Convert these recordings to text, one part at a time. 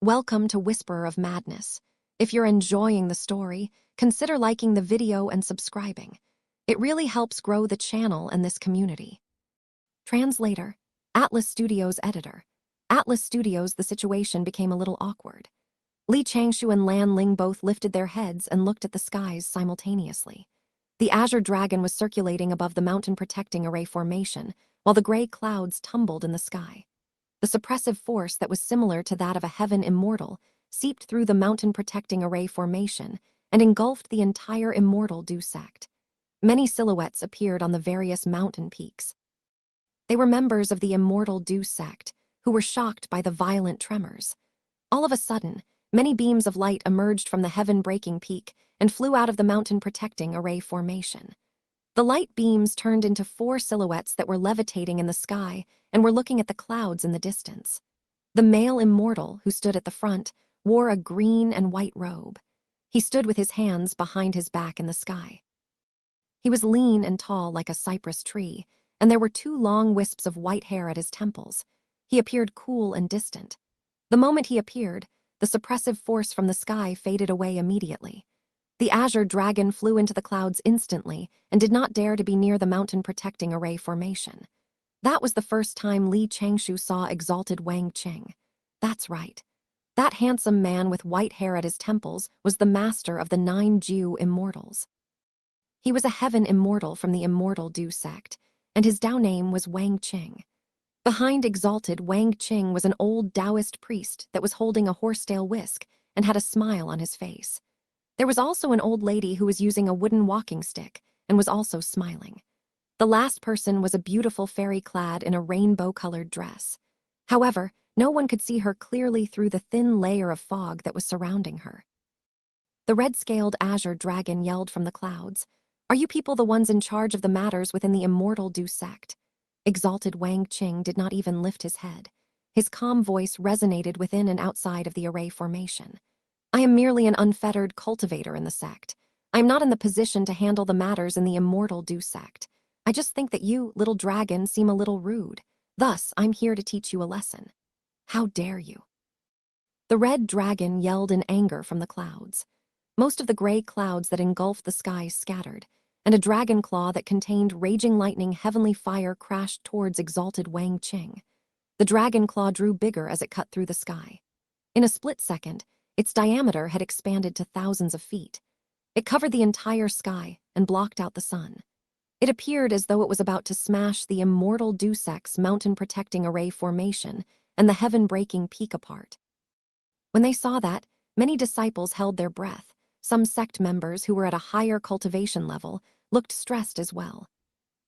Welcome to Whisperer of Madness. If you're enjoying the story, consider liking the video and subscribing. It really helps grow the channel and this community. Translator, Atlas Studios editor. Atlas Studios, the situation became a little awkward. Li Changshou and Lan Ling both lifted their heads and looked at the skies simultaneously. The azure dragon was circulating above the mountain protecting array formation, while the gray clouds tumbled in the sky. The suppressive force that was similar to that of a heaven immortal seeped through the mountain protecting array formation and engulfed the entire immortal dew sect. Many silhouettes appeared on the various mountain peaks. They were members of the immortal dew sect, who were shocked by the violent tremors. All of a sudden, many beams of light emerged from the heaven-breaking peak and flew out of the mountain protecting array formation. The light beams turned into 4 silhouettes that were levitating in the sky and were looking at the clouds in the distance. The male immortal, who stood at the front, wore a green and white robe. He stood with his hands behind his back in the sky. He was lean and tall like a cypress tree, and there were 2 long wisps of white hair at his temples. He appeared cool and distant. The moment he appeared, the suppressive force from the sky faded away immediately. The azure dragon flew into the clouds instantly and did not dare to be near the mountain protecting array formation. That was the first time Li Changshou saw exalted Wang Qing. That's right. That handsome man with white hair at his temples was the master of the 9 Jiu immortals. He was a heaven immortal from the immortal dew sect, and his Dao name was Wang Qing. Behind exalted Wang Qing was an old Taoist priest that was holding a horsetail whisk and had a smile on his face. There was also an old lady who was using a wooden walking stick and was also smiling. The last person was a beautiful fairy clad in a rainbow-colored dress. However, no one could see her clearly through the thin layer of fog that was surrounding her. The red-scaled azure dragon yelled from the clouds, "Are you people the ones in charge of the matters within the immortal dew sect?" Exalted Wang Qing did not even lift his head. His calm voice resonated within and outside of the array formation. "I am merely an unfettered cultivator in the sect. I am not in the position to handle the matters in the immortal dew sect. I just think that you, little dragon, seem a little rude. Thus, I'm here to teach you a lesson. How dare you?" The red dragon yelled in anger from the clouds. Most of the gray clouds that engulfed the sky scattered, and a dragon claw that contained raging lightning heavenly fire crashed towards exalted Wang Qing. The dragon claw drew bigger as it cut through the sky. In a split second, its diameter had expanded to thousands of feet. It covered the entire sky and blocked out the sun. It appeared as though it was about to smash the immortal dew sect's mountain-protecting array formation and the heaven-breaking peak apart. When they saw that, many disciples held their breath. Some sect members who were at a higher cultivation level looked stressed as well.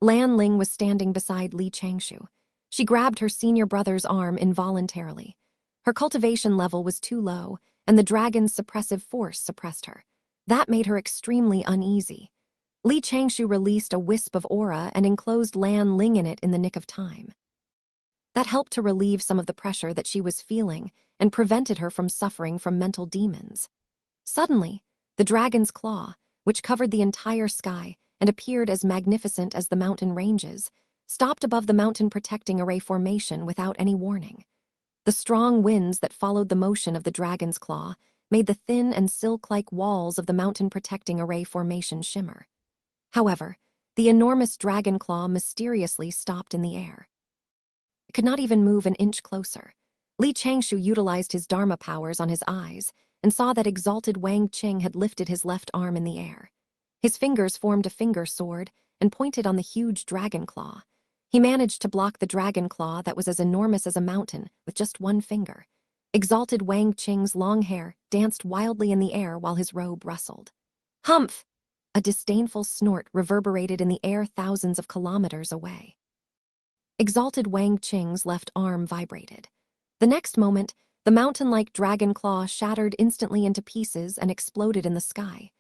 Lan Ling was standing beside Li Changshou. She grabbed her senior brother's arm involuntarily. Her cultivation level was too low, and the dragon's suppressive force suppressed her. That made her extremely uneasy. Li Changshou released a wisp of aura and enclosed Lan Ling in it in the nick of time. That helped to relieve some of the pressure that she was feeling and prevented her from suffering from mental demons. Suddenly, the dragon's claw, which covered the entire sky and appeared as magnificent as the mountain ranges, stopped above the mountain protecting array formation without any warning. The strong winds that followed the motion of the dragon's claw made the thin and silk-like walls of the mountain protecting array formation shimmer. However, the enormous dragon claw mysteriously stopped in the air. It could not even move an inch closer. Li Changshou utilized his Dharma powers on his eyes and saw that exalted Wang Qing had lifted his left arm in the air. His fingers formed a finger sword and pointed on the huge dragon claw. He managed to block the dragon claw that was as enormous as a mountain with just one finger. Exalted Wang Qing's long hair danced wildly in the air while his robe rustled. "Humph!" A disdainful snort reverberated in the air thousands of kilometers away. Exalted Wang Qing's left arm vibrated. The next moment, the mountain-like dragon claw shattered instantly into pieces and exploded in the sky.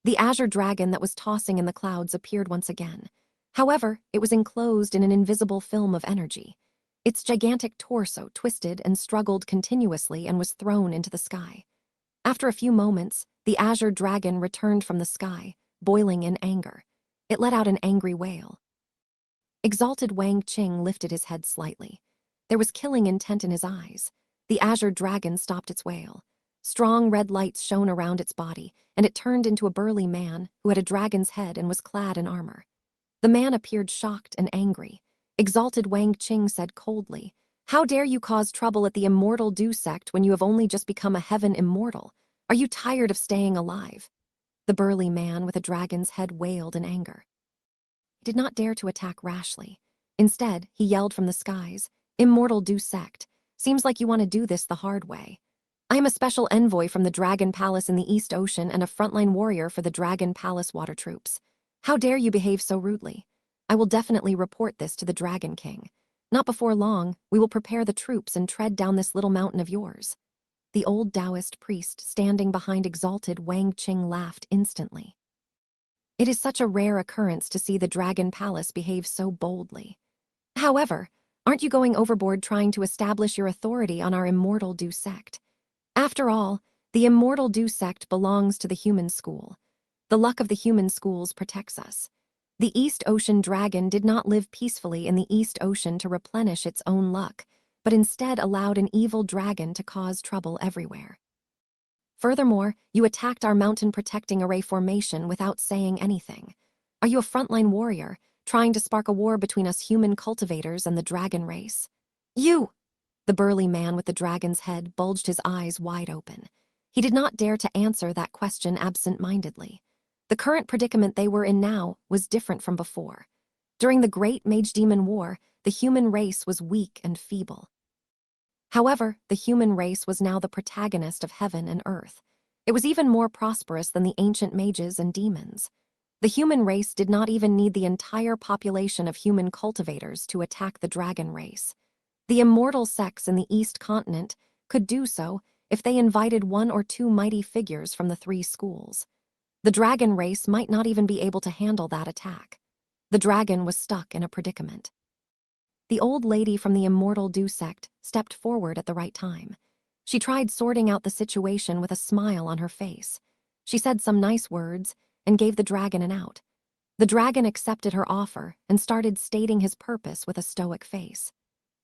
The azure dragon that was tossing in the clouds appeared once again. However, it was enclosed in an invisible film of energy. Its gigantic torso twisted and struggled continuously and was thrown into the sky. After a few moments, the azure dragon returned from the sky, boiling in anger. It let out an angry wail. Exalted Wang Qing lifted his head slightly. There was killing intent in his eyes. the azure dragon stopped its wail. Strong red lights shone around its body, and it turned into a burly man who had a dragon's head and was clad in armor. The man appeared shocked and angry. Exalted Wang Qing said coldly, "How dare you cause trouble at the immortal Du sect when you have only just become a heaven immortal? Are you tired of staying alive?" The burly man with a dragon's head wailed in anger. He did not dare to attack rashly. Instead, he yelled from the skies, "Immortal Du sect, seems like you want to do this the hard way. I am a special envoy from the Dragon Palace in the East Ocean and a frontline warrior for the Dragon Palace water troops. How dare you behave so rudely? I will definitely report this to the Dragon King. Not before long, we will prepare the troops and tread down this little mountain of yours." The old Taoist priest standing behind exalted Wang Qing laughed instantly. It is such a rare occurrence to see the Dragon Palace behave so boldly. However, aren't you going overboard trying to establish your authority on our immortal Du sect? After all, the immortal Du sect belongs to the human school. The luck of the human schools protects us. The East Ocean dragon did not live peacefully in the East Ocean to replenish its own luck, but instead allowed an evil dragon to cause trouble everywhere. Furthermore, you attacked our mountain protecting array formation without saying anything. Are you a frontline warrior, trying to spark a war between us human cultivators and the dragon race? You! The burly man with the dragon's head bulged his eyes wide open. He did not dare to answer that question absent-mindedly. The current predicament they were in now was different from before. During the Great Mage-Demon War, the human race was weak and feeble. However, the human race was now the protagonist of heaven and earth. It was even more prosperous than the ancient mages and demons. The human race did not even need the entire population of human cultivators to attack the dragon race. The immortal sects in the East Continent could do so if they invited one or two mighty figures from the three schools. The dragon race might not even be able to handle that attack. The dragon was stuck in a predicament. The old lady from the immortal Du sect stepped forward at the right time. She tried sorting out the situation with a smile on her face. She said some nice words and gave the dragon an out. The dragon accepted her offer and started stating his purpose with a stoic face.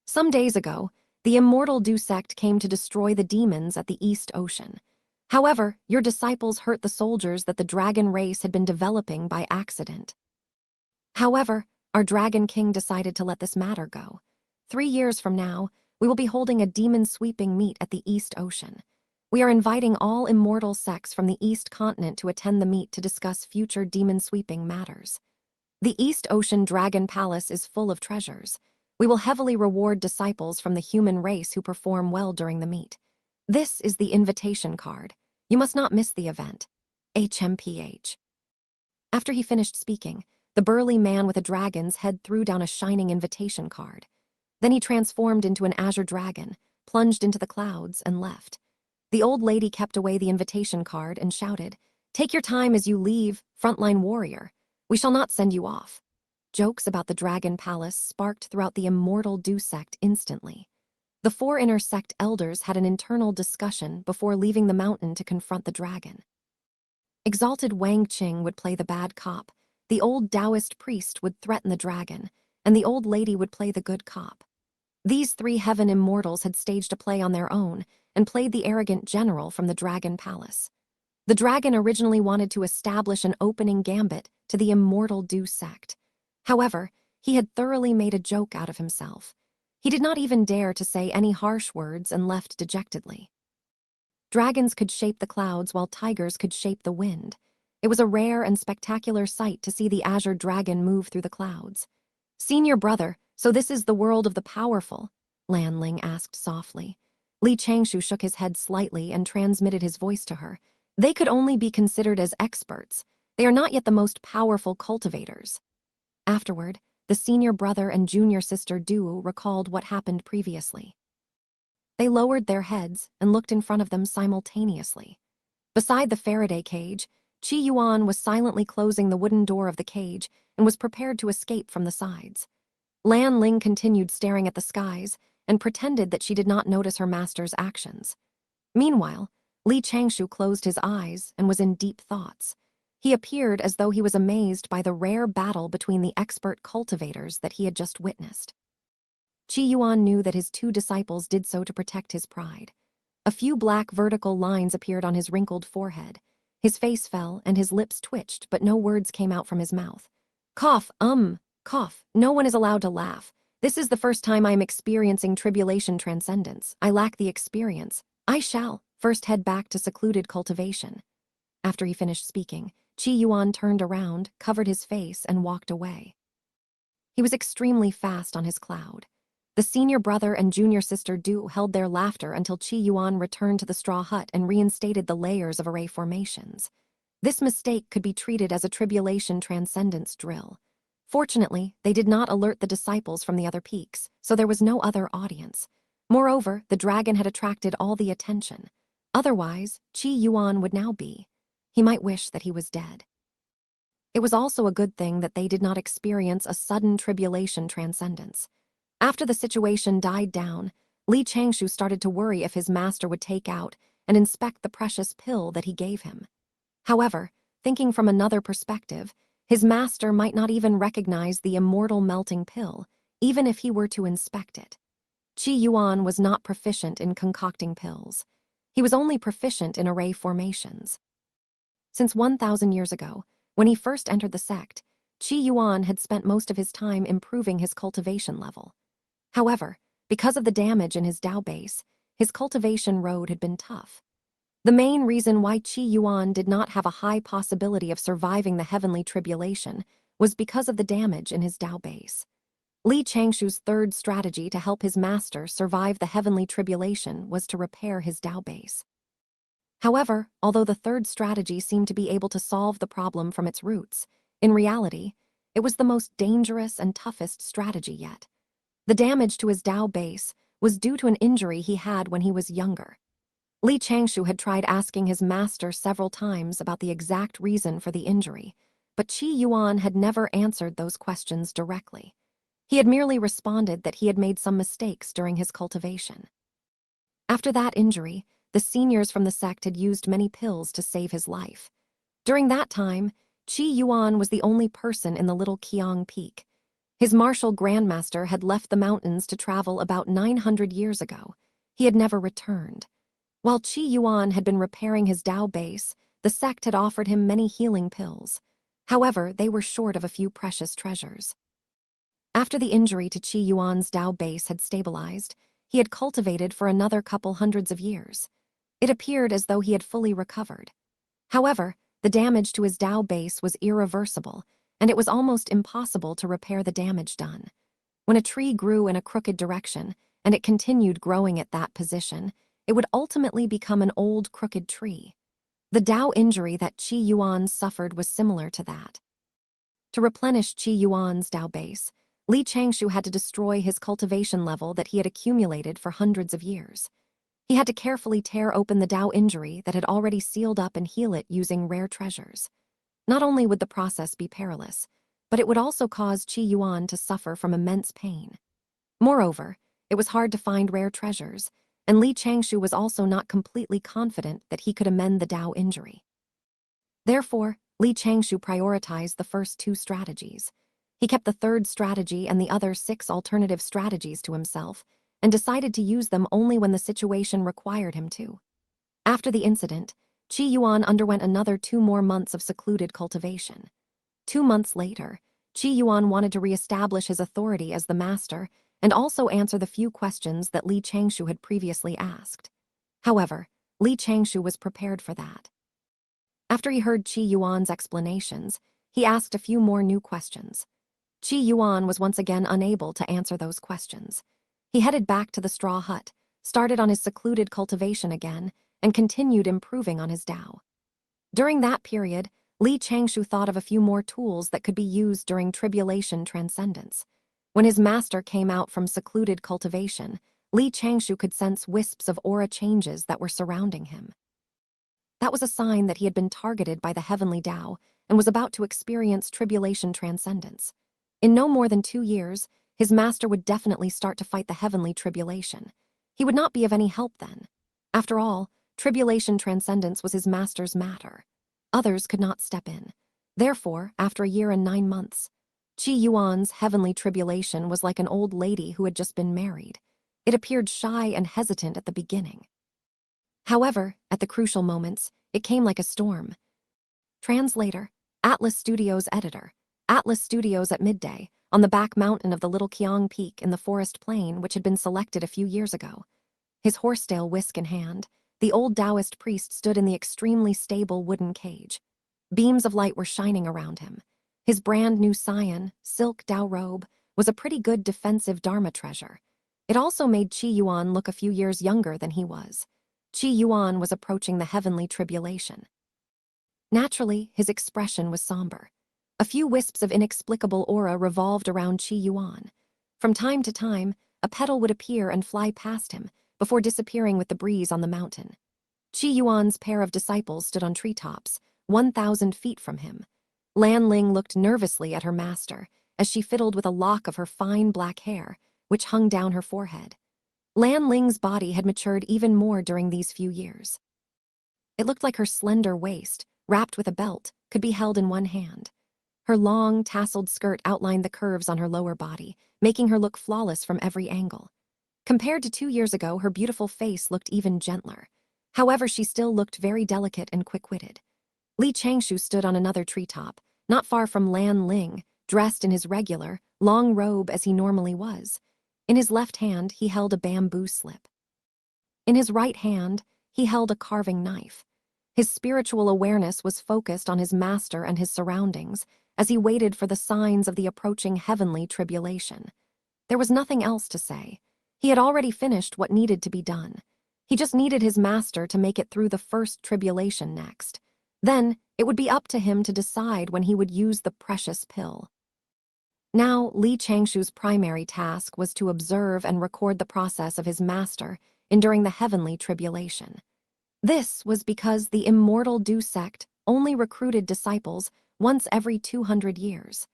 Some days ago, the immortal Du sect came to destroy the demons at the East Ocean. However, your disciples hurt the soldiers that the dragon race had been developing by accident. However, our Dragon King decided to let this matter go. 3 years from now, we will be holding a demon-sweeping meet at the East Ocean. We are inviting all immortal sects from the East Continent to attend the meet to discuss future demon-sweeping matters. The East Ocean Dragon Palace is full of treasures. We will heavily reward disciples from the human race who perform well during the meet. This is the invitation card. You must not miss the event. HMPH. After he finished speaking, the burly man with a dragon's head threw down a shining invitation card. Then he transformed into an azure dragon, plunged into the clouds, and left. The old lady kept away the invitation card and shouted, "Take your time as you leave, frontline warrior. We shall not send you off." Jokes about the Dragon Palace sparked throughout the immortal Du sect instantly. The 4 inner sect elders had an internal discussion before leaving the mountain to confront the dragon. Exalted Wang Qing would play the bad cop, the old Taoist priest would threaten the dragon, and the old lady would play the good cop. These 3 heaven immortals had staged a play on their own and played the arrogant general from the Dragon Palace. The dragon originally wanted to establish an opening gambit to the immortal Du sect. However, he had thoroughly made a joke out of himself. He did not even dare to say any harsh words and left dejectedly. Dragons could shape the clouds while tigers could shape the wind. It was a rare and spectacular sight to see the azure dragon move through the clouds. "Senior brother, so this is the world of the powerful?" Lan Ling asked softly. Li Changshou shook his head slightly and transmitted his voice to her. "They could only be considered as experts. They are not yet the most powerful cultivators." Afterward, the senior brother and junior sister duo recalled what happened previously. They lowered their heads and looked in front of them simultaneously. Beside the Faraday cage, Qi Yuan was silently closing the wooden door of the cage and was prepared to escape from the sides. Lan Ling continued staring at the skies and pretended that she did not notice her master's actions. Meanwhile, Li Changshou closed his eyes and was in deep thoughts. He appeared as though he was amazed by the rare battle between the expert cultivators that he had just witnessed. Qi Yuan knew that his two disciples did so to protect his pride. A few black vertical lines appeared on his wrinkled forehead. His face fell and his lips twitched, but no words came out from his mouth. Cough, cough. No one is allowed to laugh. This is the first time I am experiencing tribulation transcendence. I lack the experience. I shall first head back to secluded cultivation. After he finished speaking, Qi Yuan turned around, covered his face, and walked away. He was extremely fast on his cloud. The senior brother and junior sister Du held their laughter until Qi Yuan returned to the straw hut and reinstated the layers of array formations. This mistake could be treated as a tribulation transcendence drill. Fortunately, they did not alert the disciples from the other peaks, so there was no other audience. Moreover, the dragon had attracted all the attention. Otherwise, Qi Yuan would now be. He might wish that he was dead. It was also a good thing that they did not experience a sudden tribulation transcendence. After the situation died down, Li Changshou started to worry if his master would take out and inspect the precious pill that he gave him. However, thinking from another perspective, his master might not even recognize the immortal melting pill, even if he were to inspect it. Qi Yuan was not proficient in concocting pills. He was only proficient in array formations. Since 1,000 years ago, when he first entered the sect, Qi Yuan had spent most of his time improving his cultivation level. However, because of the damage in his Dao base, his cultivation road had been tough. The main reason why Qi Yuan did not have a high possibility of surviving the heavenly tribulation was because of the damage in his Dao base. Li Changshou's third strategy to help his master survive the heavenly tribulation was to repair his Dao base. However, although the third strategy seemed to be able to solve the problem from its roots, in reality, it was the most dangerous and toughest strategy yet. The damage to his Dao base was due to an injury he had when he was younger. Li Changshou had tried asking his master several times about the exact reason for the injury, but Qi Yuan had never answered those questions directly. He had merely responded that he had made some mistakes during his cultivation. After that injury, the seniors from the sect had used many pills to save his life. During that time, Qi Yuan was the only person in the little Qiang Peak. His martial grandmaster had left the mountains to travel about 900 years ago. He had never returned. While Qi Yuan had been repairing his Dao base, the sect had offered him many healing pills. However, they were short of a few precious treasures. After the injury to Qi Yuan's Dao base had stabilized, he had cultivated for another couple hundreds of years. It appeared as though he had fully recovered. However, the damage to his Dao base was irreversible, and it was almost impossible to repair the damage done. When a tree grew in a crooked direction, and it continued growing at that position, it would ultimately become an old crooked tree. The Dao injury that Qi Yuan suffered was similar to that. To replenish Qi Yuan's Dao base, Li Changshou had to destroy his cultivation level that he had accumulated for hundreds of years. He had to carefully tear open the Dao injury that had already sealed up and heal it using rare treasures. Not only would the process be perilous, but it would also cause Qi Yuan to suffer from immense pain. Moreover, it was hard to find rare treasures, and Li Changshou was also not completely confident that he could amend the Dao injury. Therefore, Li Changshou prioritized the first two strategies. He kept the third strategy and the other 6 alternative strategies to himself, and decided to use them only when the situation required him to. After the incident, Qi Yuan underwent another 2 more months of secluded cultivation. 2 months later, Qi Yuan wanted to reestablish his authority as the master and also answer the few questions that Li Changshou had previously asked. However, Li Changshou was prepared for that. After he heard Qi Yuan's explanations, he asked a few more new questions. Qi Yuan was once again unable to answer those questions. He headed back to the straw hut, started on his secluded cultivation again, and continued improving on his Dao. During that period, Li Changshou thought of a few more tools that could be used during tribulation transcendence. When his master came out from secluded cultivation, Li Changshou could sense wisps of aura changes that were surrounding him. That was a sign that he had been targeted by the heavenly Dao and was about to experience tribulation transcendence. In no more than 2 years, his master would definitely start to fight the heavenly tribulation. He would not be of any help then. After all, tribulation transcendence was his master's matter. Others could not step in. Therefore, after a year and 9 months, Qi Yuan's heavenly tribulation was like an old lady who had just been married. It appeared shy and hesitant at the beginning. However, at the crucial moments, it came like a storm. Translator, Atlas Studios editor. Atlas Studios at midday, on the back mountain of the little Qiang Peak in the forest plain which had been selected a few years ago. His horsetail whisk in hand, the old Taoist priest stood in the extremely stable wooden cage. Beams of light were shining around him. His brand new Sion, silk Tao robe, was a pretty good defensive Dharma treasure. It also made Qi Yuan look a few years younger than he was. Qi Yuan was approaching the heavenly tribulation. Naturally, his expression was somber. A few wisps of inexplicable aura revolved around Qi Yuan. From time to time, a petal would appear and fly past him, before disappearing with the breeze on the mountain. Qi Yuan's pair of disciples stood on treetops, 1,000 feet from him. Lan Ling looked nervously at her master, as she fiddled with a lock of her fine black hair, which hung down her forehead. Lan Ling's body had matured even more during these few years. It looked like her slender waist, wrapped with a belt, could be held in one hand. Her long, tasseled skirt outlined the curves on her lower body, making her look flawless from every angle. Compared to 2 years ago, her beautiful face looked even gentler. However, she still looked very delicate and quick-witted. Li Changshou stood on another treetop, not far from Lan Ling, dressed in his regular, long robe as he normally was. In his left hand, he held a bamboo slip. In his right hand, he held a carving knife. His spiritual awareness was focused on his master and his surroundings as he waited for the signs of the approaching heavenly tribulation. There was nothing else to say. He had already finished what needed to be done. He just needed his master to make it through the first tribulation next. Then, it would be up to him to decide when he would use the precious pill. Now, Li Changshou's primary task was to observe and record the process of his master enduring the heavenly tribulation. This was because the immortal Du sect only recruited disciples once every 200 years.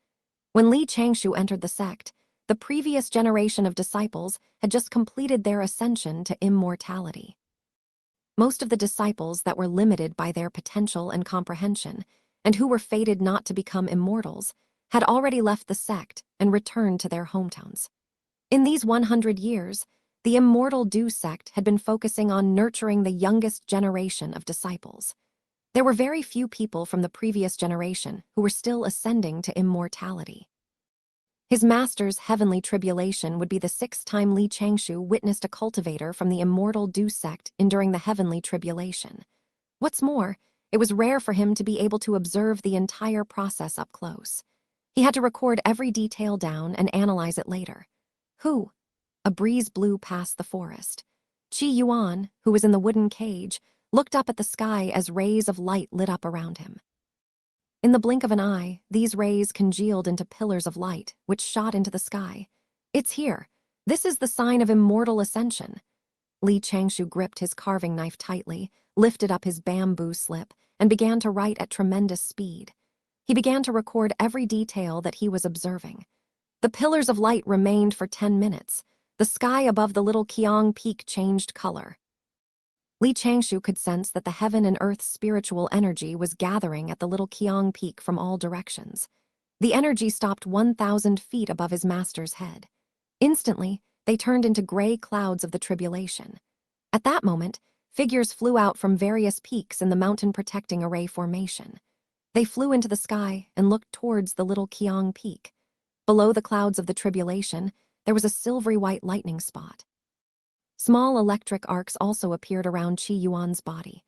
When Li Changshou entered the sect, the previous generation of disciples had just completed their ascension to immortality. Most of the disciples that were limited by their potential and comprehension, and who were fated not to become immortals, had already left the sect and returned to their hometowns. In these 100 years, the immortal Du sect had been focusing on nurturing the youngest generation of disciples. There were very few people from the previous generation who were still ascending to immortality. His master's heavenly tribulation would be the 6th time Li Changshou witnessed a cultivator from the immortal Du sect enduring the heavenly tribulation. What's more, it was rare for him to be able to observe the entire process up close. He had to record every detail down and analyze it later. Who? A breeze blew past the forest. Qi Yuan, who was in the wooden cage, looked up at the sky as rays of light lit up around him. In the blink of an eye, these rays congealed into pillars of light, which shot into the sky. It's here. This is the sign of immortal ascension. Li Changshou gripped his carving knife tightly, lifted up his bamboo slip, and began to write at tremendous speed. He began to record every detail that he was observing. The pillars of light remained for 10 minutes. The sky above the little Qiang Peak changed color. Li Changshou could sense that the heaven and earth's spiritual energy was gathering at the little Qiang Peak from all directions. The energy stopped 1,000 feet above his master's head. Instantly, they turned into gray clouds of the tribulation. At that moment, figures flew out from various peaks in the mountain protecting array formation. They flew into the sky and looked towards the little Qiang Peak. Below the clouds of the tribulation, there was a silvery white lightning spot. Small electric arcs also appeared around Qi Yuan's body.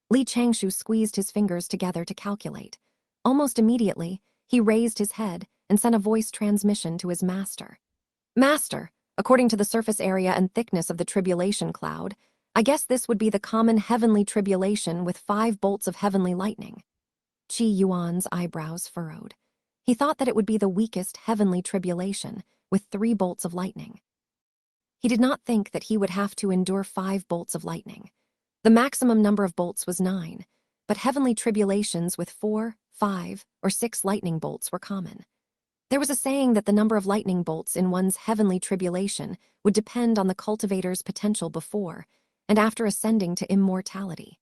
Li Changshou squeezed his fingers together to calculate. Almost immediately, he raised his head and sent a voice transmission to his master. Master, according to the surface area and thickness of the tribulation cloud, I guess this would be the common heavenly tribulation with 5 bolts of heavenly lightning. Qi Yuan's eyebrows furrowed. He thought that it would be the weakest heavenly tribulation, with 3 bolts of lightning. He did not think that he would have to endure 5 bolts of lightning. The maximum number of bolts was 9, but heavenly tribulations with 4, 5, or 6 lightning bolts were common. There was a saying that the number of lightning bolts in one's heavenly tribulation would depend on the cultivator's potential before and after ascending to immortality.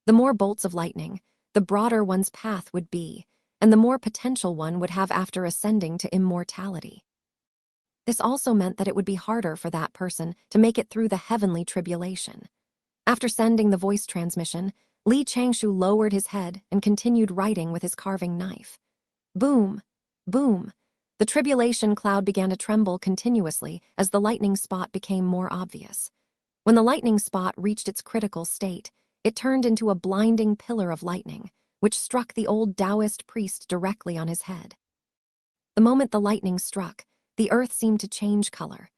The more bolts of lightning, the broader one's path would be, and the more potential one would have after ascending to immortality. This also meant that it would be harder for that person to make it through the heavenly tribulation. After sending the voice transmission, Li Changshou lowered his head and continued writing with his carving knife. Boom! Boom! The tribulation cloud began to tremble continuously as the lightning spot became more obvious. When the lightning spot reached its critical state, it turned into a blinding pillar of lightning, which struck the old Taoist priest directly on his head. The moment the lightning struck, the earth seemed to change color.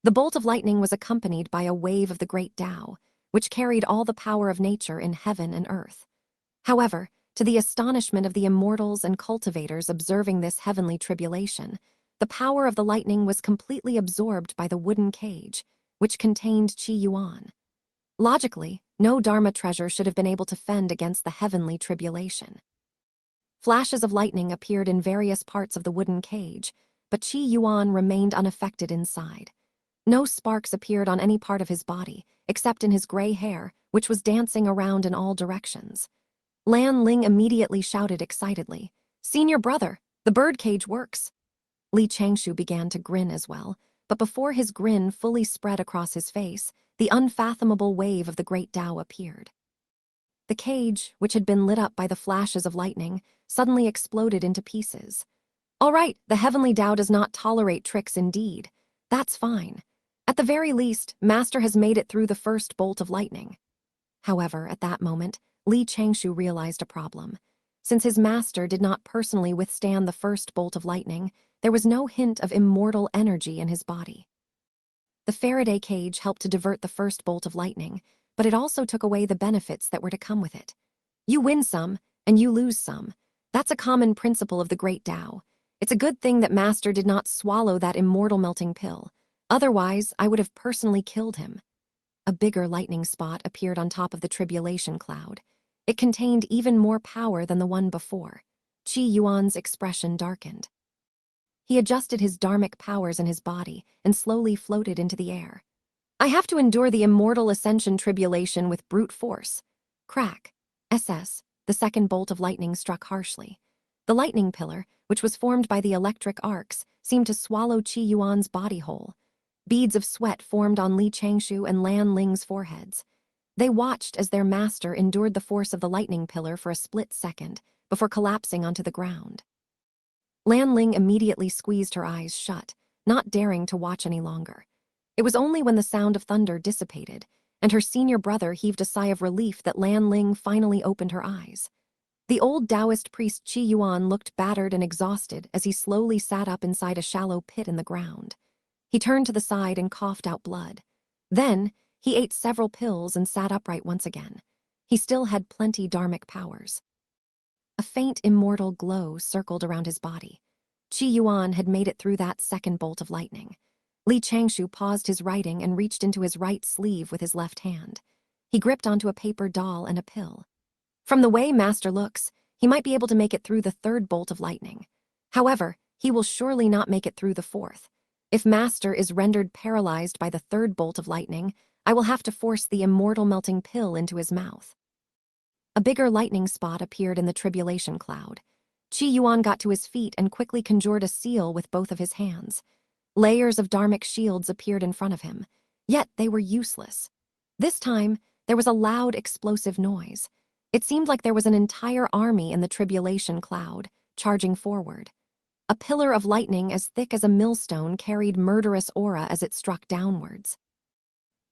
The bolt of lightning was accompanied by a wave of the great Tao, which carried all the power of nature in heaven and earth. However, to the astonishment of the immortals and cultivators observing this heavenly tribulation, the power of the lightning was completely absorbed by the wooden cage, which contained Qi Yuan. Logically, no Dharma treasure should have been able to fend against the heavenly tribulation. Flashes of lightning appeared in various parts of the wooden cage, but Qi Yuan remained unaffected inside. No sparks appeared on any part of his body, except in his gray hair, which was dancing around in all directions. Lan Ling immediately shouted excitedly, "Senior brother, the birdcage works!" Li Changshou began to grin as well, but before his grin fully spread across his face, the unfathomable wave of the great Tao appeared. The cage, which had been lit up by the flashes of lightning, suddenly exploded into pieces. All right, the heavenly Tao does not tolerate tricks indeed. That's fine. At the very least, Master has made it through the first bolt of lightning. However, at that moment, Li Changshou realized a problem. Since his master did not personally withstand the first bolt of lightning, there was no hint of immortal energy in his body. The Faraday cage helped to divert the first bolt of lightning, but it also took away the benefits that were to come with it. You win some, and you lose some. That's a common principle of the Great Tao. It's a good thing that Master did not swallow that immortal melting pill. Otherwise, I would have personally killed him. A bigger lightning spot appeared on top of the tribulation cloud. It contained even more power than the one before. Qi Yuan's expression darkened. He adjusted his dharmic powers in his body and slowly floated into the air. I have to endure the immortal ascension tribulation with brute force. Crack. The second bolt of lightning struck harshly. The lightning pillar, which was formed by the electric arcs, seemed to swallow Qi Yuan's body whole. Beads of sweat formed on Li Changshou and Lan Ling's foreheads. They watched as their master endured the force of the lightning pillar for a split second before collapsing onto the ground. Lan Ling immediately squeezed her eyes shut, not daring to watch any longer. It was only when the sound of thunder dissipated and her senior brother heaved a sigh of relief that Lan Ling finally opened her eyes. The old Taoist priest Qi Yuan looked battered and exhausted as he slowly sat up inside a shallow pit in the ground. He turned to the side and coughed out blood. Then, he ate several pills and sat upright once again. He still had plenty dharmic powers. A faint immortal glow circled around his body. Qi Yuan had made it through that second bolt of lightning. Li Changshou paused his writing and reached into his right sleeve with his left hand. He gripped onto a paper doll and a pill. From the way Master looks, he might be able to make it through the third bolt of lightning. However, he will surely not make it through the fourth. If Master is rendered paralyzed by the third bolt of lightning, I will have to force the immortal melting pill into his mouth. A bigger lightning spot appeared in the tribulation cloud. Qi Yuan got to his feet and quickly conjured a seal with both of his hands. Layers of dharmic shields appeared in front of him, yet they were useless. This time, there was a loud explosive noise. It seemed like there was an entire army in the tribulation cloud, charging forward. A pillar of lightning as thick as a millstone carried murderous aura as it struck downwards.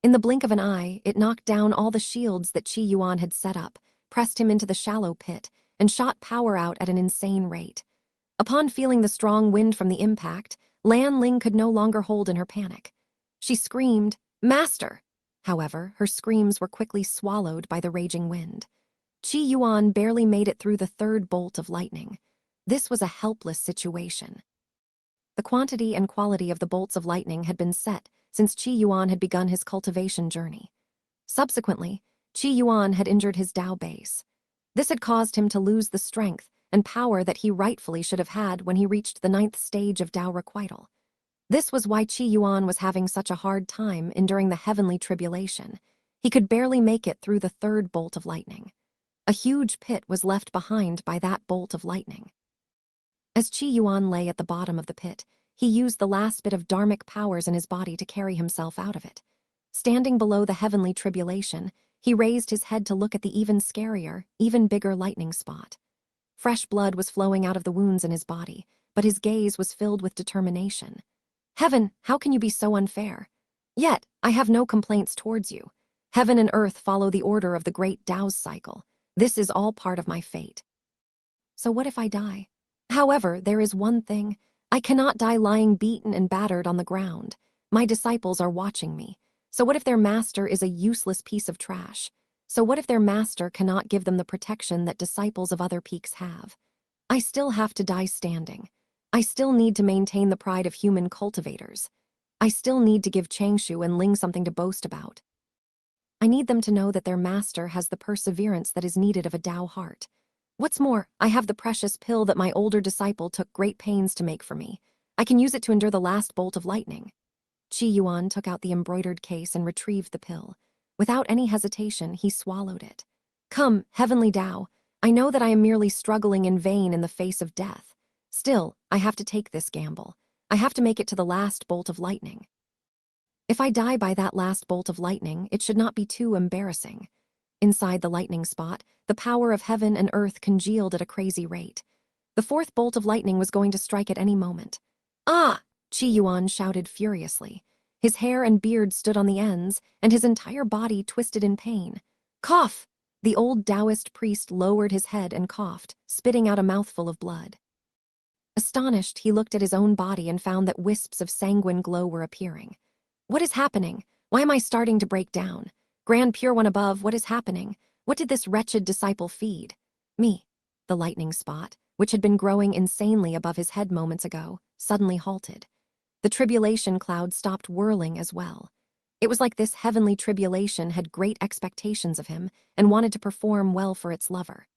In the blink of an eye, it knocked down all the shields that Qi Yuan had set up, pressed him into the shallow pit, and shot power out at an insane rate. Upon feeling the strong wind from the impact, Lan Ling could no longer hold in her panic. She screamed, "Master!" However, her screams were quickly swallowed by the raging wind. Qi Yuan barely made it through the third bolt of lightning. This was a helpless situation. The quantity and quality of the bolts of lightning had been set since Qi Yuan had begun his cultivation journey. Subsequently, Qi Yuan had injured his Tao base. This had caused him to lose the strength and power that he rightfully should have had when he reached the 9th stage of Tao requital. This was why Qi Yuan was having such a hard time enduring the heavenly tribulation. He could barely make it through the third bolt of lightning. A huge pit was left behind by that bolt of lightning. As Qi Yuan lay at the bottom of the pit, he used the last bit of dharmic powers in his body to carry himself out of it. Standing below the heavenly tribulation, he raised his head to look at the even scarier, even bigger lightning spot. Fresh blood was flowing out of the wounds in his body, but his gaze was filled with determination. Heaven, how can you be so unfair? Yet, I have no complaints towards you. Heaven and earth follow the order of the great Tao's cycle. This is all part of my fate. So what if I die? However, there is one thing. I cannot die lying beaten and battered on the ground. My disciples are watching me. So what if their master is a useless piece of trash? So what if their master cannot give them the protection that disciples of other peaks have? I still have to die standing. I still need to maintain the pride of human cultivators. I still need to give Changshou and Ling something to boast about. I need them to know that their master has the perseverance that is needed of a Tao heart. What's more, I have the precious pill that my older disciple took great pains to make for me. I can use it to endure the last bolt of lightning. Qi Yuan took out the embroidered case and retrieved the pill. Without any hesitation, he swallowed it. Come, heavenly Tao, I know that I am merely struggling in vain in the face of death. Still, I have to take this gamble. I have to make it to the last bolt of lightning. If I die by that last bolt of lightning, it should not be too embarrassing. Inside the lightning spot, the power of heaven and earth congealed at a crazy rate. The fourth bolt of lightning was going to strike at any moment. Ah! Qi Yuan shouted furiously. His hair and beard stood on the ends, and his entire body twisted in pain. Cough! The old Taoist priest lowered his head and coughed, spitting out a mouthful of blood. Astonished, he looked at his own body and found that wisps of sanguine glow were appearing. What is happening? Why am I starting to break down? Grand Pure One above, what is happening? What did this wretched disciple feed? Me. The lightning spot, which had been growing insanely above his head moments ago, suddenly halted. The tribulation cloud stopped whirling as well. It was like this heavenly tribulation had great expectations of him and wanted to perform well for its lover.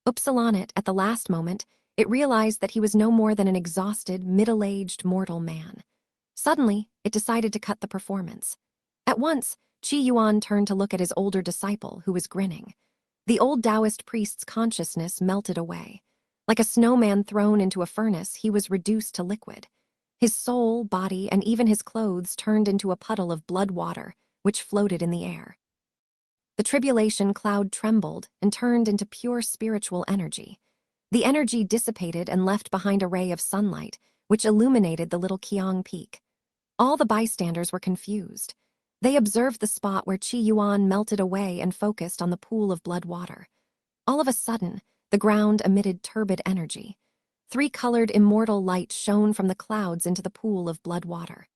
Upsilon at the last moment, it realized that he was no more than an exhausted, middle-aged mortal man. Suddenly, it decided to cut the performance. At once, Qi Yuan turned to look at his older disciple, who was grinning. The old Taoist priest's consciousness melted away. Like a snowman thrown into a furnace, he was reduced to liquid. His soul, body, and even his clothes turned into a puddle of blood water, which floated in the air. The tribulation cloud trembled and turned into pure spiritual energy. The energy dissipated and left behind a ray of sunlight, which illuminated the little Qiang peak. All the bystanders were confused. They observed the spot where Qi Yuan melted away and focused on the pool of blood water. All of a sudden, the ground emitted turbid energy. Three-colored immortal light shone from the clouds into the pool of blood water.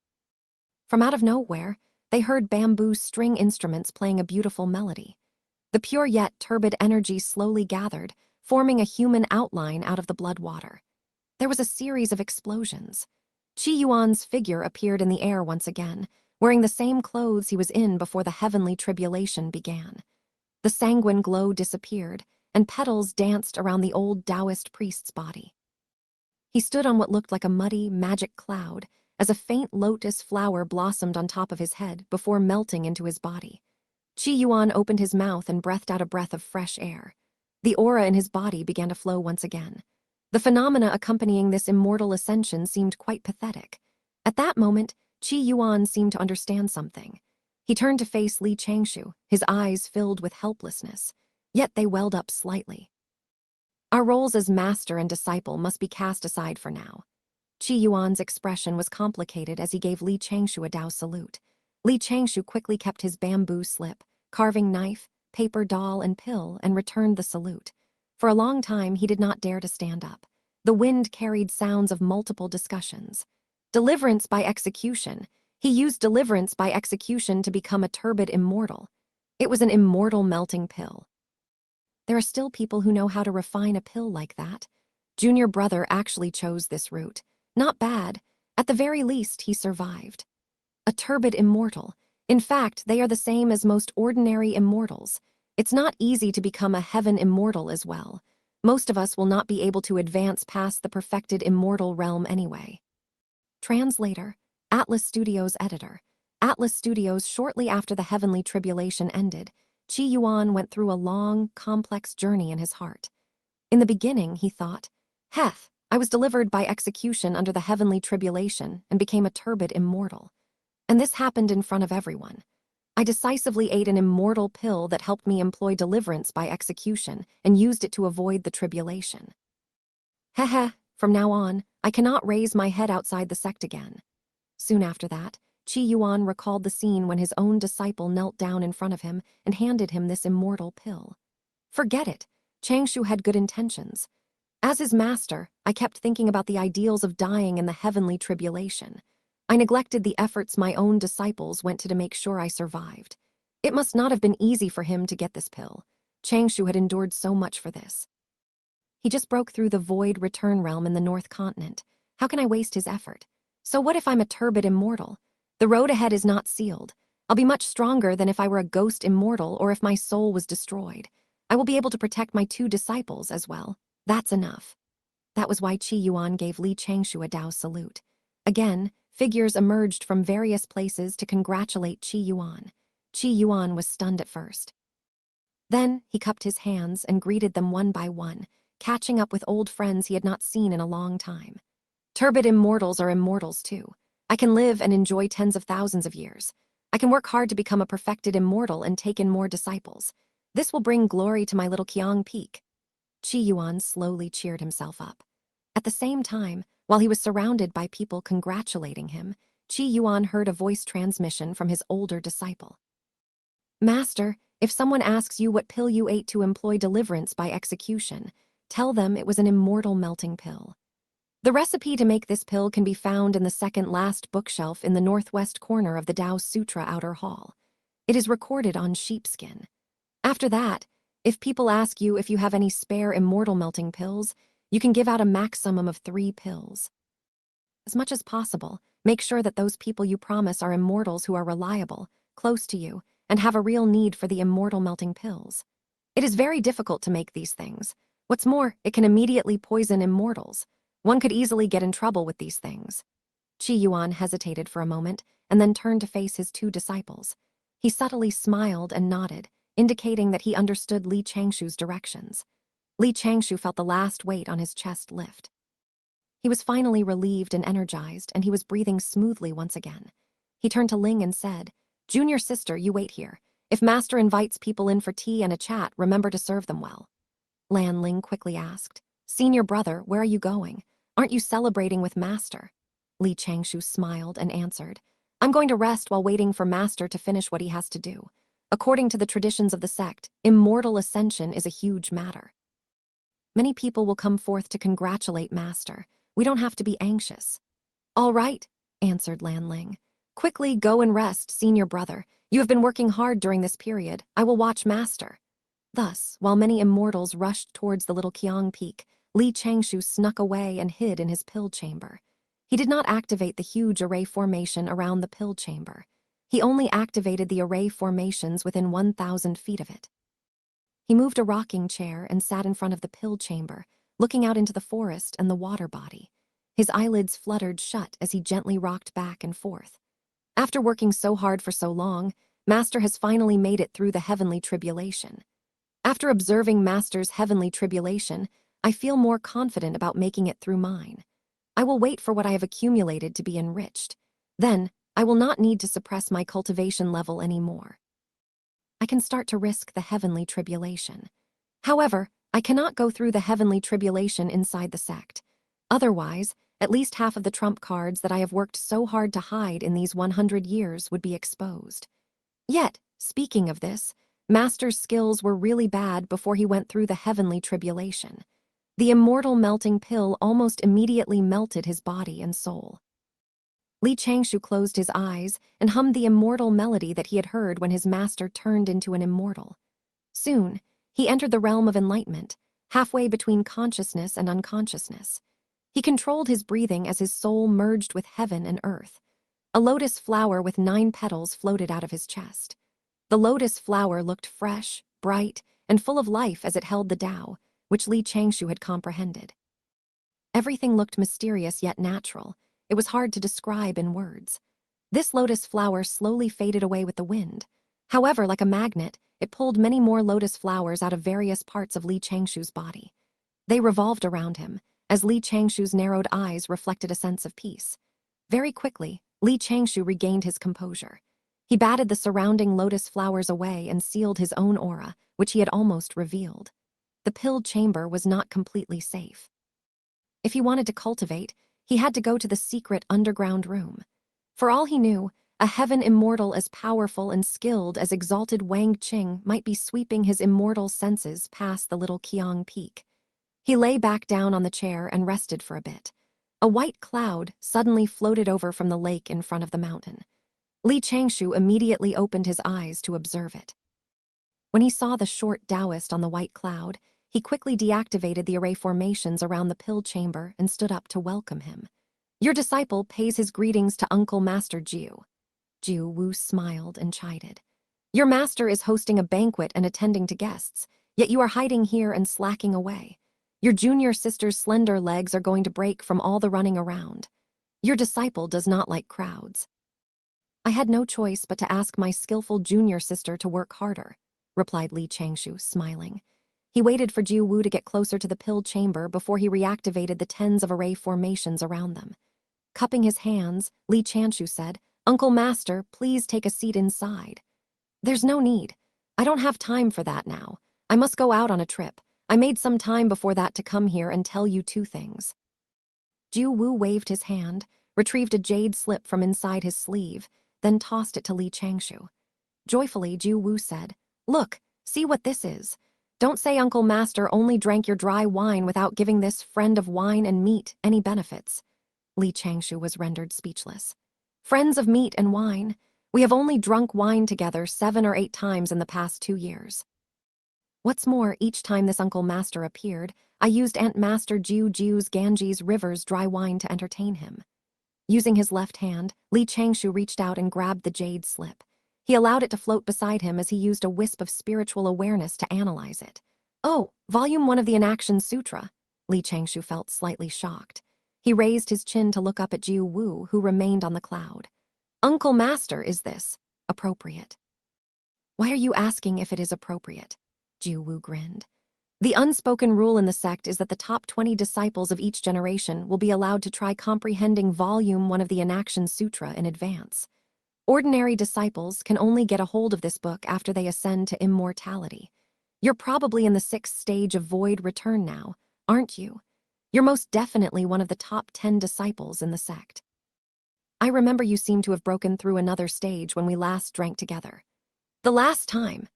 From out of nowhere, they heard bamboo string instruments playing a beautiful melody. The pure yet turbid energy slowly gathered, forming a human outline out of the blood water. There was a series of explosions. Qi Yuan's figure appeared in the air once again, wearing the same clothes he was in before the heavenly tribulation began. The sanguine glow disappeared, and petals danced around the old Taoist priest's body. He stood on what looked like a muddy, magic cloud, as a faint lotus flower blossomed on top of his head before melting into his body. Qi Yuan opened his mouth and breathed out a breath of fresh air. The aura in his body began to flow once again. The phenomena accompanying this immortal ascension seemed quite pathetic. At that moment, Qi Yuan seemed to understand something. He turned to face Li Changshou, his eyes filled with helplessness, yet they welled up slightly. Our roles as master and disciple must be cast aside for now. Qi Yuan's expression was complicated as he gave Li Changshou a Dao salute. Li Changshou quickly kept his bamboo slip, carving knife, paper doll, and pill, and returned the salute. For a long time, he did not dare to stand up. The wind carried sounds of multiple discussions. Deliverance by execution. He used deliverance by execution to become a turbid immortal. It was an immortal melting pill. There are still people who know how to refine a pill like that. Junior brother actually chose this route. Not bad. At the very least, he survived. A turbid immortal. In fact, they are the same as most ordinary immortals. It's not easy to become a heaven immortal as well. Most of us will not be able to advance past the perfected immortal realm anyway. Translator, Atlas Studios editor. Atlas Studios shortly after the heavenly tribulation ended, Qi Yuan went through a long, complex journey in his heart. In the beginning, he thought, Heth, I was delivered by execution under the heavenly tribulation and became a turbid immortal. And this happened in front of everyone. I decisively ate an immortal pill that helped me employ deliverance by execution and used it to avoid the tribulation. Heh, from now on, I cannot raise my head outside the sect again. Soon after that, Qi Yuan recalled the scene when his own disciple knelt down in front of him and handed him this immortal pill. Forget it, Changshou had good intentions. As his master, I kept thinking about the ideals of dying in the heavenly tribulation. I neglected the efforts my own disciples went to make sure I survived. It must not have been easy for him to get this pill. Changshou had endured so much for this. He just broke through the void return realm in the North Continent. How can I waste his effort? So what if I'm a turbid immortal? The road ahead is not sealed. I'll be much stronger than if I were a ghost immortal or if my soul was destroyed. I will be able to protect my 2 disciples as well. That's enough. That was why Qi Yuan gave Li Changshou a Dao salute. Again, figures emerged from various places to congratulate Qi Yuan. Qi Yuan was stunned at first. Then he cupped his hands and greeted them one by one, catching up with old friends he had not seen in a long time. Turbid immortals are immortals too. I can live and enjoy tens of thousands of years. I can work hard to become a perfected immortal and take in more disciples. This will bring glory to my little Qiang Peak. Qi Yuan slowly cheered himself up. At the same time, while he was surrounded by people congratulating him, Qi Yuan heard a voice transmission from his older disciple. Master, if someone asks you what pill you ate to employ deliverance by execution, tell them it was an immortal melting pill. The recipe to make this pill can be found in the second last bookshelf in the northwest corner of the Dao Sutra outer hall. It is recorded on sheepskin. After that, if people ask you if you have any spare immortal melting pills, you can give out a maximum of 3 pills. As much as possible, make sure that those people you promise are immortals who are reliable, close to you, and have a real need for the immortal melting pills. It is very difficult to make these things. What's more, it can immediately poison immortals. One could easily get in trouble with these things. Qi Yuan hesitated for a moment and then turned to face his 2 disciples. He subtly smiled and nodded, indicating that he understood Li Changshou's directions. Li Changshou felt the last weight on his chest lift. He was finally relieved and energized, and he was breathing smoothly once again. He turned to Ling and said, "Junior sister, you wait here. If Master invites people in for tea and a chat, remember to serve them well." Lan Ling quickly asked, "Senior brother, where are you going? Aren't you celebrating with Master?" Li Changshou smiled and answered, "I'm going to rest while waiting for Master to finish what he has to do. According to the traditions of the sect, immortal ascension is a huge matter. Many people will come forth to congratulate Master. We don't have to be anxious." "All right," answered Lan Ling. "Quickly go and rest, senior brother. You have been working hard during this period. I will watch Master." Thus, while many immortals rushed towards the little Qiang Peak, Li Changshou snuck away and hid in his pill chamber. He did not activate the huge array formation around the pill chamber. He only activated the array formations within 1,000 feet of it. He moved a rocking chair and sat in front of the pill chamber, looking out into the forest and the water body. His eyelids fluttered shut as he gently rocked back and forth. After working so hard for so long, Master has finally made it through the heavenly tribulation. After observing Master's heavenly tribulation, I feel more confident about making it through mine. I will wait for what I have accumulated to be enriched. Then, I will not need to suppress my cultivation level anymore. I can start to risk the heavenly tribulation. However, I cannot go through the heavenly tribulation inside the sect. Otherwise, at least half of the trump cards that I have worked so hard to hide in these 100 years would be exposed. Yet, speaking of this, Master's skills were really bad before he went through the heavenly tribulation. The immortal melting pill almost immediately melted his body and soul. Li Changshou closed his eyes and hummed the immortal melody that he had heard when his master turned into an immortal. Soon, he entered the realm of enlightenment, halfway between consciousness and unconsciousness. He controlled his breathing as his soul merged with heaven and earth. A lotus flower with 9 petals floated out of his chest. The lotus flower looked fresh, bright, and full of life as it held the Tao, which Li Changshou had comprehended. Everything looked mysterious yet natural. It was hard to describe in words. This lotus flower slowly faded away with the wind. However, like a magnet, it pulled many more lotus flowers out of various parts of Li Changshou's body. They revolved around him, as Li Changshu's narrowed eyes reflected a sense of peace. Very quickly, Li Changshu regained his composure. He batted the surrounding lotus flowers away and sealed his own aura, which he had almost revealed. The pilled chamber was not completely safe. If he wanted to cultivate, he had to go to the secret underground room. For all he knew, a heaven immortal as powerful and skilled as exalted Wang Qing might be sweeping his immortal senses past the little Qiang peak. He lay back down on the chair and rested for a bit. A white cloud suddenly floated over from the lake in front of the mountain. Li Changshu immediately opened his eyes to observe it. When he saw the short Taoist on the white cloud, he quickly deactivated the array formations around the pill chamber and stood up to welcome him. "Your disciple pays his greetings to Uncle Master Jiu." Jiu Wu smiled and chided. "Your master is hosting a banquet and attending to guests, yet you are hiding here and slacking away. Your junior sister's slender legs are going to break from all the running around. Your disciple does not like crowds." "I had no choice but to ask my skillful junior sister to work harder," replied Li Changshu, smiling. He waited for Jiu Wu to get closer to the pill chamber before he reactivated the tens of array formations around them. Cupping his hands, Li Changshu said, "Uncle Master, please take a seat inside." "There's no need. I don't have time for that now. I must go out on a trip. I made some time before that to come here and tell you two things." Jiu Wu waved his hand, retrieved a jade slip from inside his sleeve, then tossed it to Li Changshu. Joyfully, Jiu Wu said, "Look, see what this is. Don't say Uncle Master only drank your dry wine without giving this friend of wine and meat any benefits." Li Changshu was rendered speechless. "Friends of meat and wine? We have only drunk wine together 7 or 8 times in the past 2 years. What's more, each time this Uncle Master appeared, I used Aunt Master Jiu's Ganges River's dry wine to entertain him." Using his left hand, Li Changshu reached out and grabbed the jade slip. He allowed it to float beside him as he used a wisp of spiritual awareness to analyze it. "Oh, Volume 1 of the Inaction Sutra." Li Changshu felt slightly shocked. He raised his chin to look up at Jiu Wu, who remained on the cloud. "Uncle Master, is this appropriate?" "Why are you asking if it is appropriate?" Jiu Wu grinned. "The unspoken rule in the sect is that the top 20 disciples of each generation will be allowed to try comprehending Volume 1 of the Inaction Sutra in advance. Ordinary disciples can only get a hold of this book after they ascend to immortality. You're probably in the 6th stage of void return now, aren't you? You're most definitely one of the top 10 disciples in the sect. I remember you seemed to have broken through another stage when we last drank together." "The last time."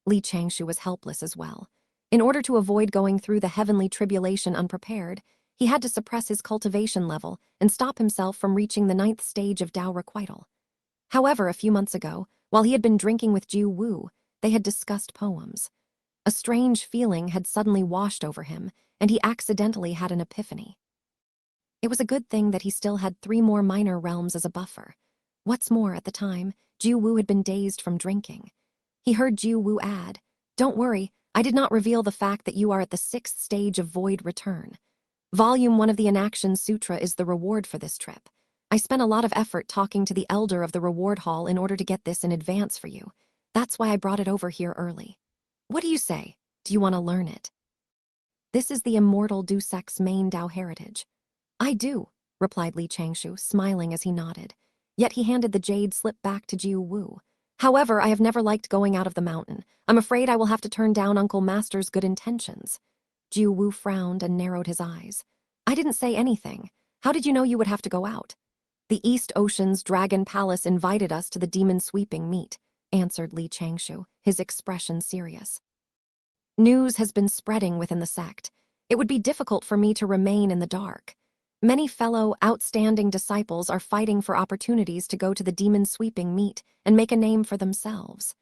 Li Changshu was helpless as well. In order to avoid going through the heavenly tribulation unprepared, he had to suppress his cultivation level and stop himself from reaching the 9th stage of Tao requital. However, a few months ago, while he had been drinking with Jiu Wu, they had discussed poems. A strange feeling had suddenly washed over him, and he accidentally had an epiphany. It was a good thing that he still had 3 more minor realms as a buffer. What's more, at the time, Jiu Wu had been dazed from drinking. He heard Jiu Wu add, "Don't worry, I did not reveal the fact that you are at the 6th stage of void return. Volume 1 of the Inaction Sutra is the reward for this trip. I spent a lot of effort talking to the elder of the reward hall in order to get this in advance for you. That's why I brought it over here early. What do you say? Do you want to learn it? This is the immortal Du Sect's main Tao heritage." "I do," replied Li Changshu, smiling as he nodded. Yet he handed the jade slip back to Jiu Wu. "However, I have never liked going out of the mountain. I'm afraid I will have to turn down Uncle Master's good intentions." Jiu Wu frowned and narrowed his eyes. "I didn't say anything. How did you know you would have to go out?" "The East Ocean's Dragon Palace invited us to the demon sweeping meet," answered Li Changshu, his expression serious. "News has been spreading within the sect. It would be difficult for me to remain in the dark. Many fellow outstanding disciples are fighting for opportunities to go to the demon sweeping meet and make a name for themselves.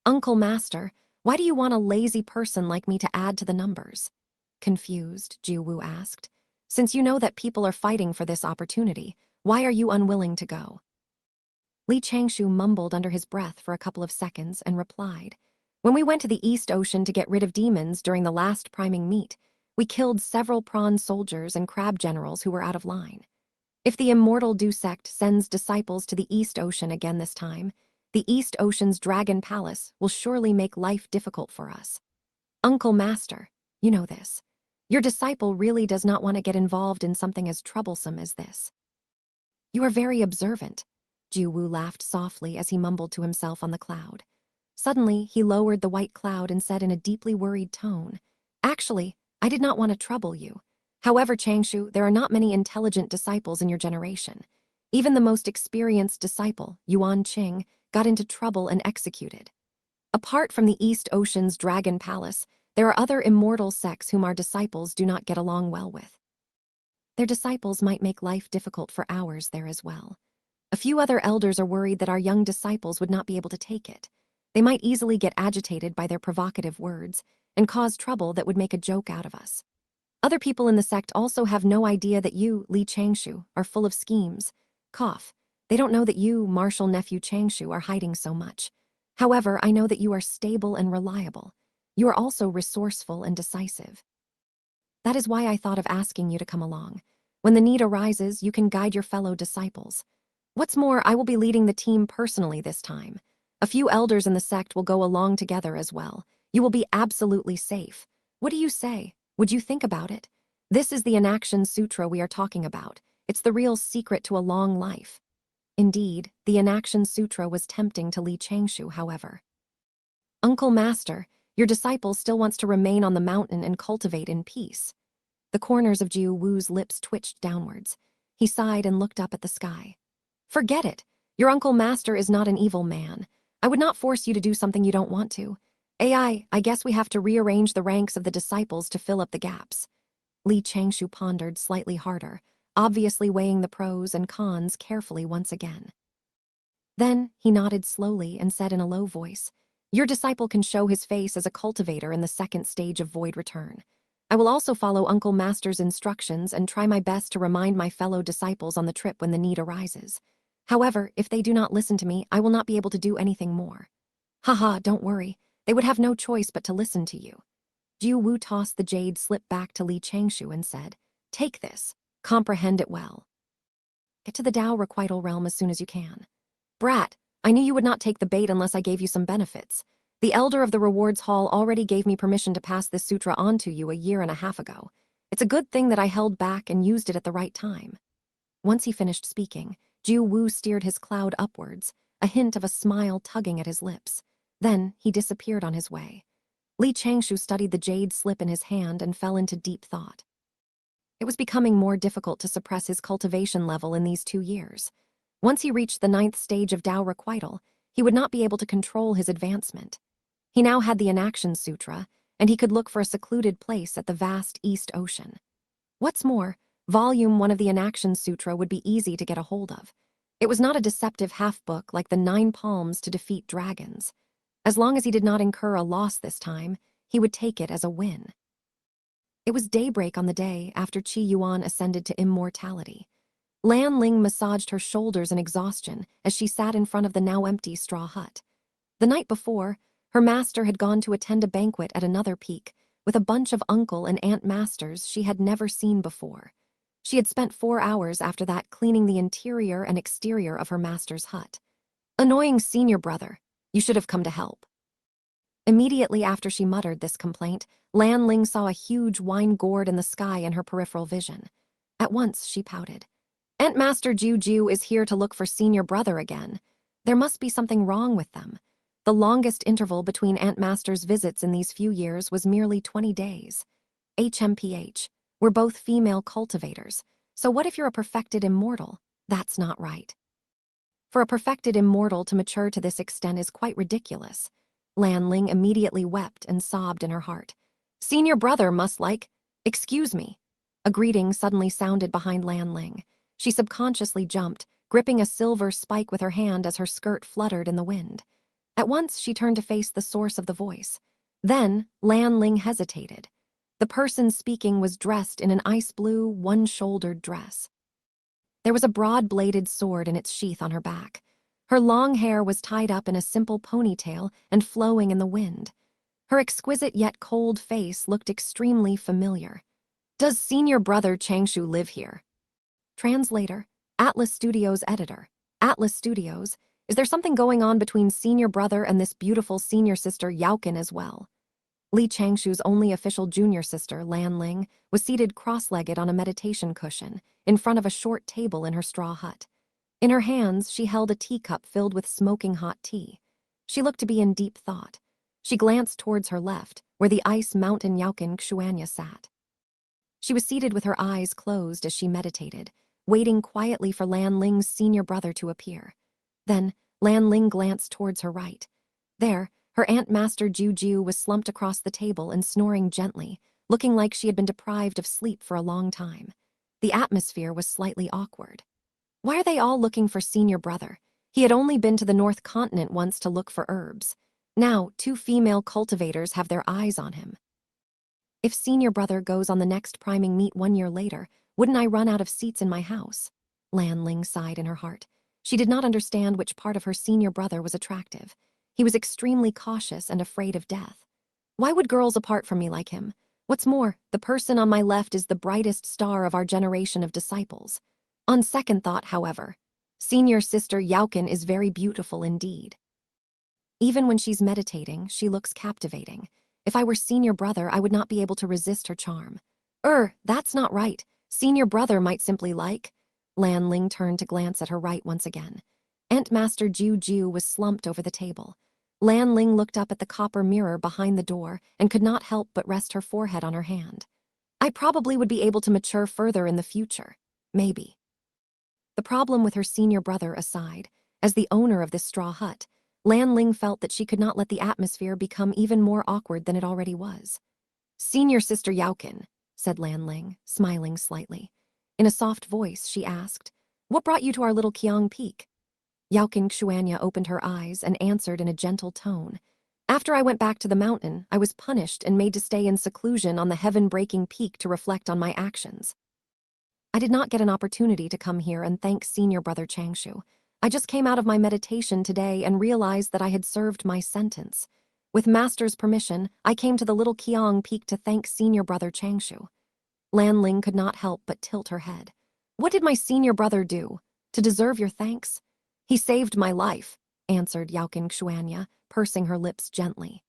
Uncle Master, why do you want a lazy person like me to add to the numbers?" Confused, Jiu Wu asked. "Since you know that people are fighting for this opportunity, why are you unwilling to go?" Li Changshu mumbled under his breath for a couple of seconds and replied, "When we went to the East Ocean to get rid of demons during the last priming meet, we killed several prawn soldiers and crab generals who were out of line. If the immortal Du Sect sends disciples to the East Ocean again this time, the East Ocean's Dragon Palace will surely make life difficult for us. Uncle Master, you know this. Your disciple really does not want to get involved in something as troublesome as this. You are very observant. Jiu-Wu laughed softly as he mumbled to himself on the cloud. Suddenly, he lowered the white cloud and said in a deeply worried tone, "Actually, I did not want to trouble you. However, Changshou, there are not many intelligent disciples in your generation. Even the most experienced disciple, Yuan Qing, got into trouble and executed. Apart from the East Ocean's Dragon Palace, there are other immortal sects whom our disciples do not get along well with. Their disciples might make life difficult for ours there as well. A few other elders are worried that our young disciples would not be able to take it. They might easily get agitated by their provocative words and cause trouble that would make a joke out of us. Other people in the sect also have no idea that you, Li Changshou, are full of schemes. Cough. They don't know that you, Marshal Nephew Changshou, are hiding so much. However, I know that you are stable and reliable. You are also resourceful and decisive. That is why I thought of asking you to come along. When the need arises, you can guide your fellow disciples. What's more, I will be leading the team personally this time. A few elders in the sect will go along together as well. You will be absolutely safe. What do you say? Would you think about it? This is the Inaction Sutra we are talking about. It's the real secret to a long life." Indeed, the Inaction Sutra was tempting to Li Changshou, however. "Uncle Master, your disciple still wants to remain on the mountain and cultivate in peace." The corners of Jiu Wu's lips twitched downwards. He sighed and looked up at the sky. "Forget it. Your Uncle Master is not an evil man. I would not force you to do something you don't want to. I guess we have to rearrange the ranks of the disciples to fill up the gaps." Li Changshou pondered slightly harder, obviously weighing the pros and cons carefully once again. Then he nodded slowly and said in a low voice, "Your disciple can show his face as a cultivator in the second stage of Void Return. I will also follow Uncle Master's instructions and try my best to remind my fellow disciples on the trip when the need arises. However, if they do not listen to me, I will not be able to do anything more." "Haha, don't worry. They would have no choice but to listen to you." Jiu Wu tossed the jade slip back to Li Changshou and said, "Take this. Comprehend it well. Get to the Tao Requital realm as soon as you can." "Brat, I knew you would not take the bait unless I gave you some benefits. The Elder of the Rewards Hall already gave me permission to pass this sutra on to you a year and a half ago. It's a good thing that I held back and used it at the right time." Once he finished speaking, Jiu Wu steered his cloud upwards, a hint of a smile tugging at his lips. Then he disappeared on his way. Li Changshou studied the jade slip in his hand and fell into deep thought. It was becoming more difficult to suppress his cultivation level in these 2 years. Once he reached the 9th stage of Tao Requital, he would not be able to control his advancement. He now had the Inaction Sutra, and he could look for a secluded place at the vast East Ocean. What's more, Volume 1 of the Inaction Sutra would be easy to get a hold of. It was not a deceptive half-book like the 9 Palms to Defeat Dragons. As long as he did not incur a loss this time, he would take it as a win. It was daybreak on the day after Qi Yuan ascended to immortality. Lan Ling massaged her shoulders in exhaustion as she sat in front of the now empty straw hut. The night before, her master had gone to attend a banquet at another peak with a bunch of uncle and aunt masters she had never seen before. She had spent 4 hours after that cleaning the interior and exterior of her master's hut. "Annoying senior brother, you should have come to help." Immediately after she muttered this complaint, Lan Ling saw a huge wine gourd in the sky in her peripheral vision. At once, she pouted. "Aunt Master Jiu is here to look for senior brother again. There must be something wrong with them. The longest interval between Aunt Master's visits in these few years was merely 20 days. HMPH, we're both female cultivators, so what if you're a perfected immortal? That's not right. For a perfected immortal to mature to this extent is quite ridiculous." Lan Ling immediately wept and sobbed in her heart. "Senior brother must excuse me." A greeting suddenly sounded behind Lan Ling. She subconsciously jumped, gripping a silver spike with her hand as her skirt fluttered in the wind. At once, she turned to face the source of the voice. Then, Lan Ling hesitated. The person speaking was dressed in an ice blue, one-shouldered dress. There was a broad-bladed sword in its sheath on her back. Her long hair was tied up in a simple ponytail and flowing in the wind. Her exquisite yet cold face looked extremely familiar. "Does senior brother Changshou live here?" Translator, Atlas Studios editor. Atlas Studios, is there something going on between senior brother and this beautiful senior sister Yaokin as well? Li Changshu's only official junior sister, Lan Ling, was seated cross-legged on a meditation cushion in front of a short table in her straw hut. In her hands, she held a teacup filled with smoking hot tea. She looked to be in deep thought. She glanced towards her left, where the ice mountain Xianxia Xianxia sat. She was seated with her eyes closed as she meditated, waiting quietly for Lan Ling's senior brother to appear. Then, Lan Ling glanced towards her right. There, her Aunt Master Juju was slumped across the table and snoring gently, looking like she had been deprived of sleep for a long time. The atmosphere was slightly awkward. Why are they all looking for senior brother? He had only been to the North Continent once to look for herbs. Now, two female cultivators have their eyes on him. If senior brother goes on the next priming meet 1 year later, wouldn't I run out of seats in my house? Lan Ling sighed in her heart. She did not understand which part of her senior brother was attractive. He was extremely cautious and afraid of death. Why would girls apart from me like him? What's more, the person on my left is the brightest star of our generation of disciples. On second thought, however, senior sister Yaokin is very beautiful indeed. Even when she's meditating, she looks captivating. If I were senior brother, I would not be able to resist her charm. That's not right. Senior brother might simply like. Lan Ling turned to glance at her right once again. Aunt Master Juju was slumped over the table. Lan Ling looked up at the copper mirror behind the door and could not help but rest her forehead on her hand. I probably would be able to mature further in the future. Maybe. The problem with her senior brother aside, as the owner of this straw hut, Lan Ling felt that she could not let the atmosphere become even more awkward than it already was. Senior sister Yaokin, said Lan Ling, smiling slightly. In a soft voice, she asked, what brought you to our little Qiang Peak? Yaokin Xianxia opened her eyes and answered in a gentle tone. After I went back to the mountain, I was punished and made to stay in seclusion on the heaven-breaking peak to reflect on my actions. I did not get an opportunity to come here and thank senior brother Changshou. I just came out of my meditation today and realized that I had served my sentence. With master's permission, I came to the little Qiang Peak to thank senior brother Changshou. Lan Ling could not help but tilt her head. What did my senior brother do to deserve your thanks? He saved my life, answered Yaokin Xianxia, pursing her lips gently.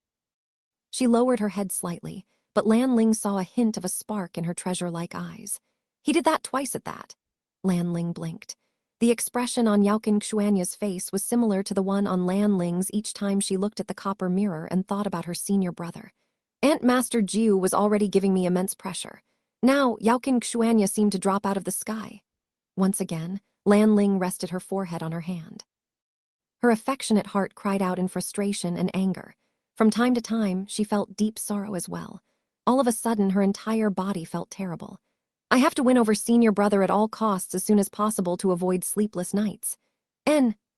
She lowered her head slightly, but Lan Ling saw a hint of a spark in her treasure-like eyes. He did that twice at that. Lan Ling blinked. The expression on Yaokin Xianxia's face was similar to the one on Lan Ling's each time she looked at the copper mirror and thought about her senior brother. Aunt Master Jiu was already giving me immense pressure. Now, Yaokin Xianxia seemed to drop out of the sky. Once again, Lan Ling rested her forehead on her hand. Her affectionate heart cried out in frustration and anger. From time to time, she felt deep sorrow as well. All of a sudden, her entire body felt terrible. I have to win over senior brother at all costs as soon as possible to avoid sleepless nights.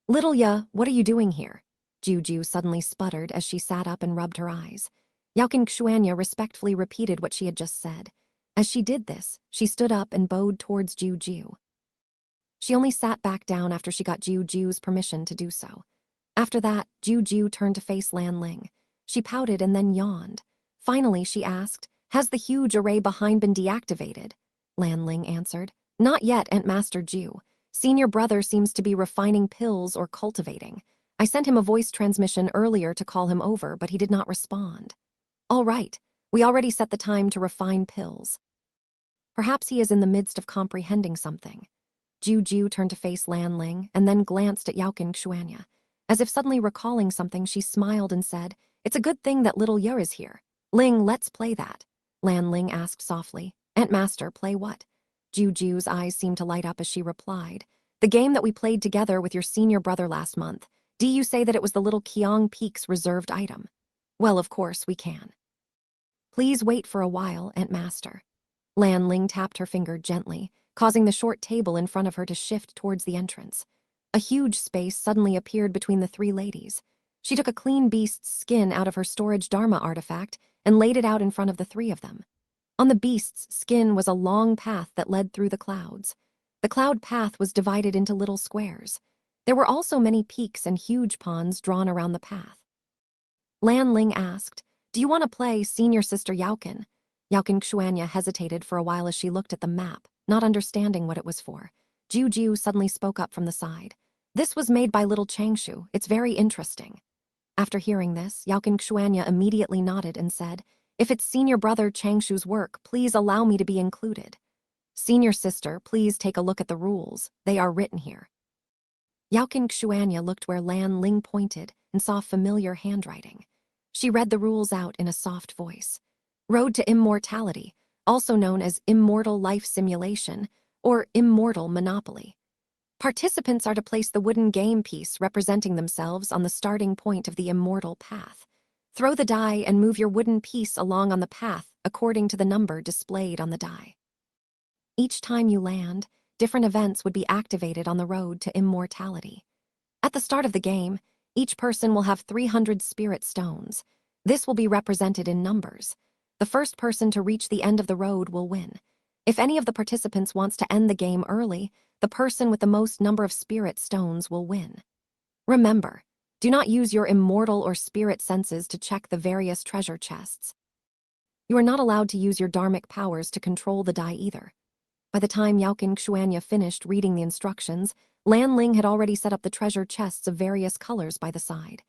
Little Ya, what are you doing here? Juju suddenly sputtered as she sat up and rubbed her eyes. Yaokin Xianxia respectfully repeated what she had just said. As she did this, she stood up and bowed towards Juju. She only sat back down after she got Juju's permission to do so. After that, Juju turned to face Lan Ling. She pouted and then yawned. Finally, she asked, has the huge array behind been deactivated? Lan Ling answered, not yet, Aunt Master Ju. Senior brother seems to be refining pills or cultivating. I sent him a voice transmission earlier to call him over, but he did not respond. All right, we already set the time to refine pills. Perhaps he is in the midst of comprehending something. Juju turned to face Lan Ling and then glanced at Yaokin Xianxia. As if suddenly recalling something, she smiled and said, it's a good thing that little Yer is here. Ling, let's play that. Lan Ling asked softly. Aunt Master, play what? Juju's eyes seemed to light up as she replied. The game that we played together with your senior brother last month. Do you say that it was the little Qiang Peak's reserved item? Well, of course, we can. Please wait for a while, Aunt Master. Lan Ling tapped her finger gently, causing the short table in front of her to shift towards the entrance. A huge space suddenly appeared between the three ladies. She took a clean beast's skin out of her storage Dharma artifact and laid it out in front of the three of them. On the beast's skin was a long path that led through the clouds. The cloud path was divided into little squares. There were also many peaks and huge ponds drawn around the path. Lan Ling asked, do you want to play Senior Sister Yaokin? Yaokin Xianxia hesitated for a while as she looked at the map, not understanding what it was for. Juju suddenly spoke up from the side. This was made by little Changshou. It's very interesting. After hearing this, Xianxia immediately nodded and said, "If it's senior brother Changshou's work, please allow me to be included. Senior sister, please take a look at the rules. They are written here." Xianxia looked where Lan Ling pointed and saw familiar handwriting. She read the rules out in a soft voice. Road to Immortality, also known as Immortal Life Simulation or Immortal Monopoly. Participants are to place the wooden game piece representing themselves on the starting point of the immortal path. Throw the die and move your wooden piece along on the path according to the number displayed on the die. Each time you land, different events would be activated on the road to immortality. At the start of the game, each person will have 300 spirit stones. This will be represented in numbers. The first person to reach the end of the road will win. If any of the participants wants to end the game early, the person with the most number of spirit stones will win. Remember, do not use your immortal or spirit senses to check the various treasure chests. You are not allowed to use your dharmic powers to control the die either. By the time Xianxia finished reading the instructions, Lan Ling had already set up the treasure chests of various colors by the side.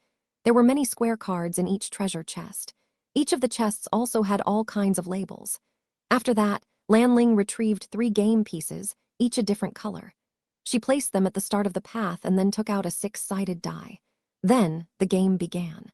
There were many square cards in each treasure chest. Each of the chests also had all kinds of labels. After that, Lan Ling retrieved 3 game pieces, each a different color. She placed them at the start of the path and then took out a 6-sided die. Then, the game began.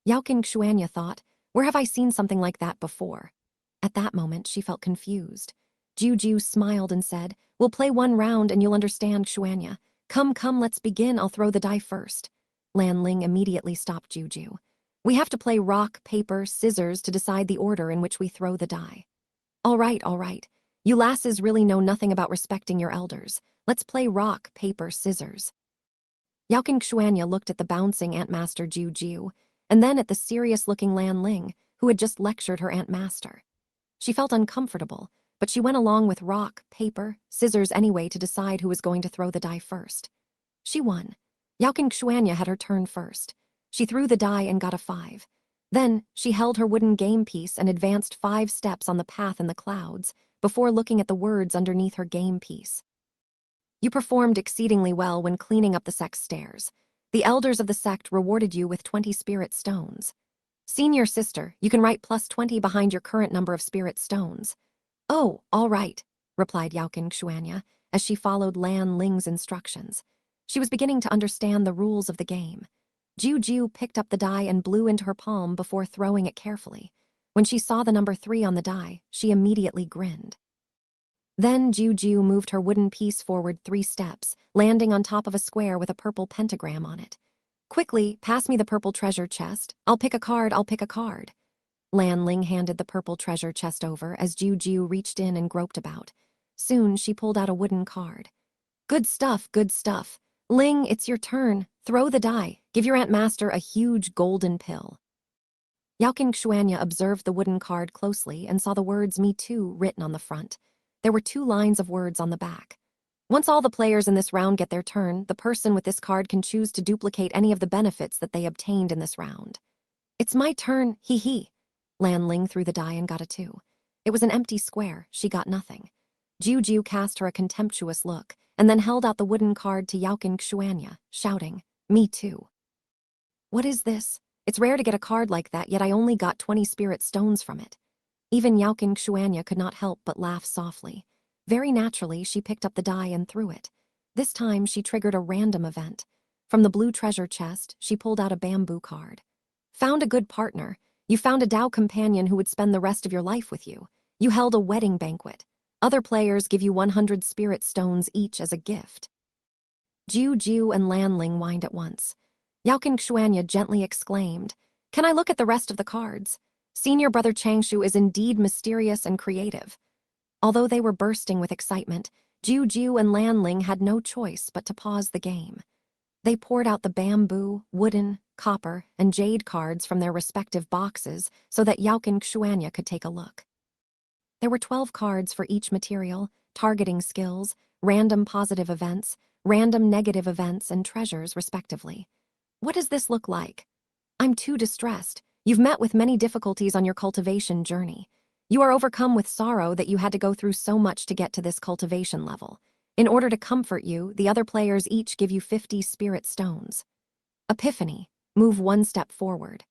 Xianxia thought, "Where have I seen something like that before?" At that moment, she felt confused. Juju smiled and said, "We'll play 1 round and you'll understand, Xianxia. Come, let's begin. I'll throw the die first." Lan Ling immediately stopped Juju. "We have to play rock, paper, scissors to decide the order in which we throw the die." All right. You lasses really know nothing about respecting your elders. Let's play rock, paper, scissors." Xianxia looked at the bouncing Ant Master Juju, and then at the serious-looking Lan Ling, who had just lectured her Ant Master. She felt uncomfortable, but she went along with rock, paper, scissors anyway to decide who was going to throw the die first. She won. Xianxia had her turn first. She threw the die and got a 5. Then, she held her wooden game piece and advanced 5 steps on the path in the clouds before looking at the words underneath her game piece. "You performed exceedingly well when cleaning up the sect's stairs. The elders of the sect rewarded you with 20 spirit stones. Senior sister, you can write +20 behind your current number of spirit stones." "Oh, all right," replied Xianxia as she followed Lan Ling's instructions. She was beginning to understand the rules of the game. Juju picked up the die and blew into her palm before throwing it carefully. When she saw the number 3 on the die, she immediately grinned. Then Juju moved her wooden piece forward 3 steps, landing on top of a square with a purple pentagram on it. "Quickly, pass me the purple treasure chest. I'll pick a card. Lan Ling handed the purple treasure chest over as Juju reached in and groped about. Soon, she pulled out a wooden card. Good stuff. Ling, it's your turn. Throw the die. Give your Ant Master a huge golden pill." Xianxia observed the wooden card closely and saw the words "Me Too" written on the front. There were 2 lines of words on the back. Once all the players in this round get their turn, the person with this card can choose to duplicate any of the benefits that they obtained in this round. "It's my turn, hee. Lan Ling threw the die and got a 2. It was an empty square. She got nothing. Juju cast her a contemptuous look and then held out the wooden card to Xianxia, shouting, "Me too." "What is this? It's rare to get a card like that, yet I only got 20 spirit stones from it." Even Xianxia could not help but laugh softly. Very naturally, she picked up the die and threw it. This time, she triggered a random event. From the blue treasure chest, she pulled out a bamboo card. "Found a good partner. You found a Tao companion who would spend the rest of your life with you. You held a wedding banquet. Other players give you 100 spirit stones each as a gift." Juju and Lan Ling whined at once. Xianxia gently exclaimed, "Can I look at the rest of the cards? Senior brother Changshou is indeed mysterious and creative." Although they were bursting with excitement, Juju and Lan Ling had no choice but to pause the game. They poured out the bamboo, wooden, copper, and jade cards from their respective boxes so that Xianxia could take a look. There were 12 cards for each material, targeting skills, random positive events, random negative events, and treasures, respectively. "What does this look like?" "I'm too distressed. You've met with many difficulties on your cultivation journey. You are overcome with sorrow that you had to go through so much to get to this cultivation level. In order to comfort you, the other players each give you 50 spirit stones." Epiphany. Move one step forward.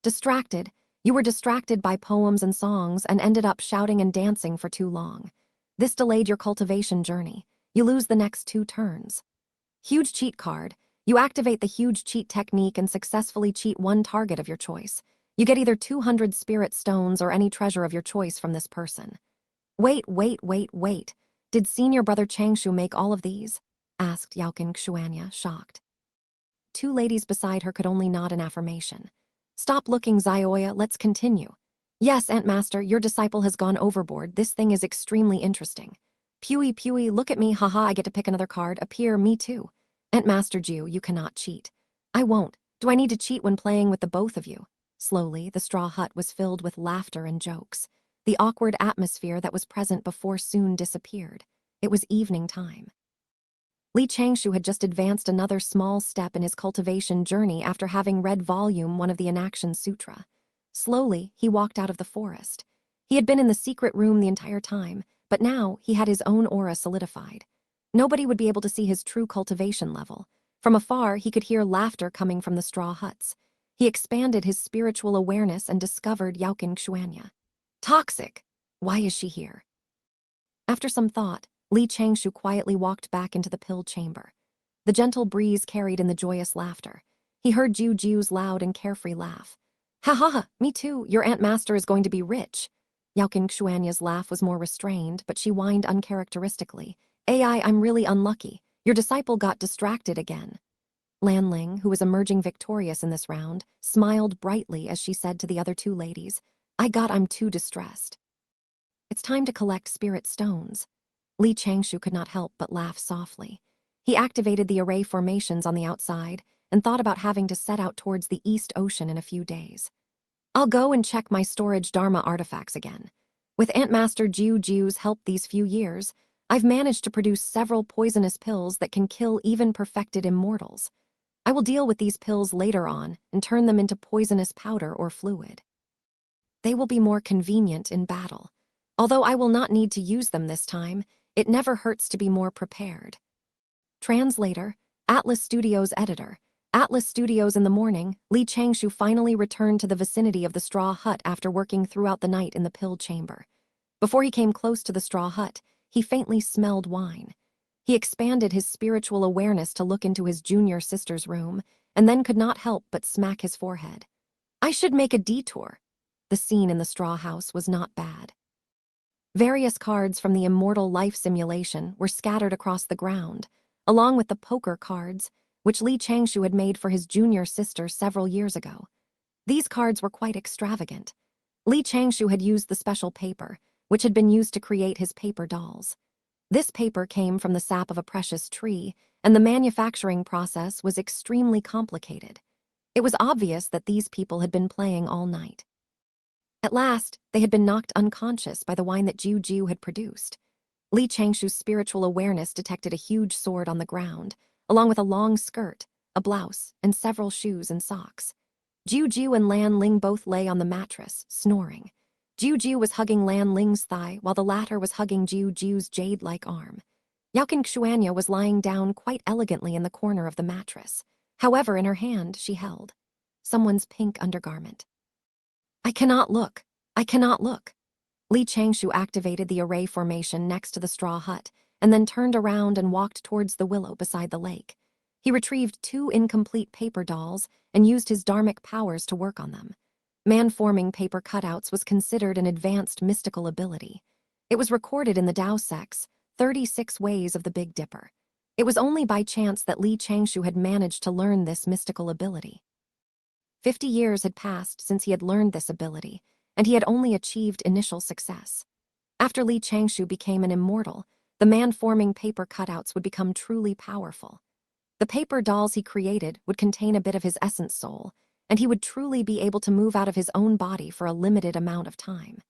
Distracted. You were distracted by poems and songs and ended up shouting and dancing for too long. This delayed your cultivation journey. You lose the next 2 turns. Huge cheat card. You activate the huge cheat technique and successfully cheat one target of your choice. You get either 200 spirit stones or any treasure of your choice from this person. Wait. Did senior brother Changshou make all of these? Asked Xianxia, shocked. 2 ladies beside her could only nod in affirmation. Stop looking, Xioya, let's continue. Yes, Aunt Master, your disciple has gone overboard. This thing is extremely interesting. Pewee, look at me, haha, I get to pick another card. Appear, me too. Aunt Master Jew, you cannot cheat. I won't. Do I need to cheat when playing with the both of you? Slowly, the straw hut was filled with laughter and jokes. The awkward atmosphere that was present before soon disappeared. It was evening time. Li Changshou had just advanced another small step in his cultivation journey after having read Volume 1 of the Inaction Sutra. Slowly, he walked out of the forest. He had been in the secret room the entire time, but now he had his own aura solidified. Nobody would be able to see his true cultivation level. From afar, he could hear laughter coming from the straw huts. He expanded his spiritual awareness and discovered Xianxia. Toxic! Why is she here? After some thought, Li Changshou quietly walked back into the pill chamber. The gentle breeze carried in the joyous laughter. He heard Jiu's loud and carefree laugh. Ha ha ha, me too, your Aunt Master is going to be rich. Xianxia's laugh was more restrained, but she whined uncharacteristically. I'm really unlucky. Your disciple got distracted again. Lan Ling, who was emerging victorious in this round, smiled brightly as she said to the other 2 ladies, I'm too distressed. It's time to collect spirit stones. Li Changshou could not help but laugh softly. He activated the array formations on the outside and thought about having to set out towards the East Ocean in a few days. I'll go and check my storage Dharma artifacts again. With Aunt Master Jiu's help these few years, I've managed to produce several poisonous pills that can kill even perfected immortals. I will deal with these pills later on and turn them into poisonous powder or fluid. They will be more convenient in battle. Although I will not need to use them this time, it never hurts to be more prepared. Translator, Atlas Studios editor. Atlas Studios in the morning, Li Changshou finally returned to the vicinity of the straw hut after working throughout the night in the pill chamber. Before he came close to the straw hut, he faintly smelled wine. He expanded his spiritual awareness to look into his junior sister's room, and then could not help but smack his forehead. I should make a detour. The scene in the straw house was not bad. Various cards from the Immortal Life simulation were scattered across the ground, along with the poker cards, which Li Changshou had made for his junior sister several years ago. These cards were quite extravagant. Li Changshou had used the special paper, which had been used to create his paper dolls. This paper came from the sap of a precious tree, and the manufacturing process was extremely complicated. It was obvious that these people had been playing all night. At last, they had been knocked unconscious by the wine that Jiu had produced. Li Changshou's spiritual awareness detected a huge sword on the ground, along with a long skirt, a blouse, and several shoes and socks. Jiu and Lan Ling both lay on the mattress, snoring. Jiu was hugging Lan Ling's thigh while the latter was hugging Jiu's jade-like arm. Xianxia was lying down quite elegantly in the corner of the mattress. However, in her hand, she held someone's pink undergarment. I cannot look. Li Changshou activated the array formation next to the straw hut and then turned around and walked towards the willow beside the lake. He retrieved 2 incomplete paper dolls and used his dharmic powers to work on them. Man-forming paper cutouts was considered an advanced mystical ability. It was recorded in the Tao Sect's 36 Ways of the Big Dipper. It was only by chance that Li Changshou had managed to learn this mystical ability. 50 years had passed since he had learned this ability, and he had only achieved initial success. After Li Changshou became an immortal, the man-forming paper cutouts would become truly powerful. The paper dolls he created would contain a bit of his essence soul, and he would truly be able to move out of his own body for a limited amount of time.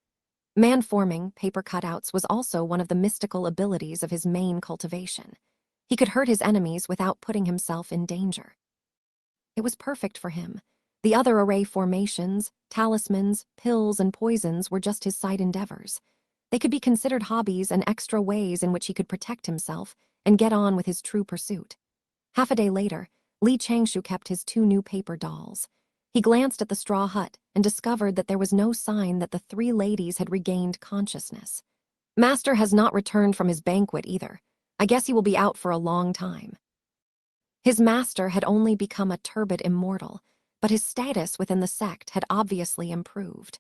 Man-forming paper cutouts was also one of the mystical abilities of his main cultivation. He could hurt his enemies without putting himself in danger. It was perfect for him. The other array formations, talismans, pills, and poisons were just his side endeavors. They could be considered hobbies and extra ways in which he could protect himself and get on with his true pursuit. Half a day later, Li Changshou kept his 2 new paper dolls. He glanced at the straw hut and discovered that there was no sign that the 3 ladies had regained consciousness. Master has not returned from his banquet either. I guess he will be out for a long time. His master had only become a turbid immortal, but his status within the sect had obviously improved.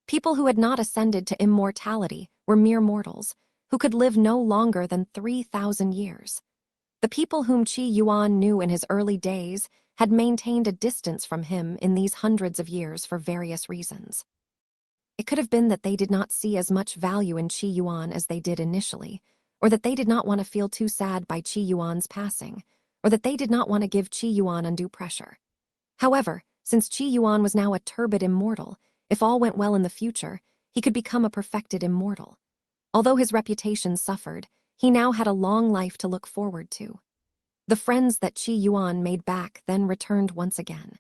People who had not ascended to immortality were mere mortals, who could live no longer than 3,000 years. The people whom Qi Yuan knew in his early days had maintained a distance from him in these hundreds of years for various reasons. It could have been that they did not see as much value in Qi Yuan as they did initially, or that they did not want to feel too sad by Qi Yuan's passing, or that they did not want to give Qi Yuan undue pressure. However, since Qi Yuan was now a turbid immortal, if all went well in the future, he could become a perfected immortal. Although his reputation suffered, he now had a long life to look forward to. The friends that Qi Yuan made back then returned once again.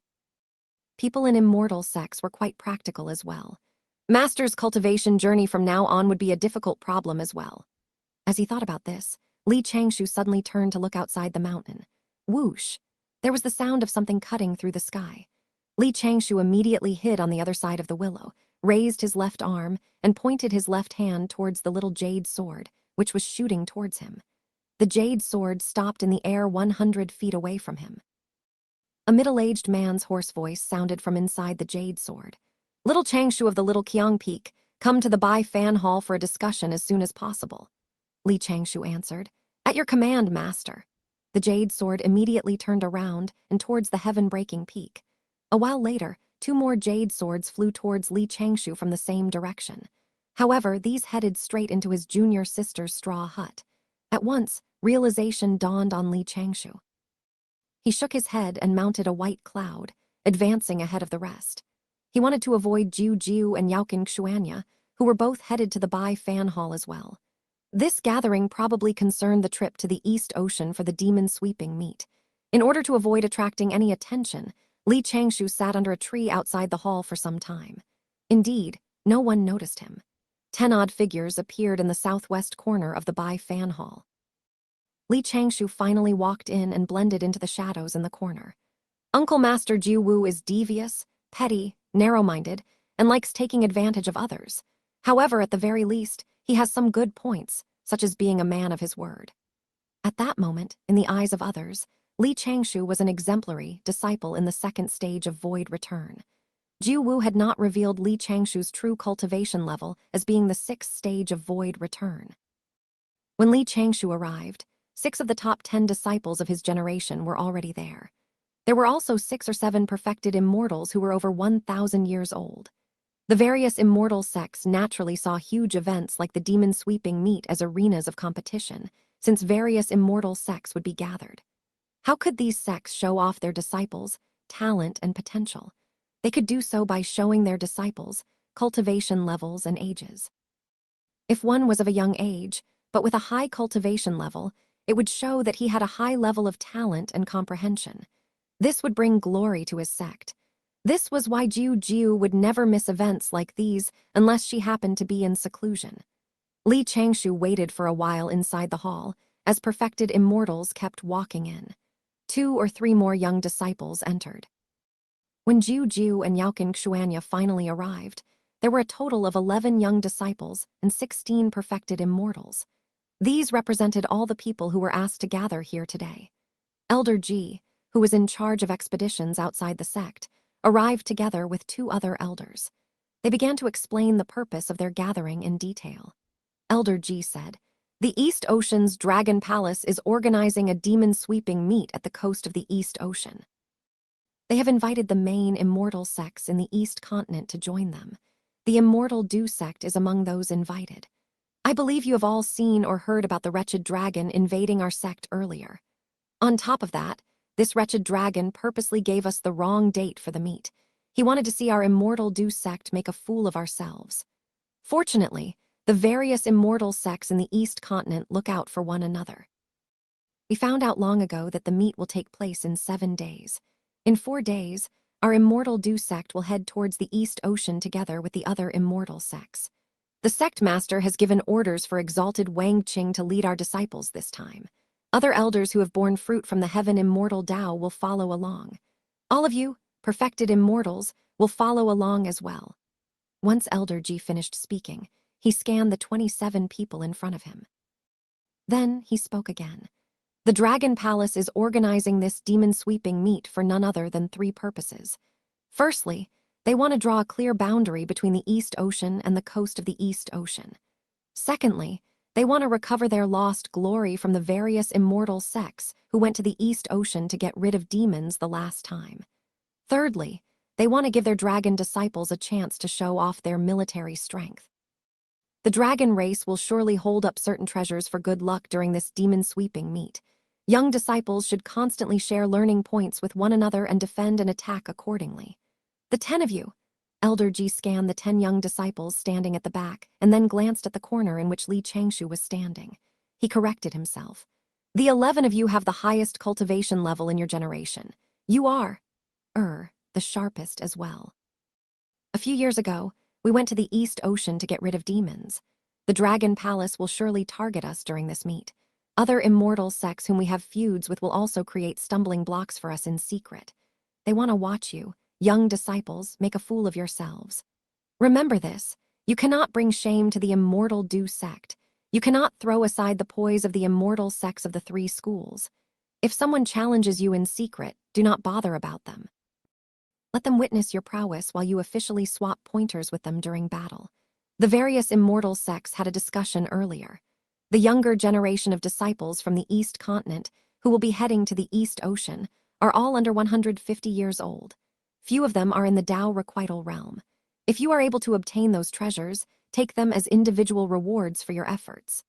People in immortal sects were quite practical as well. Master's cultivation journey from now on would be a difficult problem as well. As he thought about this, Li Changshou suddenly turned to look outside the mountain. Whoosh! There was the sound of something cutting through the sky. Li Changshou immediately hid on the other side of the willow, raised his left arm, and pointed his left hand towards the little jade sword, which was shooting towards him. The jade sword stopped in the air 100 feet away from him. A middle-aged man's hoarse voice sounded from inside the jade sword. Little Changshou of the Little Qiang Peak, come to the Bai Fan Hall for a discussion as soon as possible. Li Changshou answered. At your command, master. The jade sword immediately turned around and towards the heaven-breaking peak. A while later, 2 more jade swords flew towards Li Changshou from the same direction. However, these headed straight into his junior sister's straw hut. At once, realization dawned on Li Changshou. He shook his head and mounted a white cloud, advancing ahead of the rest. He wanted to avoid Jiu Jiu and Xianxia, who were both headed to the Bai Fan Hall as well. This gathering probably concerned the trip to the East Ocean for the demon sweeping meet. In order to avoid attracting any attention, Li Changshou sat under a tree outside the hall for some time. Indeed, no one noticed him. 10 odd figures appeared in the southwest corner of the Bai Fan Hall. Li Changshou finally walked in and blended into the shadows in the corner. Uncle Master Jiu Wu is devious, petty, narrow-minded, and likes taking advantage of others. However, at the very least, he has some good points, such as being a man of his word. At that moment, in the eyes of others, Li Changshou was an exemplary disciple in the second stage of void return. Jiu Wu had not revealed Li Changshou's true cultivation level as being the 6th stage of void return. When Li Changshou arrived, 6 of the top 10 disciples of his generation were already there. There were also 6 or 7 perfected immortals who were over 1,000 years old. The various immortal sects naturally saw huge events like the demon sweeping meet as arenas of competition, since various immortal sects would be gathered. How could these sects show off their disciples' talent and potential? They could do so by showing their disciples cultivation levels and ages. If one was of a young age, but with a high cultivation level, it would show that he had a high level of talent and comprehension. This would bring glory to his sect. This was why Jiu Jiu would never miss events like these unless she happened to be in seclusion. Li Changshou waited for a while inside the hall, as perfected immortals kept walking in. 2 or 3 more young disciples entered. When Jiu Jiu and Xianxia finally arrived, there were a total of 11 young disciples and 16 perfected immortals. These represented all the people who were asked to gather here today. Elder Ji, who was in charge of expeditions outside the sect, arrived together with 2 other elders. They began to explain the purpose of their gathering in detail. Elder Ji said, "The East Ocean's Dragon Palace is organizing a demon sweeping meet at the coast of the East Ocean. They have invited the main immortal sects in the East Continent to join them. The Immortal Dew sect is among those invited. I believe you have all seen or heard about the wretched dragon invading our sect earlier. On top of that, this wretched dragon purposely gave us the wrong date for the meet. He wanted to see our Immortal Dew sect make a fool of ourselves. Fortunately, the various immortal sects in the East Continent look out for one another. We found out long ago that the meet will take place in 7 days. In 4 days, our Immortal Dew sect will head towards the East Ocean together with the other immortal sects. The sect master has given orders for Exalted Wang Qing to lead our disciples this time. Other elders who have borne fruit from the heaven immortal Tao will follow along. All of you, perfected immortals, will follow along as well. Once Elder Ji finished speaking, he scanned the 27 people in front of him. Then he spoke again. The Dragon Palace is organizing this demon-sweeping meet for none other than 3 purposes. Firstly, they want to draw a clear boundary between the East Ocean and the coast of the East Ocean. Secondly, they want to recover their lost glory from the various immortal sects who went to the East Ocean to get rid of demons the last time. Thirdly, they want to give their dragon disciples a chance to show off their military strength. The dragon race will surely hold up certain treasures for good luck during this demon-sweeping meet. Young disciples should constantly share learning points with one another and defend and attack accordingly. The 10 of you. Elder Ji scanned the 10 young disciples standing at the back and then glanced at the corner in which Changshou was standing. He corrected himself. The 11 of you have the highest cultivation level in your generation. You are, the sharpest as well. A few years ago, we went to the East Ocean to get rid of demons. The Dragon Palace will surely target us during this meet. Other immortal sects whom we have feuds with will also create stumbling blocks for us in secret. They want to watch you, young disciples, make a fool of yourselves. Remember this, you cannot bring shame to the immortal Du sect. You cannot throw aside the poise of the immortal sects of the 3 schools. If someone challenges you in secret, do not bother about them. Let them witness your prowess while you officially swap pointers with them during battle. The various immortal sects had a discussion earlier. The younger generation of disciples from the East Continent, who will be heading to the East Ocean, are all under 150 years old. Few of them are in the Tao requital realm. If you are able to obtain those treasures, take them as individual rewards for your efforts.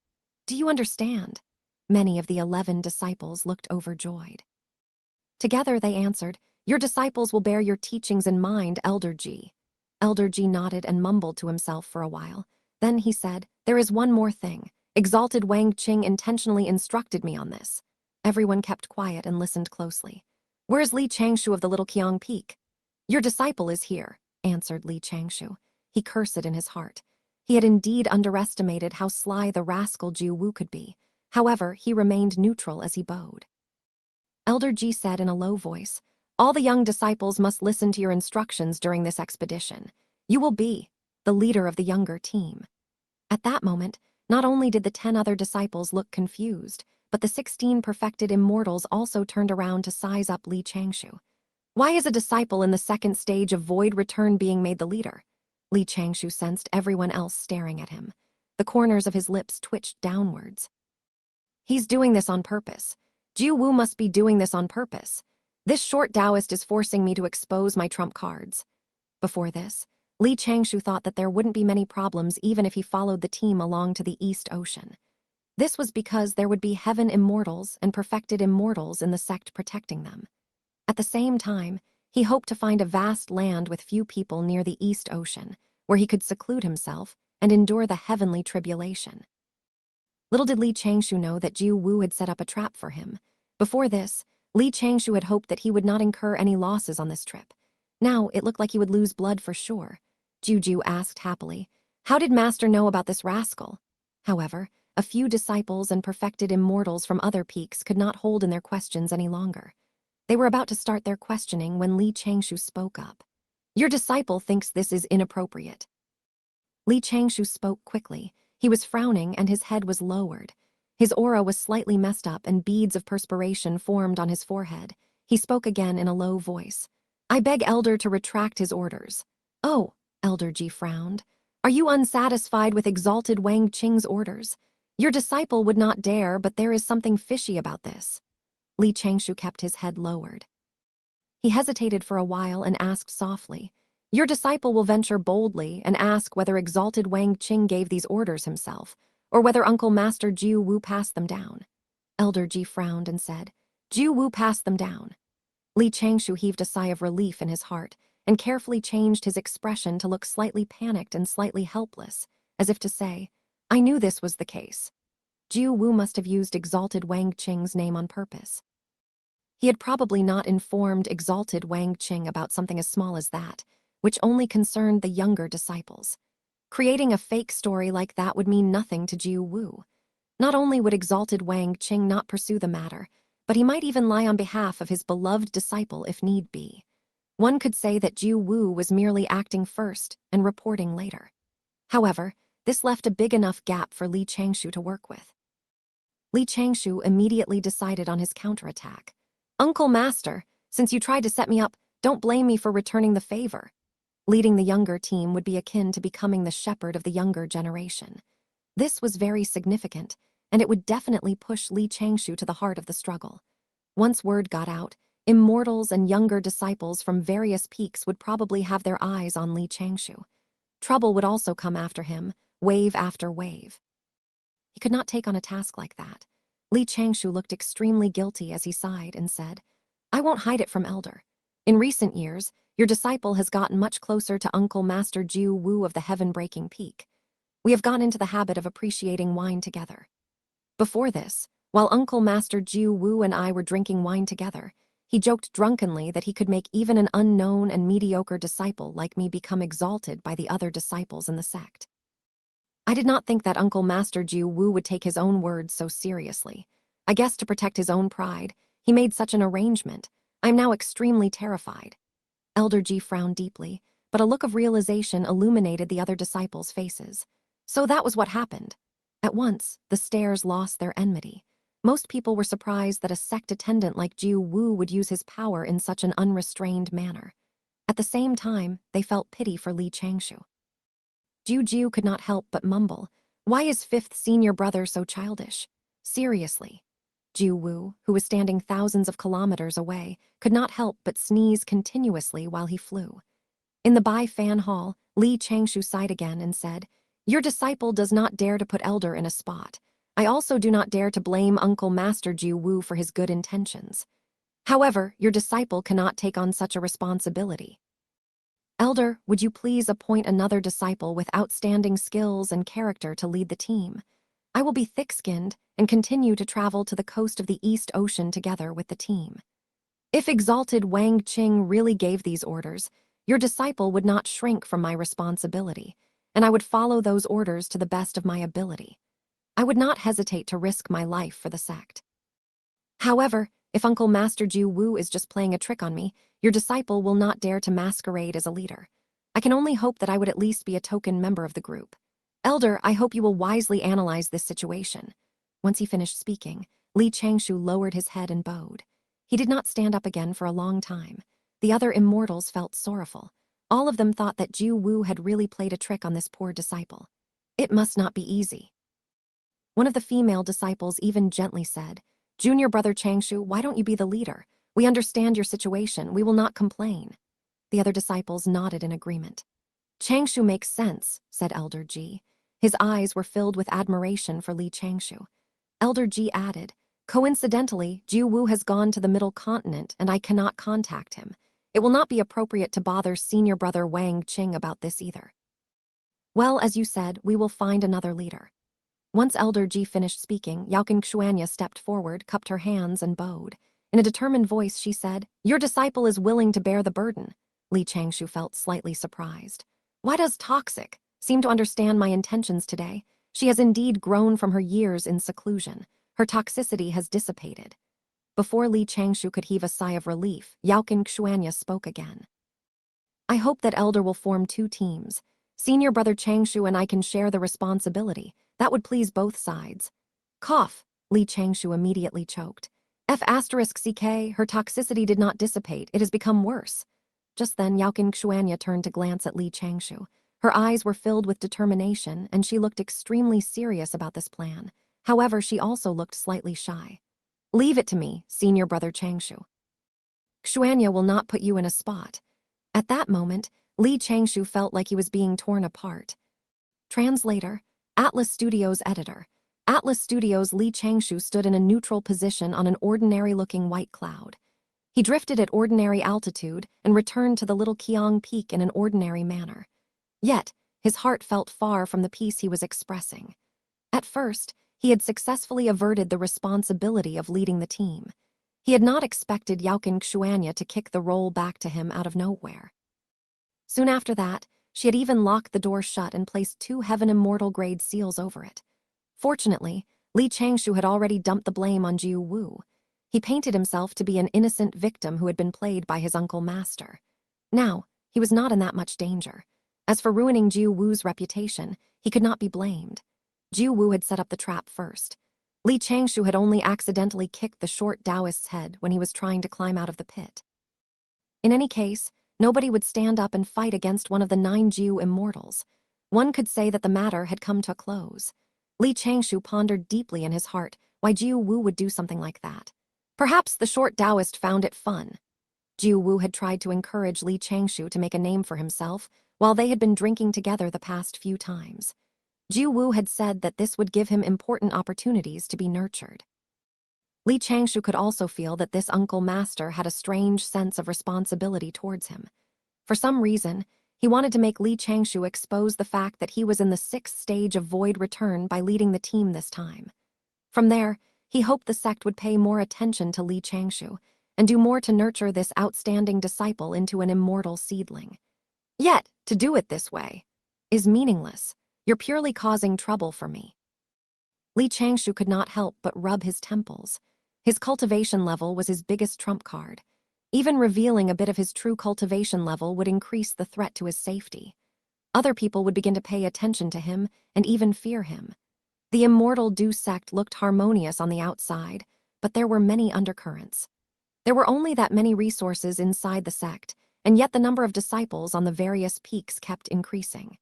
Do you understand? Many of the 11 disciples looked overjoyed. Together they answered, your disciples will bear your teachings in mind, Elder Ji. Elder Ji nodded and mumbled to himself for a while. Then he said, there is one more thing. Exalted Wang Qing intentionally instructed me on this. Everyone kept quiet and listened closely. Where's Changshou of the Little Qiang Peak? Your disciple is here, answered Changshou. He cursed in his heart. He had indeed underestimated how sly the rascal Jiu Wu could be. However, he remained neutral as he bowed. Elder Ji said in a low voice, all the young disciples must listen to your instructions during this expedition. You will be the leader of the younger team. At that moment, not only did the 10 other disciples look confused, but the 16 perfected immortals also turned around to size up Changshou. Why is a disciple in the second stage of void return being made the leader? Changshou sensed everyone else staring at him. The corners of his lips twitched downwards. He's doing this on purpose. Jiu Wu must be doing this on purpose. This short Taoist is forcing me to expose my trump cards. Before this, Changshou thought that there wouldn't be many problems even if he followed the team along to the East Ocean. This was because there would be heaven immortals and perfected immortals in the sect protecting them. At the same time, he hoped to find a vast land with few people near the East Ocean, where he could seclude himself and endure the heavenly tribulation. Little did Changshou know that Jiu Wu had set up a trap for him. Before this, Changshou had hoped that he would not incur any losses on this trip. Now it looked like he would lose blood for sure. Jiu asked happily, how did Master know about this rascal? However, a few disciples and perfected immortals from other peaks could not hold in their questions any longer. They were about to start their questioning when Changshou spoke up. Your disciple thinks this is inappropriate. Changshou spoke quickly. He was frowning and his head was lowered. His aura was slightly messed up and beads of perspiration formed on his forehead. He spoke again in a low voice. I beg Elder to retract his orders. Oh, Elder Ji frowned. Are you unsatisfied with exalted Wang Qing's orders? Your disciple would not dare, but there is something fishy about this. Changshou kept his head lowered. He hesitated for a while and asked softly, your disciple will venture boldly and ask whether exalted Wang Qing gave these orders himself, or whether Uncle Master Jiu Wu passed them down. Elder Ji frowned and said, Jiu Wu passed them down. Changshou heaved a sigh of relief in his heart and carefully changed his expression to look slightly panicked and slightly helpless, as if to say, I knew this was the case. Jiu Wu must have used exalted Wang Qing's name on purpose. He had probably not informed exalted Wang Qing about something as small as that, which only concerned the younger disciples. Creating a fake story like that would mean nothing to Jiu Wu. Not only would exalted Wang Qing not pursue the matter, but he might even lie on behalf of his beloved disciple if need be. One could say that Jiu Wu was merely acting first and reporting later. However, this left a big enough gap for Li Changshou to work with. Li Changshou immediately decided on his counterattack. "Uncle Master, since you tried to set me up, don't blame me for returning the favor." Leading the younger team would be akin to becoming the shepherd of the younger generation. This was very significant, and it would definitely push Li Changshou to the heart of the struggle. Once word got out, immortals and younger disciples from various peaks would probably have their eyes on Li Changshou. Trouble would also come after him, wave after wave. He could not take on a task like that. Li Changshou looked extremely guilty as he sighed and said, "I won't hide it from Elder. In recent years, your disciple has gotten much closer to Uncle Master Jiu Wu of the Heaven-Breaking Peak. We have gotten into the habit of appreciating wine together. Before this, while Uncle Master Jiu Wu and I were drinking wine together, he joked drunkenly that he could make even an unknown and mediocre disciple like me become exalted by the other disciples in the sect. I did not think that Uncle Master Jiu Wu would take his own words so seriously. I guess to protect his own pride, he made such an arrangement. I am now extremely terrified." Elder Ji frowned deeply, but a look of realization illuminated the other disciples' faces. So that was what happened. At once, the stares lost their enmity. Most people were surprised that a sect attendant like Jiu Wu would use his power in such an unrestrained manner. At the same time, they felt pity for Li Changshou. Jiu could not help but mumble, "Why is fifth senior brother so childish? Seriously." Jiu Wu, who was standing thousands of kilometers away, could not help but sneeze continuously while he flew. In the Bai Fan Hall, Li Changshou sighed again and said, "Your disciple does not dare to put Elder in a spot. I also do not dare to blame Uncle Master Jiu Wu for his good intentions. However, your disciple cannot take on such a responsibility. Elder, would you please appoint another disciple with outstanding skills and character to lead the team? I will be thick-skinned and continue to travel to the coast of the East Ocean together with the team." If exalted Wang Qing really gave these orders, your disciple would not shrink from my responsibility, and I would follow those orders to the best of my ability. I would not hesitate to risk my life for the sect. However, if Uncle Master Jiu Wu is just playing a trick on me, your disciple will not dare to masquerade as a leader. I can only hope that I would at least be a token member of the group. Elder, I hope you will wisely analyze this situation." Once he finished speaking, Li Changshou lowered his head and bowed. He did not stand up again for a long time. The other immortals felt sorrowful. All of them thought that Jiu Wu had really played a trick on this poor disciple. It must not be easy. One of the female disciples even gently said, "Junior brother Changshou, why don't you be the leader? We understand your situation. We will not complain." The other disciples nodded in agreement. "Changshou makes sense," said Elder Ji. His eyes were filled with admiration for Li Changshou. Elder Ji added, "Coincidentally, Jiu Wu has gone to the Middle Continent and I cannot contact him. It will not be appropriate to bother senior brother Wang Qing about this either. Well, as you said, we will find another leader." Once Elder Ji finished speaking, Xianxia stepped forward, cupped her hands, and bowed. In a determined voice, she said, "Your disciple is willing to bear the burden." Li Changshou felt slightly surprised. Why does Toxic seem to understand my intentions today? She has indeed grown from her years in seclusion. Her toxicity has dissipated. Before Li Changshou could heave a sigh of relief, Xianxia spoke again. "I hope that Elder will form 2 teams. Senior brother Changshou and I can share the responsibility. That would please both sides." Cough, Li Changshou immediately choked. F***CK, her toxicity did not dissipate, it has become worse. Just then Xianxia turned to glance at Li Changshou. Her eyes were filled with determination, and she looked extremely serious about this plan. However, she also looked slightly shy. "Leave it to me, senior brother Changshou. Xuanya will not put you in a spot." At that moment, Li Changshou felt like he was being torn apart. Translator, Atlas Studios editor. Atlas Studios Li Changshou stood in a neutral position on an ordinary-looking white cloud. He drifted at ordinary altitude and returned to the little Qiang peak in an ordinary manner. Yet, his heart felt far from the peace he was expressing. At first, he had successfully averted the responsibility of leading the team. He had not expected Xianxia to kick the role back to him out of nowhere. Soon after that, she had even locked the door shut and placed 2 Heaven Immortal grade seals over it. Fortunately, Li Changshou had already dumped the blame on Jiu Wu. He painted himself to be an innocent victim who had been played by his uncle master. Now, he was not in that much danger. As for ruining Jiu Wu's reputation, he could not be blamed. Jiu Wu had set up the trap first. Li Changshou had only accidentally kicked the short Taoist's head when he was trying to climb out of the pit. In any case, nobody would stand up and fight against one of the 9 Jiu immortals. One could say that the matter had come to a close. Li Changshou pondered deeply in his heart why Jiu Wu would do something like that. Perhaps the short Taoist found it fun. Jiu Wu had tried to encourage Li Changshou to make a name for himself while they had been drinking together the past few times. Jiu Wu had said that this would give him important opportunities to be nurtured. Li Changshou could also feel that this uncle master had a strange sense of responsibility towards him. For some reason, he wanted to make Li Changshou expose the fact that he was in the 6th stage of void return by leading the team this time. From there, he hoped the sect would pay more attention to Li Changshou and do more to nurture this outstanding disciple into an immortal seedling. Yet, to do it this way is meaningless. You're purely causing trouble for me. Li Changshou could not help but rub his temples. His cultivation level was his biggest trump card. Even revealing a bit of his true cultivation level would increase the threat to his safety. Other people would begin to pay attention to him and even fear him. The immortal Du sect looked harmonious on the outside, but there were many undercurrents. There were only that many resources inside the sect, and yet the number of disciples on the various peaks kept increasing.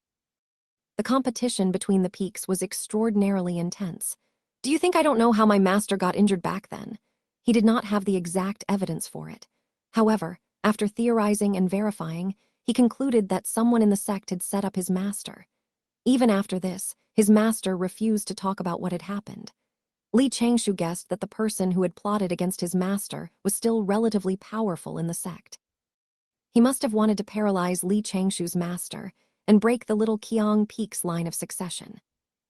The competition between the peaks was extraordinarily intense. Do you think I don't know how my master got injured back then? He did not have the exact evidence for it. However, after theorizing and verifying, he concluded that someone in the sect had set up his master. Even after this, his master refused to talk about what had happened. Li Changshou guessed that the person who had plotted against his master was still relatively powerful in the sect. He must have wanted to paralyze Li Changshou's master and break the little Qiang Peaks line of succession.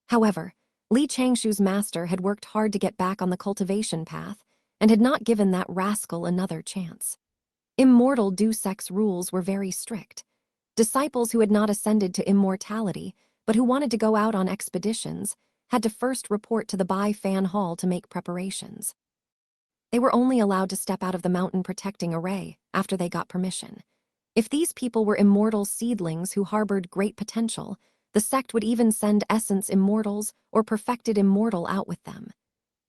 However, Li Changshou's master had worked hard to get back on the cultivation path and had not given that rascal another chance. Immortal Du sect's rules were very strict. Disciples who had not ascended to immortality, but who wanted to go out on expeditions, had to first report to the Bai Fan Hall to make preparations. They were only allowed to step out of the mountain protecting array after they got permission. If these people were immortal seedlings who harbored great potential, the sect would even send essence immortals or perfected immortal out with them.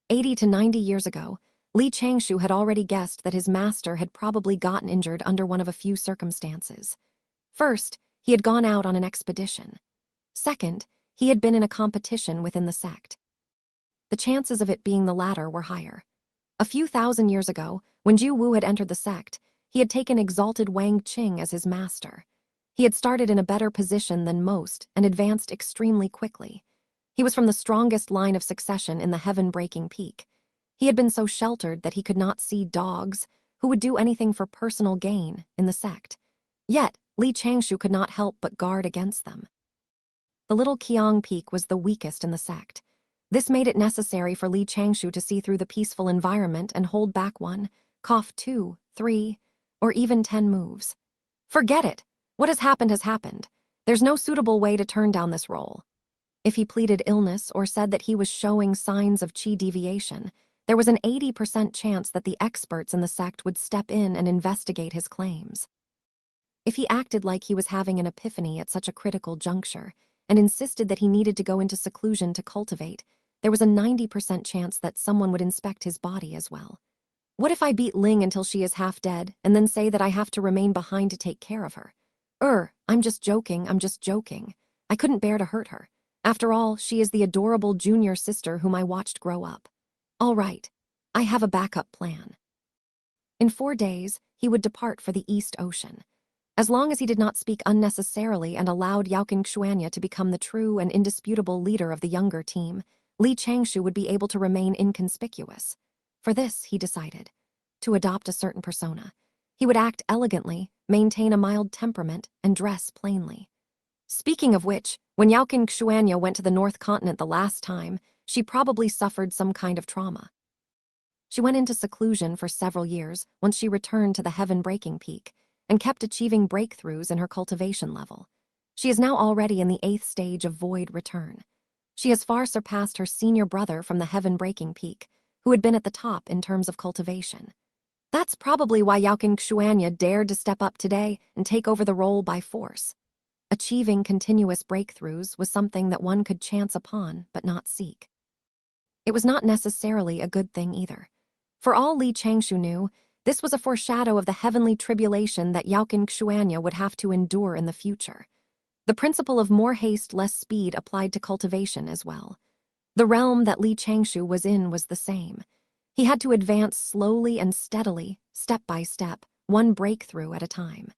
80 to 90 years ago, Li Changshou had already guessed that his master had probably gotten injured under one of a few circumstances. First, he had gone out on an expedition. Second, he had been in a competition within the sect. The chances of it being the latter were higher. A few thousand years ago, when Jiu Wu had entered the sect, he had taken exalted Wang Qing as his master. He had started in a better position than most and advanced extremely quickly. He was from the strongest line of succession in the heaven-breaking peak. He had been so sheltered that he could not see dogs, who would do anything for personal gain, in the sect. Yet, Li Changshou could not help but guard against them. The little Qiang Peak was the weakest in the sect. This made it necessary for Li Changshou to see through the peaceful environment and hold back 1, cough 2, 3, or even 10 moves. Forget it! What has happened. There's no suitable way to turn down this role. If he pleaded illness or said that he was showing signs of qi deviation, there was an 80% chance that the experts in the sect would step in and investigate his claims. If he acted like he was having an epiphany at such a critical juncture and insisted that he needed to go into seclusion to cultivate, there was a 90% chance that someone would inspect his body as well. What if I beat Ling until she is half dead and then say that I have to remain behind to take care of her? I'm just joking. I couldn't bear to hurt her. After all, she is the adorable junior sister whom I watched grow up. All right, I have a backup plan. In 4 days, he would depart for the East Ocean. As long as he did not speak unnecessarily and allowed Xianxia to become the true and indisputable leader of the younger team, Li Changshou would be able to remain inconspicuous. For this, he decided to adopt a certain persona. He would act elegantly, maintain a mild temperament, and dress plainly. Speaking of which, when Xianxia went to the North Continent the last time, she probably suffered some kind of trauma. She went into seclusion for several years once she returned to the heaven-breaking peak and kept achieving breakthroughs in her cultivation level. She is now already in the 8th stage of void return. She has far surpassed her senior brother from the heaven-breaking peak, who had been at the top in terms of cultivation. That's probably why Xianxia dared to step up today and take over the role by force. Achieving continuous breakthroughs was something that one could chance upon but not seek. It was not necessarily a good thing either. For all Li Changshou knew, this was a foreshadow of the heavenly tribulation that Xianxia would have to endure in the future. The principle of more haste, less speed applied to cultivation as well. The realm that Li Changshou was in was the same. He had to advance slowly and steadily, step by step, one breakthrough at a time.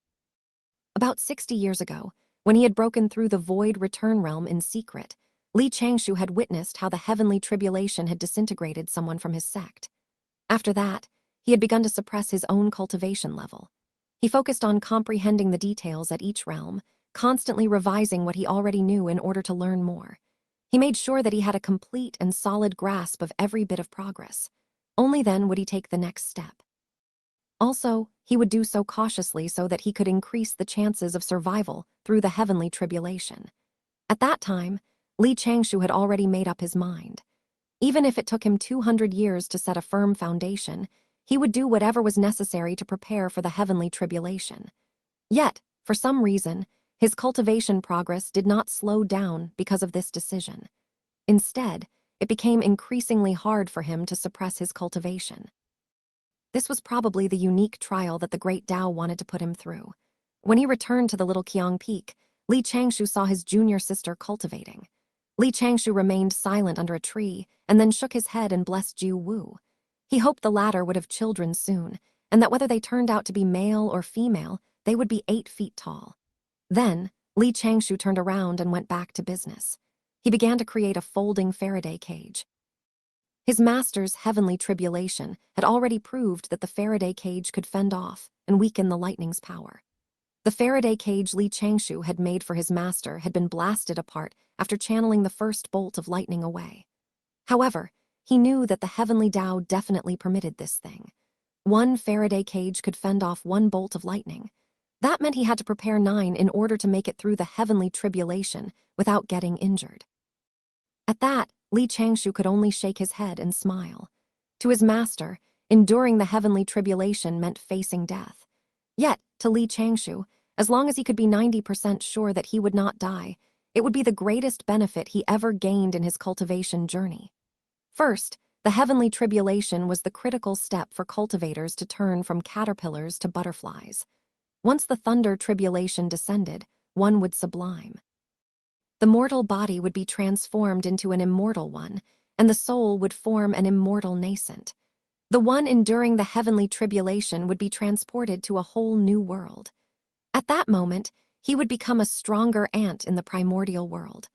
About 60 years ago, when he had broken through the void return realm in secret, Li Changshou had witnessed how the heavenly tribulation had disintegrated someone from his sect. After that, he had begun to suppress his own cultivation level. He focused on comprehending the details at each realm, constantly revising what he already knew in order to learn more. He made sure that he had a complete and solid grasp of every bit of progress. Only then would he take the next step. Also, he would do so cautiously so that he could increase the chances of survival through the heavenly tribulation. At that time, Li Changshou had already made up his mind. Even if it took him 200 years to set a firm foundation, he would do whatever was necessary to prepare for the heavenly tribulation. Yet, for some reason, his cultivation progress did not slow down because of this decision. Instead, it became increasingly hard for him to suppress his cultivation. This was probably the unique trial that the great Tao wanted to put him through. When he returned to the little Qiang Peak, Li Changshou saw his junior sister cultivating. Li Changshou remained silent under a tree and then shook his head and blessed Ju Wu. He hoped the latter would have children soon, and that whether they turned out to be male or female, they would be 8 feet tall. Then, Li Changshou turned around and went back to business. He began to create a folding Faraday cage. His master's heavenly tribulation had already proved that the Faraday cage could fend off and weaken the lightning's power. The Faraday cage Li Changshou had made for his master had been blasted apart after channeling the first bolt of lightning away. However, he knew that the heavenly Tao definitely permitted this thing. One Faraday cage could fend off 1 bolt of lightning. That meant he had to prepare 9 in order to make it through the heavenly tribulation without getting injured. At that, Li Changshou could only shake his head and smile. To his master, enduring the heavenly tribulation meant facing death. Yet, to Li Changshou, as long as he could be 90% sure that he would not die, it would be the greatest benefit he ever gained in his cultivation journey. First, the heavenly tribulation was the critical step for cultivators to turn from caterpillars to butterflies. Once the thunder tribulation descended, one would sublime. The mortal body would be transformed into an immortal one, and the soul would form an immortal nascent. The one enduring the heavenly tribulation would be transported to a whole new world. At that moment, he would become a stronger ant in the primordial world.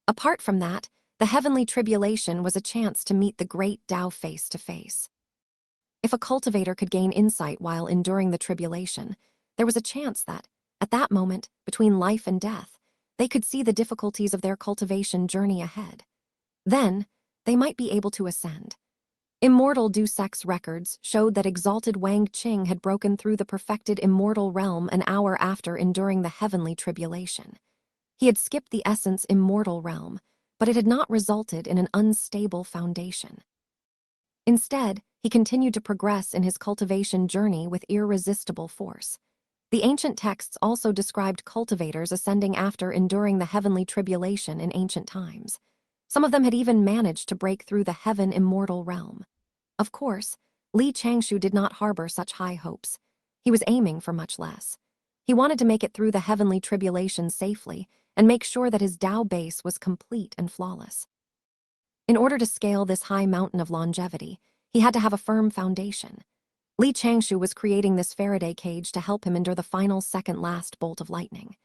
Apart from that, the heavenly tribulation was a chance to meet the great Tao face to face. If a cultivator could gain insight while enduring the tribulation, there was a chance that, at that moment, between life and death, they could see the difficulties of their cultivation journey ahead. Then, they might be able to ascend. Immortal Du Sec's records showed that exalted Wang Qing had broken through the perfected immortal realm an hour after enduring the heavenly tribulation. He had skipped the essence immortal realm, but it had not resulted in an unstable foundation. Instead, he continued to progress in his cultivation journey with irresistible force. The ancient texts also described cultivators ascending after enduring the heavenly tribulation in ancient times. Some of them had even managed to break through the heaven immortal realm. Of course, Li Changshou did not harbor such high hopes. He was aiming for much less. He wanted to make it through the heavenly tribulation safely and make sure that his Tao base was complete and flawless. In order to scale this high mountain of longevity, he had to have a firm foundation. Li Changshou was creating this Faraday cage to help him endure the final second-last bolt of lightning.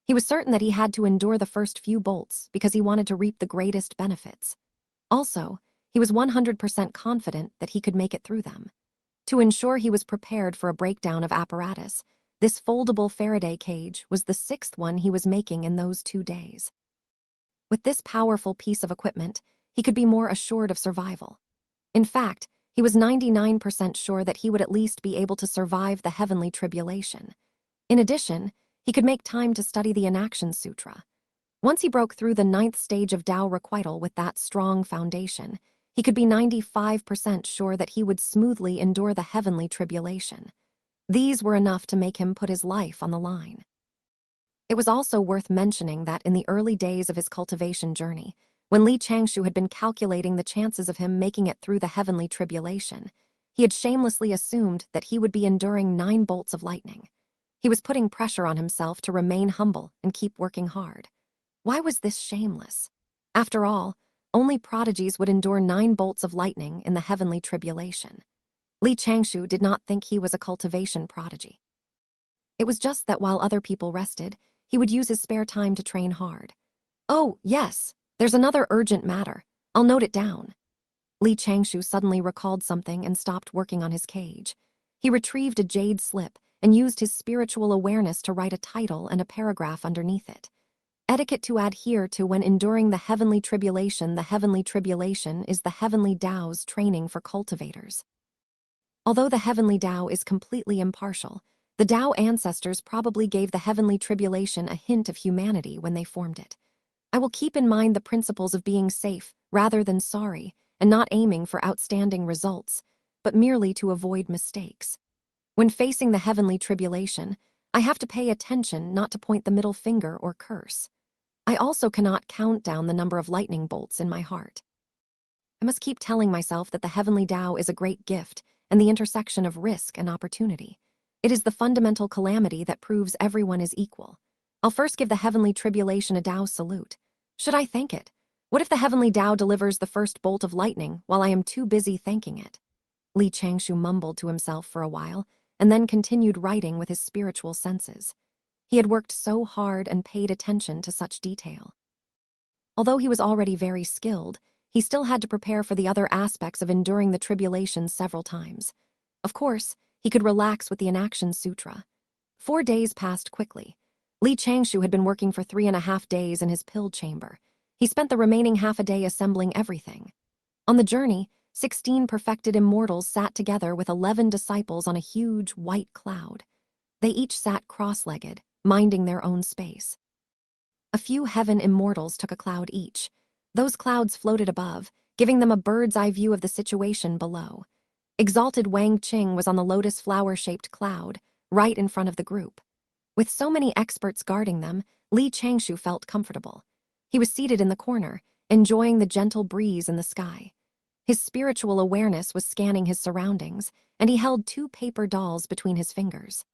He was certain that he had to endure the first few bolts because he wanted to reap the greatest benefits. Also, he was 100% confident that he could make it through them. To ensure he was prepared for a breakdown of apparatus, this foldable Faraday cage was the 6th one he was making in those 2 days. With this powerful piece of equipment, he could be more assured of survival. In fact, he was 99% sure that he would at least be able to survive the heavenly tribulation. In addition, he could make time to study the Inaction Sutra. Once he broke through the 9th stage of Tao requital with that strong foundation, he could be 95% sure that he would smoothly endure the heavenly tribulation. These were enough to make him put his life on the line. It was also worth mentioning that in the early days of his cultivation journey, when Li Changshou had been calculating the chances of him making it through the heavenly tribulation, he had shamelessly assumed that he would be enduring 9 bolts of lightning. He was putting pressure on himself to remain humble and keep working hard. Why was this shameless? After all, only prodigies would endure 9 bolts of lightning in the heavenly tribulation. Li Changshou did not think he was a cultivation prodigy. It was just that while other people rested, he would use his spare time to train hard. Oh, yes, there's another urgent matter. I'll note it down. Li Changshou suddenly recalled something and stopped working on his cage. He retrieved a jade slip and used his spiritual awareness to write a title and a paragraph underneath it. Etiquette to adhere to when enduring the heavenly tribulation. The heavenly tribulation is the heavenly Tao's training for cultivators. Although the heavenly Tao is completely impartial, the Tao ancestors probably gave the heavenly tribulation a hint of humanity when they formed it. I will keep in mind the principles of being safe rather than sorry, and not aiming for outstanding results, but merely to avoid mistakes. When facing the heavenly tribulation, I have to pay attention not to point the middle finger or curse. I also cannot count down the number of lightning bolts in my heart. I must keep telling myself that the heavenly Tao is a great gift and the intersection of risk and opportunity. It is the fundamental calamity that proves everyone is equal. I'll first give the heavenly tribulation a Tao salute. Should I thank it? What if the heavenly Tao delivers the first bolt of lightning while I am too busy thanking it? Li Changshou mumbled to himself for a while and then continued writing with his spiritual senses. He had worked so hard and paid attention to such detail. Although he was already very skilled, he still had to prepare for the other aspects of enduring the tribulation several times. Of course, he could relax with the Inaction Sutra. 4 days passed quickly. Li Changshou had been working for 3.5 days in his pill chamber. He spent the remaining half a day assembling everything. On the journey, 16 perfected immortals sat together with 11 disciples on a huge white cloud. They each sat cross-legged, minding their own space. A few heaven immortals took a cloud each. Those clouds floated above, giving them a bird's-eye view of the situation below. Exalted Wang Qing was on the lotus flower-shaped cloud, right in front of the group. With so many experts guarding them, Li Changshou felt comfortable. He was seated in the corner, enjoying the gentle breeze in the sky. His spiritual awareness was scanning his surroundings, and he held 2 paper dolls between his fingers.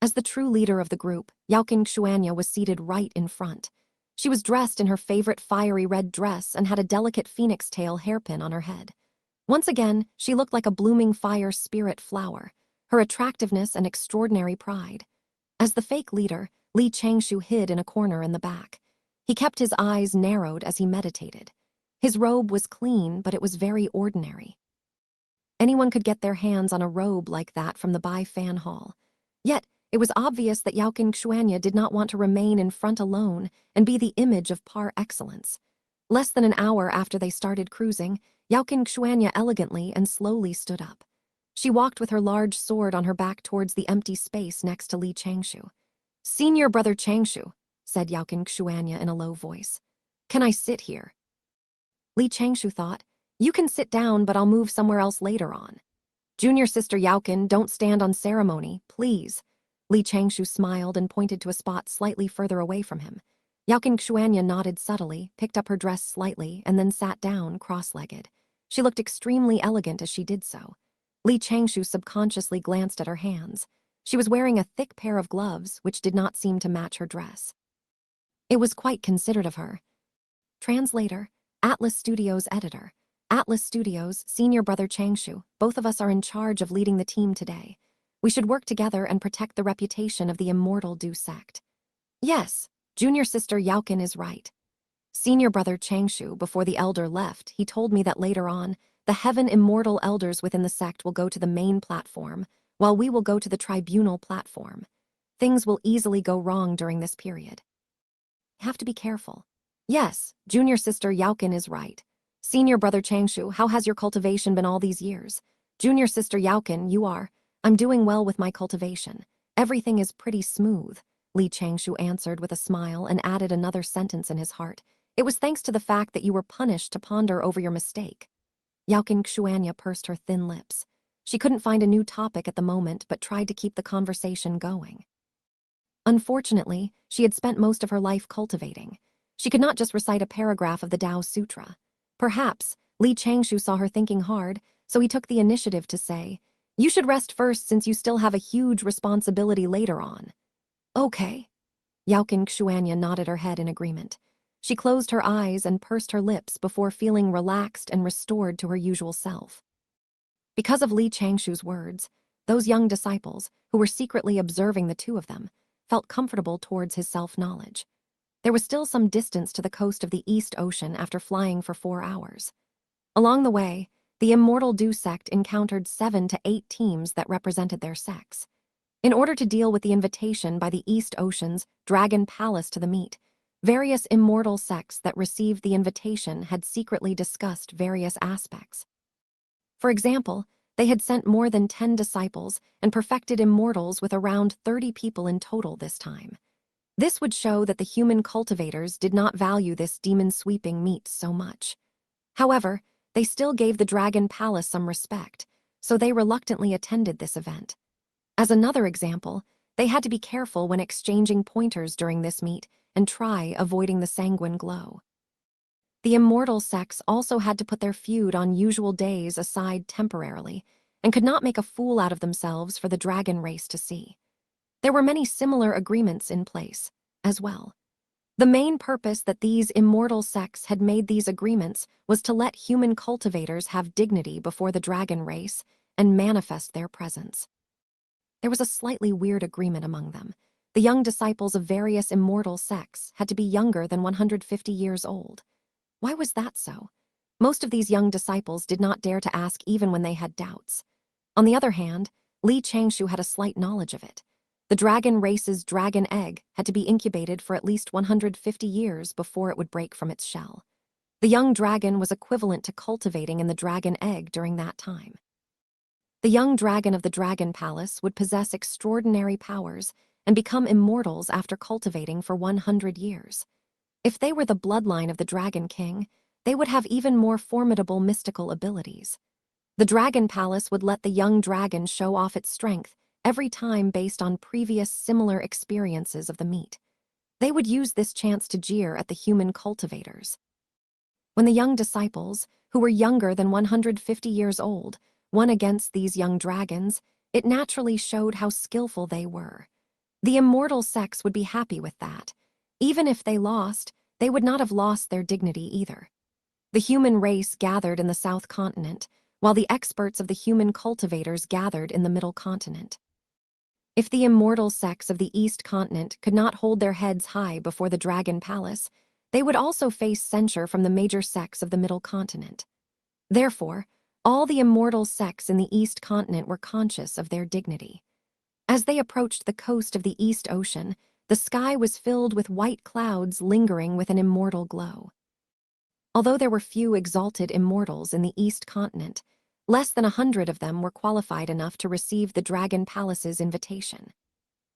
As the true leader of the group, Xianxia was seated right in front. She was dressed in her favorite fiery red dress and had a delicate phoenix tail hairpin on her head. Once again, she looked like a blooming fire spirit flower, her attractiveness and extraordinary pride. As the fake leader, Li Changshou hid in a corner in the back. He kept his eyes narrowed as he meditated. His robe was clean, but it was very ordinary. Anyone could get their hands on a robe like that from the Bai Fan Hall. Yet, it was obvious that Xianxia did not want to remain in front alone and be the image of par excellence. Less than an hour after they started cruising, Xianxia elegantly and slowly stood up. She walked with her large sword on her back towards the empty space next to Li Changshou. "Senior brother Changshou," said Xianxia in a low voice. "Can I sit here?" Li Changshou thought, "You can sit down, but I'll move somewhere else later on." "Junior sister Yaoqin, don't stand on ceremony, please." Li Changshou smiled and pointed to a spot slightly further away from him. Xianxia nodded subtly, picked up her dress slightly, and then sat down, cross-legged. She looked extremely elegant as she did so. Li Changshou subconsciously glanced at her hands. She was wearing a thick pair of gloves, which did not seem to match her dress. It was quite considerate of her. Translator, Atlas Studios editor. Atlas Studios, senior brother Changshou, both of us are in charge of leading the team today. We should work together and protect the reputation of the immortal Du sect. Yes, junior sister Yaoqin is right. Senior brother Changshou, before the elder left, he told me that later on, the heaven immortal elders within the sect will go to the main platform, while we will go to the tribunal platform. Things will easily go wrong during this period. Have to be careful. Yes, junior sister Yaoqin is right. Senior brother Changshou, how has your cultivation been all these years? Junior sister Yaoqin, I'm doing well with my cultivation. Everything is pretty smooth. Li Changshou answered with a smile and added another sentence in his heart. It was thanks to the fact that you were punished to ponder over your mistake. Xianxia pursed her thin lips. She couldn't find a new topic at the moment, but tried to keep the conversation going. Unfortunately, she had spent most of her life cultivating. She could not just recite a paragraph of the Tao Sutra. Perhaps Li Changshou saw her thinking hard, so he took the initiative to say, "You should rest first since you still have a huge responsibility later on." Okay. Xianxia nodded her head in agreement. She closed her eyes and pursed her lips before feeling relaxed and restored to her usual self. Because of Li Changshou's words, those young disciples, who were secretly observing the two of them, felt comfortable towards his self-knowledge. There was still some distance to the coast of the East Ocean after flying for 4 hours. Along the way, the Immortal Du sect encountered 7 to 8 teams that represented their sects. In order to deal with the invitation by the East Ocean's Dragon Palace to the meet, various immortal sects that received the invitation had secretly discussed various aspects. For example, they had sent more than 10 disciples and perfected immortals with around 30 people in total this time. This would show that the human cultivators did not value this demon-sweeping meet so much. However, they still gave the Dragon Palace some respect, so they reluctantly attended this event. As another example, they had to be careful when exchanging pointers during this meet and try avoiding the sanguine glow. The immortal sects also had to put their feud on usual days aside temporarily and could not make a fool out of themselves for the dragon race to see. There were many similar agreements in place, as well. The main purpose that these immortal sects had made these agreements was to let human cultivators have dignity before the dragon race and manifest their presence. There was a slightly weird agreement among them. The young disciples of various immortal sects had to be younger than 150 years old. Why was that so? Most of these young disciples did not dare to ask even when they had doubts. On the other hand, Li Changshou had a slight knowledge of it. The dragon race's dragon egg had to be incubated for at least 150 years before it would break from its shell. The young dragon was equivalent to cultivating in the dragon egg during that time. The young dragon of the Dragon Palace would possess extraordinary powers and become immortals after cultivating for 100 years. If they were the bloodline of the Dragon King, they would have even more formidable mystical abilities. The Dragon Palace would let the young dragon show off its strength every time based on previous similar experiences of the meet. They would use this chance to jeer at the human cultivators. When the young disciples, who were younger than 150 years old, won against these young dragons, it naturally showed how skillful they were. The immortal sects would be happy with that. Even if they lost, they would not have lost their dignity either. The human race gathered in the South Continent, while the experts of the human cultivators gathered in the Middle Continent. If the immortal sects of the East Continent could not hold their heads high before the Dragon Palace, they would also face censure from the major sects of the Middle Continent. Therefore, all the immortal sects in the East Continent were conscious of their dignity. As they approached the coast of the East Ocean, the sky was filled with white clouds lingering with an immortal glow. Although there were few exalted immortals in the East Continent, less than 100 of them were qualified enough to receive the Dragon Palace's invitation.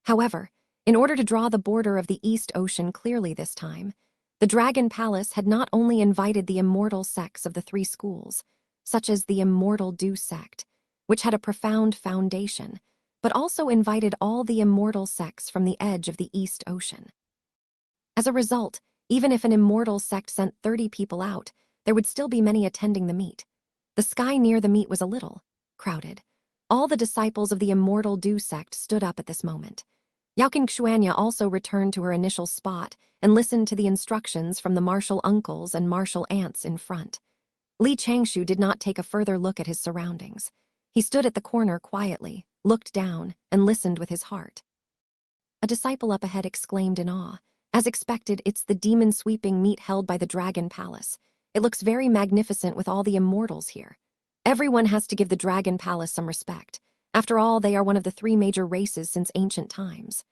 However, in order to draw the border of the East Ocean clearly this time, the Dragon Palace had not only invited the immortal sects of the 3 schools, such as the Immortal Du sect, which had a profound foundation, but also invited all the immortal sects from the edge of the East Ocean. As a result, even if an immortal sect sent 30 people out, there would still be many attending the meet. The sky near the meet was a little crowded. All the disciples of the Immortal Du sect stood up at this moment. Xianxia also returned to her initial spot and listened to the instructions from the martial uncles and martial aunts in front. Li Changshou did not take a further look at his surroundings. He stood at the corner quietly, looked down, and listened with his heart. A disciple up ahead exclaimed in awe. As expected, it's the demon-sweeping meet held by the Dragon Palace. It looks very magnificent with all the immortals here. Everyone has to give the Dragon Palace some respect. After all, they are one of the 3 major races since ancient times.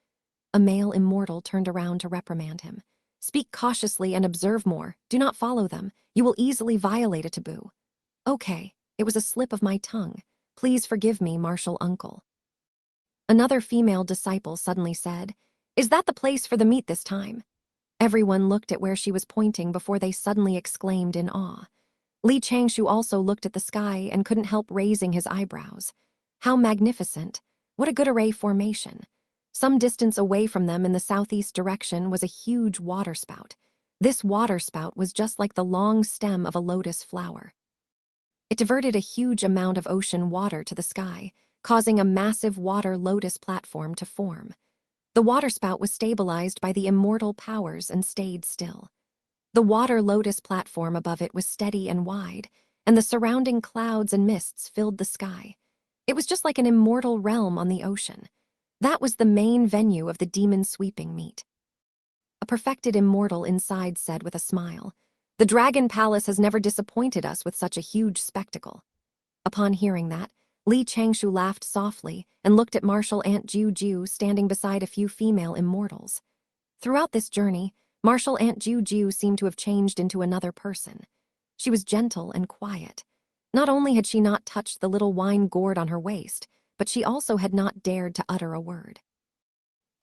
A male immortal turned around to reprimand him. Speak cautiously and observe more. Do not follow them. You will easily violate a taboo. Okay, it was a slip of my tongue. Please forgive me, martial uncle. Another female disciple suddenly said, Is that the place for the meet this time? Everyone looked at where she was pointing before they suddenly exclaimed in awe. Li Changshou also looked at the sky and couldn't help raising his eyebrows. How magnificent! What a good array formation! Some distance away from them in the southeast direction was a huge waterspout. This waterspout was just like the long stem of a lotus flower. It diverted a huge amount of ocean water to the sky, causing a massive water lotus platform to form. The waterspout was stabilized by the immortal powers and stayed still. The water lotus platform above it was steady and wide, and the surrounding clouds and mists filled the sky. It was just like an immortal realm on the ocean. That was the main venue of the demon sweeping meet. A perfected immortal inside said with a smile, "The Dragon Palace has never disappointed us with such a huge spectacle." Upon hearing that, Li Changshou laughed softly and looked at Martial Aunt Juju standing beside a few female immortals. Throughout this journey, Martial Aunt Juju seemed to have changed into another person. She was gentle and quiet. Not only had she not touched the little wine gourd on her waist, but she also had not dared to utter a word.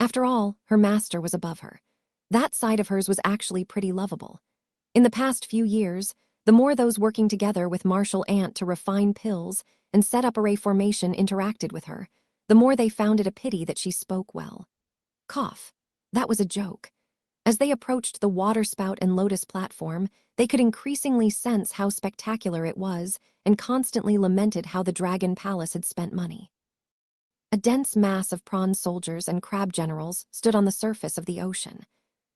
After all, her master was above her. That side of hers was actually pretty lovable. In the past few years, the more those working together with Martial Aunt to refine pills and set up array formation interacted with her, the more they found it a pity that she spoke well. Cough. That was a joke. As they approached the waterspout and lotus platform, they could increasingly sense how spectacular it was and constantly lamented how the Dragon Palace had spent money. A dense mass of prawn soldiers and crab generals stood on the surface of the ocean.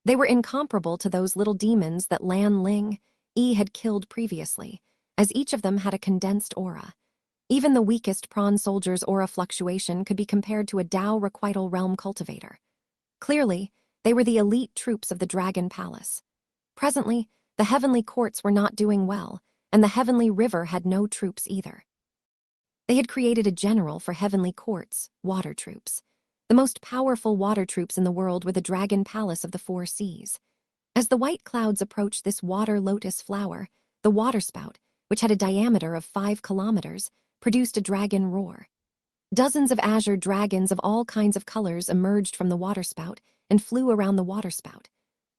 They were incomparable to those little demons that Lan Ling Yi had killed previously, as each of them had a condensed aura. Even the weakest prawn soldier's aura fluctuation could be compared to a Dao Requital Realm cultivator. Clearly, they were the elite troops of the Dragon Palace. Presently, the Heavenly Courts were not doing well, and the Heavenly River had no troops either. They had created a general for Heavenly Courts, water troops. The most powerful water troops in the world were the Dragon Palace of the Four Seas. As the white clouds approached this water lotus flower, the waterspout, which had a diameter of 5 kilometers, produced a dragon roar. Dozens of azure dragons of all kinds of colors emerged from the waterspout and flew around the waterspout.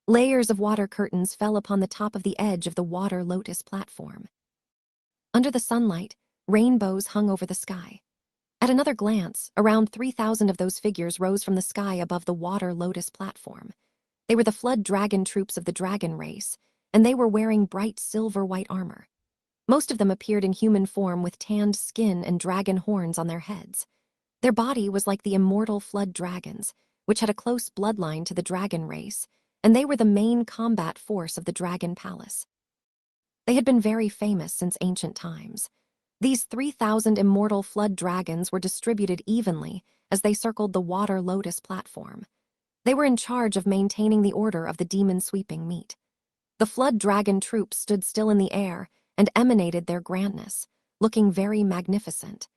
Layers of water curtains fell upon the top of the edge of the water lotus platform. Under the sunlight, rainbows hung over the sky. At another glance, around 3,000 of those figures rose from the sky above the water lotus platform. They were the flood dragon troops of the dragon race, and they were wearing bright silver-white armor. Most of them appeared in human form with tanned skin and dragon horns on their heads. Their body was like the immortal flood dragons, which had a close bloodline to the dragon race, and they were the main combat force of the Dragon Palace. They had been very famous since ancient times. These 3,000 immortal flood dragons were distributed evenly as they circled the water lotus platform. They were in charge of maintaining the order of the demon sweeping meet. The flood dragon troops stood still in the air and emanated their grandness, looking very magnificent.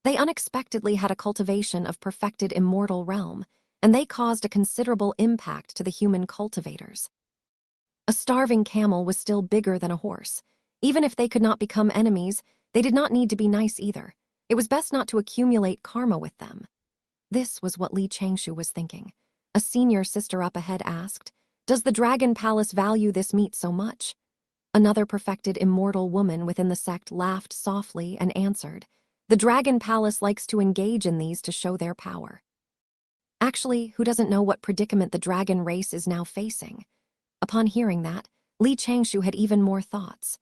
They unexpectedly had a cultivation of perfected immortal realm, and they caused a considerable impact to the human cultivators. A starving camel was still bigger than a horse. Even if they could not become enemies, they did not need to be nice either. It was best not to accumulate karma with them. This was what Li Changshou was thinking. A senior sister up ahead asked, "Does the Dragon Palace value this meat so much?" Another perfected immortal woman within the sect laughed softly and answered, "The Dragon Palace likes to engage in these to show their power." Actually, who doesn't know what predicament the dragon race is now facing? Upon hearing that, Li Changshou had even more thoughts.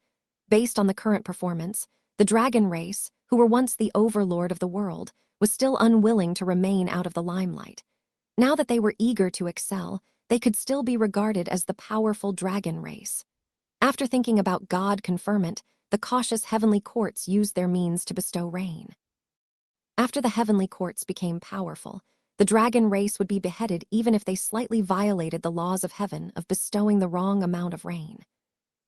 Based on the current performance, the dragon race, who were once the overlord of the world, was still unwilling to remain out of the limelight. Now that they were eager to excel, they could still be regarded as the powerful dragon race. After thinking about God conferment, the cautious heavenly courts used their means to bestow rain. After the heavenly courts became powerful, the dragon race would be beheaded even if they slightly violated the laws of heaven of bestowing the wrong amount of rain.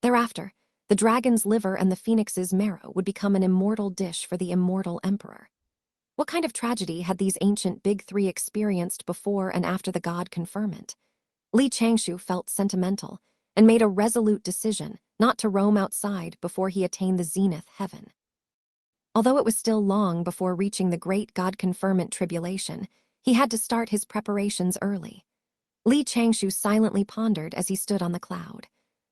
Thereafter, the dragon's liver and the phoenix's marrow would become an immortal dish for the immortal emperor. What kind of tragedy had these ancient Big Three experienced before and after the God conferment? Li Changshou felt sentimental and made a resolute decision not to roam outside before he attained the zenith heaven. Although it was still long before reaching the great God conferment tribulation, he had to start his preparations early. Li Changshou silently pondered as he stood on the cloud.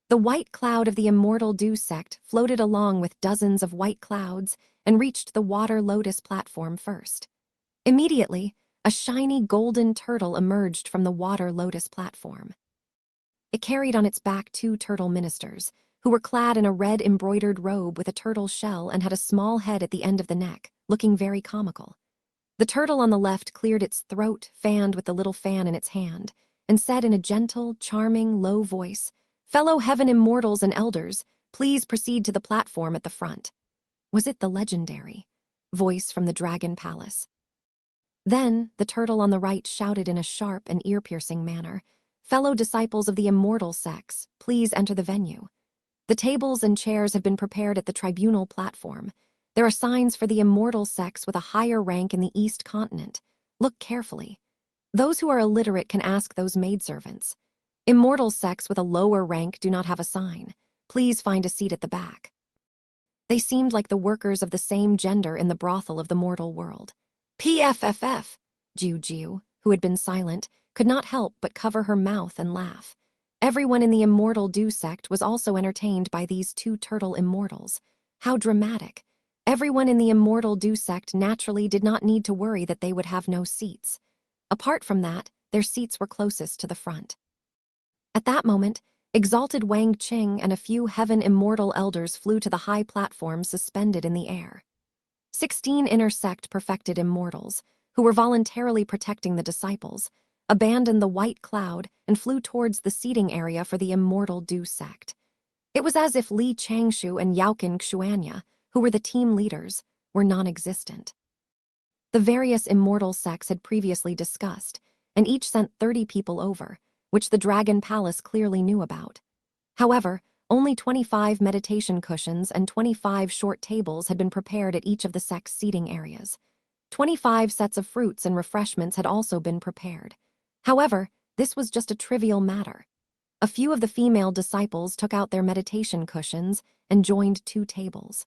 The white cloud of the immortal dew sect floated along with dozens of white clouds and reached the water lotus platform first. Immediately, a shiny golden turtle emerged from the water lotus platform. It carried on its back 2 turtle ministers, who were clad in a red embroidered robe with a turtle shell and had a small head at the end of the neck, looking very comical. The turtle on the left cleared its throat, fanned with the little fan in its hand, and said in a gentle, charming, low voice, "Fellow heaven immortals and elders, please proceed to the platform at the front." Was it the legendary voice from the Dragon Palace? Then the turtle on the right shouted in a sharp and ear-piercing manner, "Fellow disciples of the immortal sex, please enter the venue. The tables and chairs have been prepared at the tribunal platform. There are signs for the immortal sex with a higher rank in the East Continent. Look carefully. Those who are illiterate can ask those maidservants. Immortal sex with a lower rank do not have a sign. Please find a seat at the back." They seemed like the workers of the same gender in the brothel of the mortal world. PFFF, Jiu, who had been silent, could not help but cover her mouth and laugh. Everyone in the immortal dew sect was also entertained by these 2 turtle immortals. How dramatic. Everyone in the immortal dew sect naturally did not need to worry that they would have no seats. Apart from that, their seats were closest to the front. At that moment, exalted Wang Qing and a few heaven immortal elders flew to the high platform suspended in the air. 16 inner sect perfected immortals, who were voluntarily protecting the disciples, abandoned the white cloud and flew towards the seating area for the immortal dew sect. It was as if Li Changshou and Xianxia, who were the team leaders, were non-existent. The various immortal sects had previously discussed, and each sent 30 people over, which the Dragon Palace clearly knew about. However, only 25 meditation cushions and 25 short tables had been prepared at each of the sect's seating areas. 25 sets of fruits and refreshments had also been prepared. However, this was just a trivial matter. A few of the female disciples took out their meditation cushions and joined 2 tables.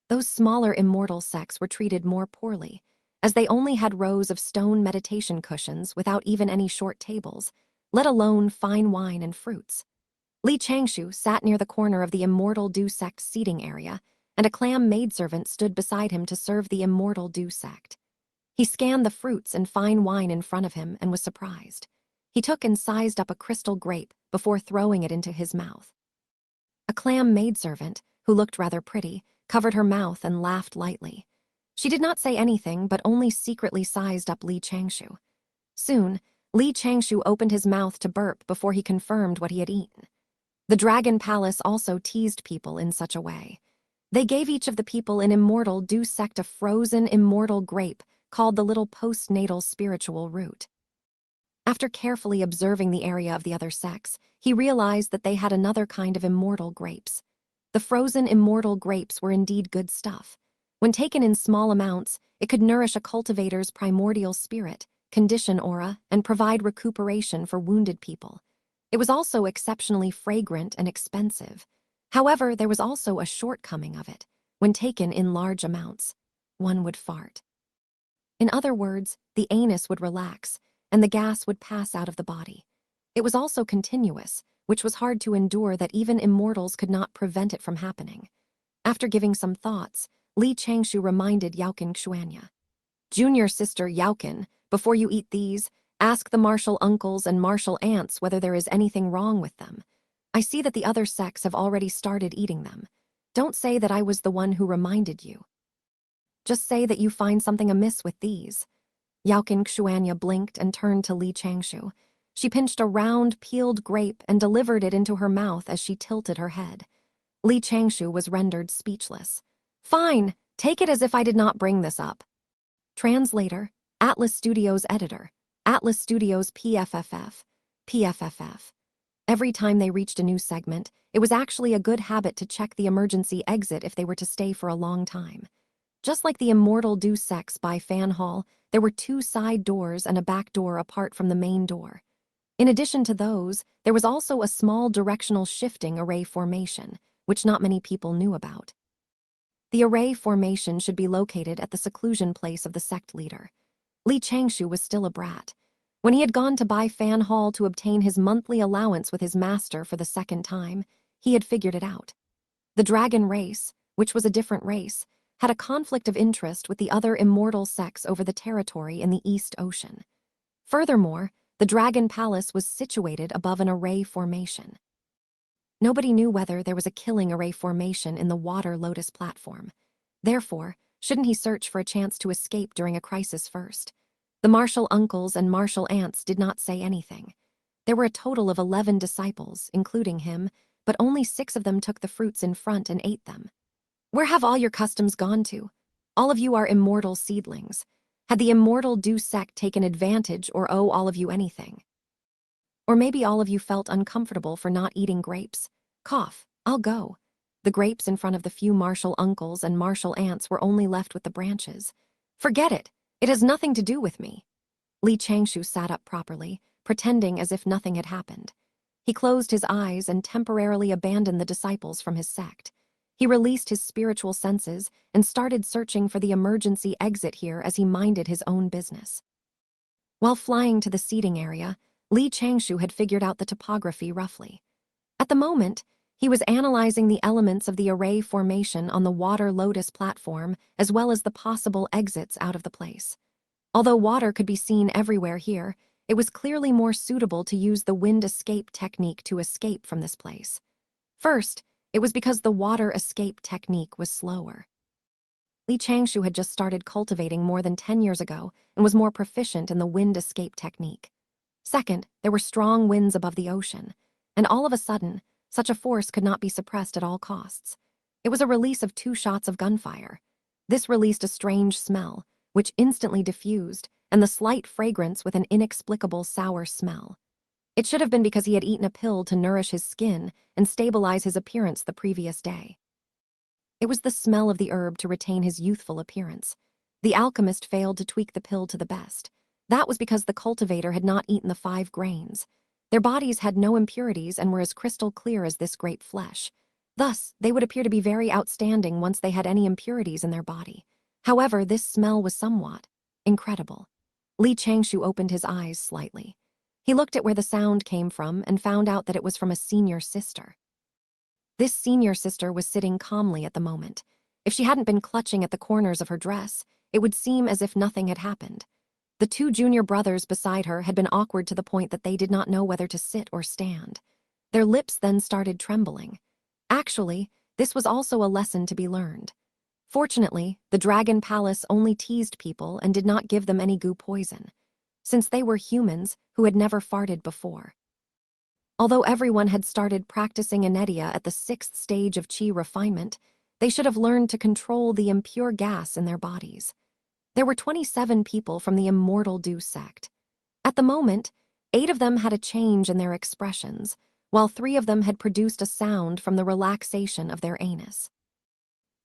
Those smaller immortal sects were treated more poorly, as they only had rows of stone meditation cushions without even any short tables, let alone fine wine and fruits. Li Changshou sat near the corner of the immortal dew sect's seating area, and a clam maidservant stood beside him to serve the immortal dew sect. He scanned the fruits and fine wine in front of him and was surprised. He took and sized up a crystal grape before throwing it into his mouth. A clam maidservant, who looked rather pretty, covered her mouth and laughed lightly. She did not say anything, but only secretly sized up Li Changshou. Soon, Li Changshou opened his mouth to burp before he confirmed what he had eaten. The Dragon Palace also teased people in such a way. They gave each of the people in immortal dew sect a frozen immortal grape called the little postnatal spiritual root. After carefully observing the area of the other sects, he realized that they had another kind of immortal grapes. The frozen immortal grapes were indeed good stuff. When taken in small amounts, it could nourish a cultivator's primordial spirit, condition aura, and provide recuperation for wounded people. It was also exceptionally fragrant and expensive. However, there was also a shortcoming of it. When taken in large amounts, one would fart. In other words, the anus would relax, and the gas would pass out of the body. It was also continuous, which was hard to endure that even immortals could not prevent it from happening. After giving some thoughts, Li Changshou reminded Xianxia. "Junior sister Yaoqin, before you eat these, ask the martial uncles and martial aunts whether there is anything wrong with them. I see that the other sects have already started eating them. Don't say that I was the one who reminded you. Just say that you find something amiss with these." Xianxia blinked and turned to Li Changshou. She pinched a round, peeled grape and delivered it into her mouth as she tilted her head. Li Changshou was rendered speechless. "Fine, take it as if I did not bring this up." Translator, Atlas Studios editor, Atlas Studios PFFF. Every time they reached a new segment, it was actually a good habit to check the emergency exit if they were to stay for a long time. Just like the immortal dew sects by Fan Hall, there were 2 side doors and a back door apart from the main door. In addition to those, there was also a small directional shifting array formation, which not many people knew about. The array formation should be located at the seclusion place of the sect leader. Li Changshou was still a brat. When he had gone to buy Fan Hall to obtain his monthly allowance with his master for the second time, he had figured it out. The dragon race, which was a different race, had a conflict of interest with the other immortal sex over the territory in the East Ocean. Furthermore, the Dragon Palace was situated above an array formation. Nobody knew whether there was a killing array formation in the water lotus platform. Therefore, shouldn't he search for a chance to escape during a crisis first? The martial uncles and martial aunts did not say anything. There were a total of 11 disciples, including him, but only 6 of them took the fruits in front and ate them. Where have all your customs gone to? All of you are immortal seedlings. Had the immortal Du sect taken advantage or owe all of you anything? Or maybe all of you felt uncomfortable for not eating grapes. Cough, I'll go. The grapes in front of the few martial uncles and martial aunts were only left with the branches. Forget it. It has nothing to do with me. Li Changshou sat up properly, pretending as if nothing had happened. He closed his eyes and temporarily abandoned the disciples from his sect. He released his spiritual senses and started searching for the emergency exit here as he minded his own business. While flying to the seating area, Li Changshou had figured out the topography roughly. At the moment, he was analyzing the elements of the array formation on the water lotus platform as well as the possible exits out of the place. Although water could be seen everywhere here, it was clearly more suitable to use the wind escape technique to escape from this place. First, it was because the water escape technique was slower. Li Changshou had just started cultivating more than 10 years ago and was more proficient in the wind escape technique. Second, there were strong winds above the ocean, and all of a sudden, such a force could not be suppressed at all costs. It was a release of 2 shots of gunfire. This released a strange smell, which instantly diffused, and the slight fragrance with an inexplicable sour smell. It should have been because he had eaten a pill to nourish his skin and stabilize his appearance the previous day. It was the smell of the herb to retain his youthful appearance. The alchemist failed to tweak the pill to the best. That was because the cultivator had not eaten the 5 grains. Their bodies had no impurities and were as crystal clear as this grape flesh. Thus, they would appear to be very outstanding once they had any impurities in their body. However, this smell was somewhat incredible. Li Changshou opened his eyes slightly. He looked at where the sound came from and found out that it was from a senior sister. This senior sister was sitting calmly at the moment. If she hadn't been clutching at the corners of her dress, it would seem as if nothing had happened. The 2 junior brothers beside her had been awkward to the point that they did not know whether to sit or stand. Their lips then started trembling. Actually, this was also a lesson to be learned. Fortunately, the Dragon Palace only teased people and did not give them any goo poison, since they were humans who had never farted before. Although everyone had started practicing Anedia at the 6th stage of Qi refinement, they should have learned to control the impure gas in their bodies. There were 27 people from the Immortal Du sect. At the moment, 8 of them had a change in their expressions, while 3 of them had produced a sound from the relaxation of their anus.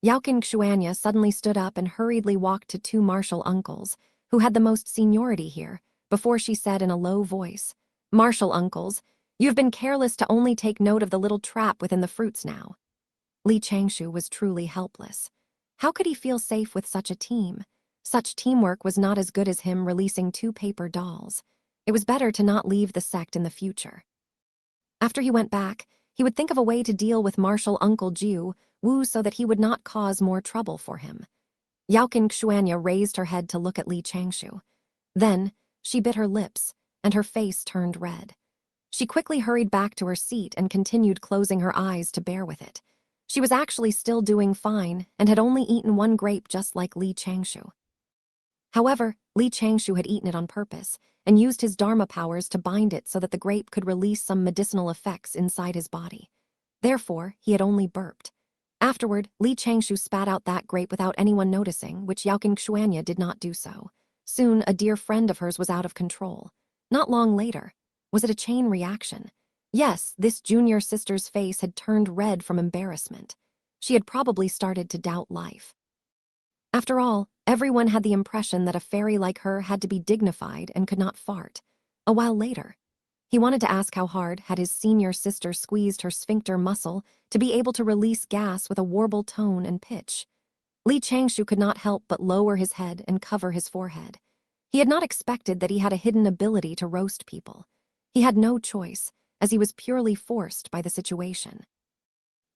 Xianxia suddenly stood up and hurriedly walked to 2 martial uncles, who had the most seniority here, before she said in a low voice, "Martial uncles, you have been careless to only take note of the little trap within the fruits now." Li Changshou was truly helpless. How could he feel safe with such a team? Such teamwork was not as good as him releasing 2 paper dolls. It was better to not leave the sect in the future. After he went back, he would think of a way to deal with martial Uncle Jiu Wu so that he would not cause more trouble for him. Xianxia raised her head to look at Li Changshou. Then, she bit her lips, and her face turned red. She quickly hurried back to her seat and continued closing her eyes to bear with it. She was actually still doing fine and had only eaten 1 grape just like Li Changshou. However, Li Changshou had eaten it on purpose and used his Dharma powers to bind it so that the grape could release some medicinal effects inside his body. Therefore, he had only burped. Afterward, Li Changshou spat out that grape without anyone noticing, which Xianxia did not do so. Soon, a dear friend of hers was out of control. Not long later, was it a chain reaction? Yes, this junior sister's face had turned red from embarrassment. She had probably started to doubt life. After all, everyone had the impression that a fairy like her had to be dignified and could not fart. A while later, he wanted to ask how hard had his senior sister squeezed her sphincter muscle to be able to release gas with a warble tone and pitch. Li Changshou could not help but lower his head and cover his forehead. He had not expected that he had a hidden ability to roast people. He had no choice, as he was purely forced by the situation.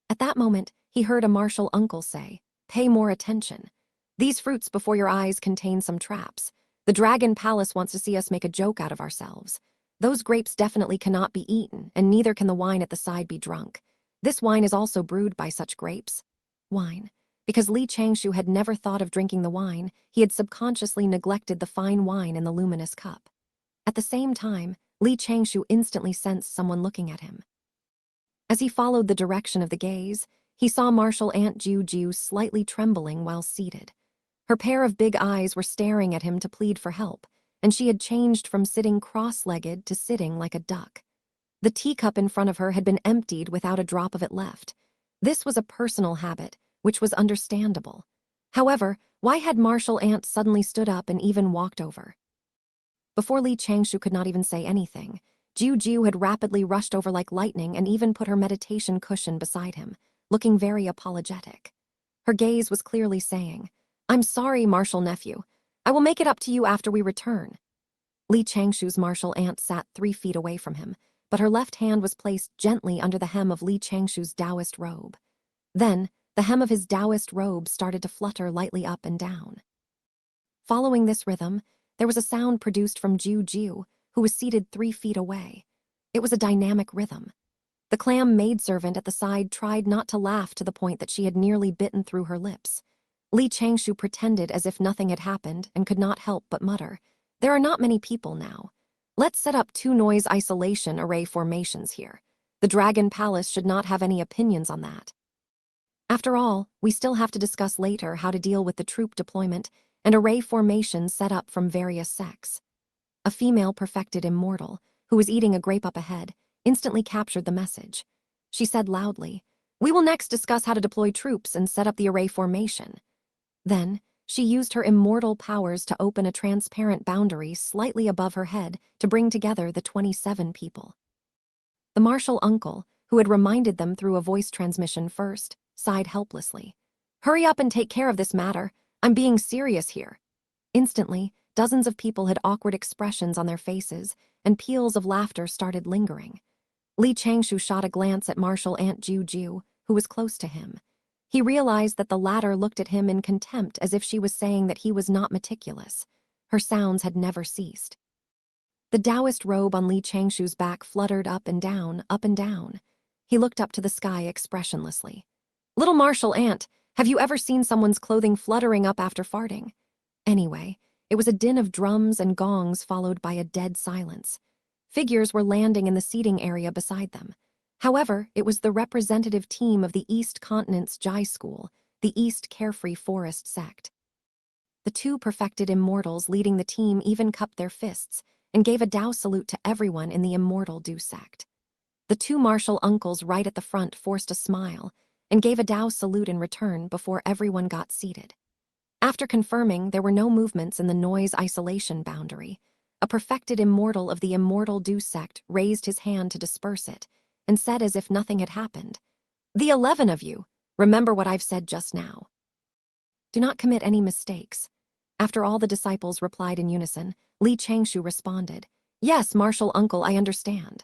At that moment, he heard a martial uncle say, "Pay more attention. These fruits before your eyes contain some traps. The Dragon Palace wants to see us make a joke out of ourselves. Those grapes definitely cannot be eaten, and neither can the wine at the side be drunk. This wine is also brewed by such grapes." Wine. Because Li Changshou had never thought of drinking the wine, he had subconsciously neglected the fine wine in the luminous cup. At the same time, Li Changshou instantly sensed someone looking at him. As he followed the direction of the gaze, he saw Martial Aunt Juju slightly trembling while seated. Her pair of big eyes were staring at him to plead for help, and she had changed from sitting cross-legged to sitting like a duck. The teacup in front of her had been emptied without a drop of it left. This was a personal habit, which was understandable. However, why had Martial Aunt suddenly stood up and even walked over? Before Li Changshou could not even say anything, Juju had rapidly rushed over like lightning and even put her meditation cushion beside him, looking very apologetic. Her gaze was clearly saying, "I'm sorry, Martial Nephew. I will make it up to you after we return." Li Changshou's Martial Aunt sat 3 feet away from him, but her left hand was placed gently under the hem of Li Changshou's Taoist robe. Then, the hem of his Taoist robe started to flutter lightly up and down. Following this rhythm, there was a sound produced from Juju, who was seated 3 feet away. It was a dynamic rhythm. The clam maidservant at the side tried not to laugh to the point that she had nearly bitten through her lips. Li Changshou pretended as if nothing had happened and could not help but mutter, "There are not many people now. Let's set up 2 noise isolation array formations here. The Dragon Palace should not have any opinions on that. After all, we still have to discuss later how to deal with the troop deployment and array formations set up from various sects." A female perfected immortal, who was eating a grape up ahead, instantly captured the message. She said loudly, "We will next discuss how to deploy troops and set up the array formation." Then, she used her immortal powers to open a transparent boundary slightly above her head to bring together the 27 people. The martial uncle, who had reminded them through a voice transmission first, sighed helplessly. "Hurry up and take care of this matter. I'm being serious here." Instantly, dozens of people had awkward expressions on their faces, and peals of laughter started lingering. Li Changshou shot a glance at Martial Aunt Juju, who was close to him. He realized that the latter looked at him in contempt as if she was saying that he was not meticulous. Her sounds had never ceased. The Taoist robe on Li Changshou's back fluttered up and down, up and down. He looked up to the sky expressionlessly. "Little Martial Aunt, have you ever seen someone's clothing fluttering up after farting?" Anyway, it was a din of drums and gongs followed by a dead silence. Figures were landing in the seating area beside them. However, it was the representative team of the East Continent's Jai School, the East Carefree Forest sect. The 2 perfected immortals leading the team even cupped their fists and gave a Tao salute to everyone in the Immortal Du sect. The 2 martial uncles right at the front forced a smile and gave a Tao salute in return before everyone got seated. After confirming there were no movements in the noise isolation boundary, a perfected immortal of the Immortal Du sect raised his hand to disperse it and said as if nothing had happened, "The 11 of you, remember what I've said just now. Do not commit any mistakes." After all the disciples replied in unison, Li Changshou responded, "Yes, martial uncle, I understand."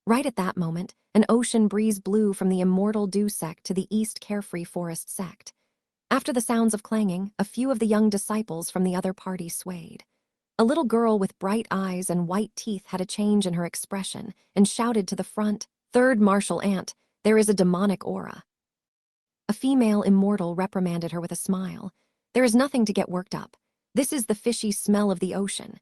Right at that moment, an ocean breeze blew from the Immortal Du sect to the East Carefree Forest sect. After the sounds of clanging, a few of the young disciples from the other party swayed. A little girl with bright eyes and white teeth had a change in her expression and shouted to the front, "Third Martial Aunt, there is a demonic aura." A female immortal reprimanded her with a smile. "There is nothing to get worked up. This is the fishy smell of the ocean.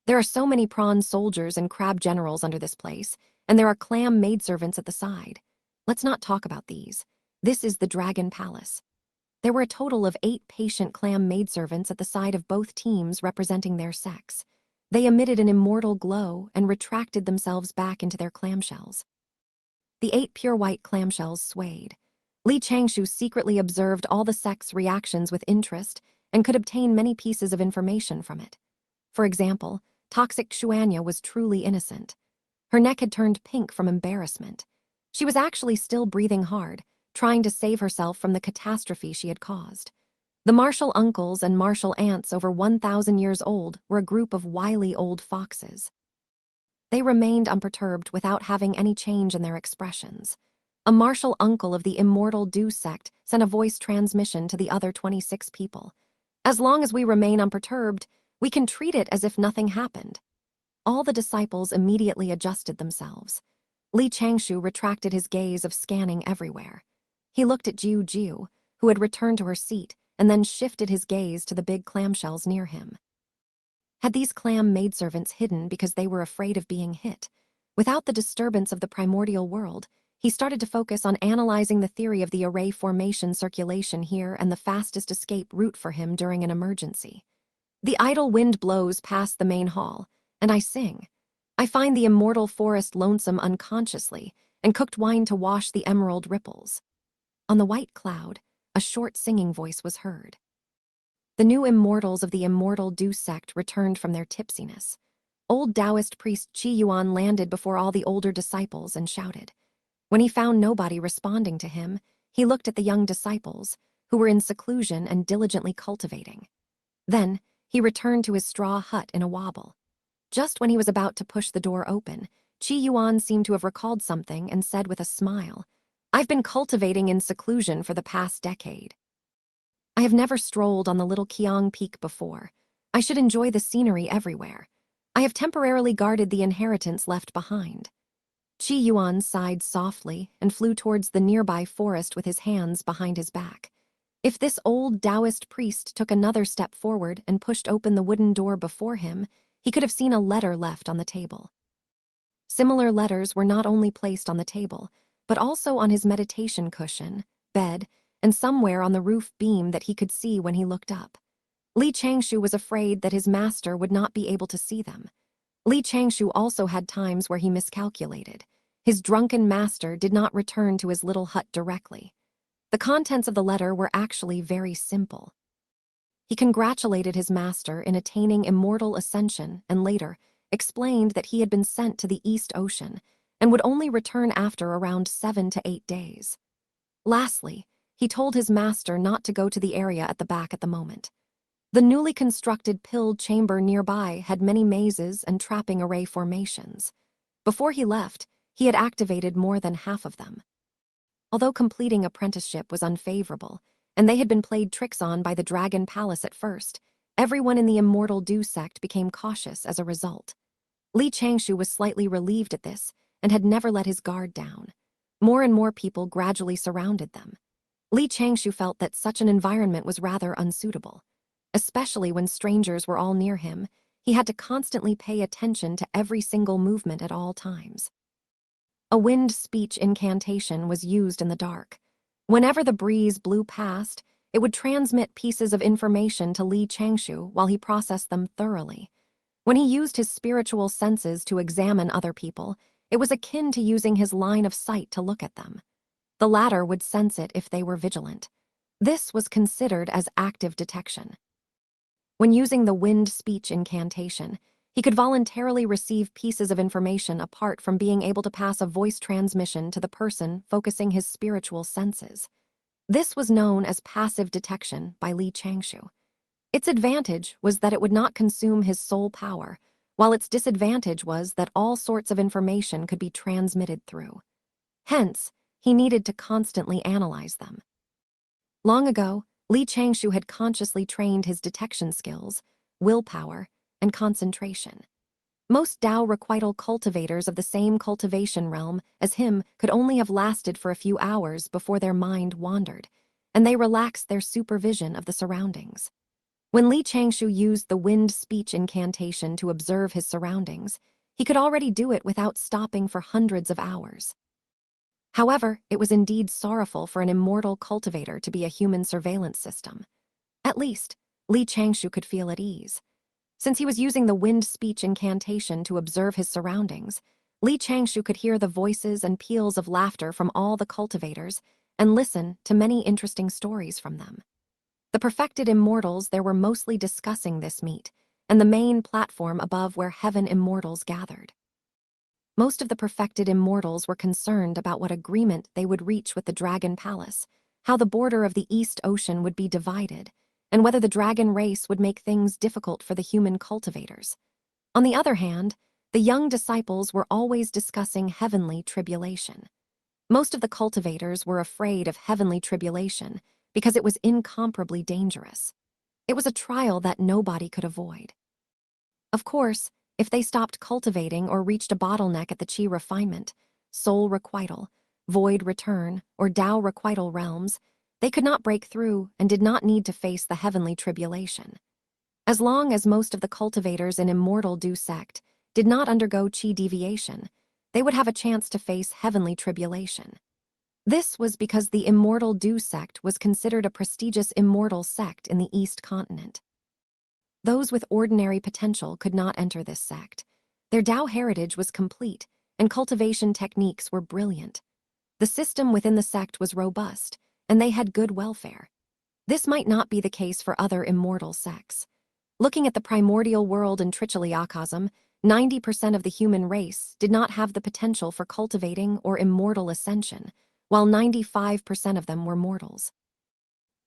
There are so many prawn soldiers and crab generals under this place, and there are clam maidservants at the side. Let's not talk about these. This is the Dragon Palace." There were a total of 8 patient clam maidservants at the side of both teams representing their sex. They emitted an immortal glow and retracted themselves back into their clamshells. The 8 pure white clamshells swayed. Li Changshou secretly observed all the sect's reactions with interest and could obtain many pieces of information from it. For example, toxic Xianxia was truly innocent. Her neck had turned pink from embarrassment. She was actually still breathing hard, trying to save herself from the catastrophe she had caused. The martial uncles and martial aunts over 1,000 years old were a group of wily old foxes. They remained unperturbed without having any change in their expressions. A martial uncle of the immortal Du sect sent a voice transmission to the other 26 people. As long as we remain unperturbed, we can treat it as if nothing happened. All the disciples immediately adjusted themselves. Li Changshou retracted his gaze of scanning everywhere. He looked at Jiu Jiu, who had returned to her seat, and then shifted his gaze to the big clamshells near him. Had these clam maidservants hidden because they were afraid of being hit? Without the disturbance of the primordial world, he started to focus on analyzing the theory of the array formation circulation here and the fastest escape route for him during an emergency. The idle wind blows past the main hall, and I sing. I find the immortal forest lonesome unconsciously, and cooked wine to wash the emerald ripples. On the white cloud, a short singing voice was heard. The new immortals of the immortal Du sect returned from their tipsiness. Old Taoist priest Qi Yuan landed before all the older disciples and shouted. When he found nobody responding to him, he looked at the young disciples, who were in seclusion and diligently cultivating. Then, he returned to his straw hut in a wobble. Just when he was about to push the door open, Qi Yuan seemed to have recalled something and said with a smile, "I've been cultivating in seclusion for the past decade. I have never strolled on the little Qiang Peak before. I should enjoy the scenery everywhere. I have temporarily guarded the inheritance left behind." Qi Yuan sighed softly and flew towards the nearby forest with his hands behind his back. If this old Taoist priest took another step forward and pushed open the wooden door before him, he could have seen a letter left on the table. Similar letters were not only placed on the table, but also on his meditation cushion, bed, and somewhere on the roof beam that he could see when he looked up. Li Changshou was afraid that his master would not be able to see them. Li Changshou also had times where he miscalculated. His drunken master did not return to his little hut directly. The contents of the letter were actually very simple. He congratulated his master in attaining immortal ascension and later explained that he had been sent to the East Ocean and would only return after around 7 to 8 days. Lastly, he told his master not to go to the area at the back at the moment. The newly constructed pilled chamber nearby had many mazes and trapping array formations. Before he left, he had activated more than half of them. Although completing apprenticeship was unfavorable, and they had been played tricks on by the Dragon Palace at first, everyone in the immortal Du sect became cautious as a result. Li Changshou was slightly relieved at this and had never let his guard down. More and more people gradually surrounded them. Li Changshou felt that such an environment was rather unsuitable. Especially when strangers were all near him, he had to constantly pay attention to every single movement at all times. A wind speech incantation was used in the dark. Whenever the breeze blew past, it would transmit pieces of information to Li Changshou while he processed them thoroughly. When he used his spiritual senses to examine other people, it was akin to using his line of sight to look at them. The latter would sense it if they were vigilant. This was considered as active detection. When using the wind speech incantation, he could voluntarily receive pieces of information apart from being able to pass a voice transmission to the person focusing his spiritual senses. This was known as passive detection by Li Changshou. Its advantage was that it would not consume his soul power, while its disadvantage was that all sorts of information could be transmitted through. Hence, he needed to constantly analyze them. Long ago, Li Changshou had consciously trained his detection skills, willpower, and concentration. Most Dao requital cultivators of the same cultivation realm as him could only have lasted for a few hours before their mind wandered, and they relaxed their supervision of the surroundings. When Li Changshou used the wind speech incantation to observe his surroundings, he could already do it without stopping for hundreds of hours. However, it was indeed sorrowful for an immortal cultivator to be a human surveillance system. At least, Li Changshou could feel at ease. Since he was using the wind speech incantation to observe his surroundings, Li Changshou could hear the voices and peals of laughter from all the cultivators and listen to many interesting stories from them. The perfected immortals there were mostly discussing this meet, and the main platform above where heaven immortals gathered. Most of the perfected immortals were concerned about what agreement they would reach with the Dragon Palace, how the border of the East Ocean would be divided, and whether the dragon race would make things difficult for the human cultivators. On the other hand, the young disciples were always discussing heavenly tribulation. Most of the cultivators were afraid of heavenly tribulation because it was incomparably dangerous. It was a trial that nobody could avoid. Of course, if they stopped cultivating or reached a bottleneck at the chi refinement, soul requital, void return, or Tao requital realms, they could not break through and did not need to face the heavenly tribulation. As long as most of the cultivators in Immortal Du sect did not undergo chi deviation, they would have a chance to face heavenly tribulation. This was because the Immortal Du sect was considered a prestigious immortal sect in the East Continent. Those with ordinary potential could not enter this sect. Their Tao heritage was complete, and cultivation techniques were brilliant. The system within the sect was robust, and they had good welfare. This might not be the case for other immortal sects. Looking at the primordial world and Trichiliakasm, 90% of the human race did not have the potential for cultivating or immortal ascension, while 95% of them were mortals.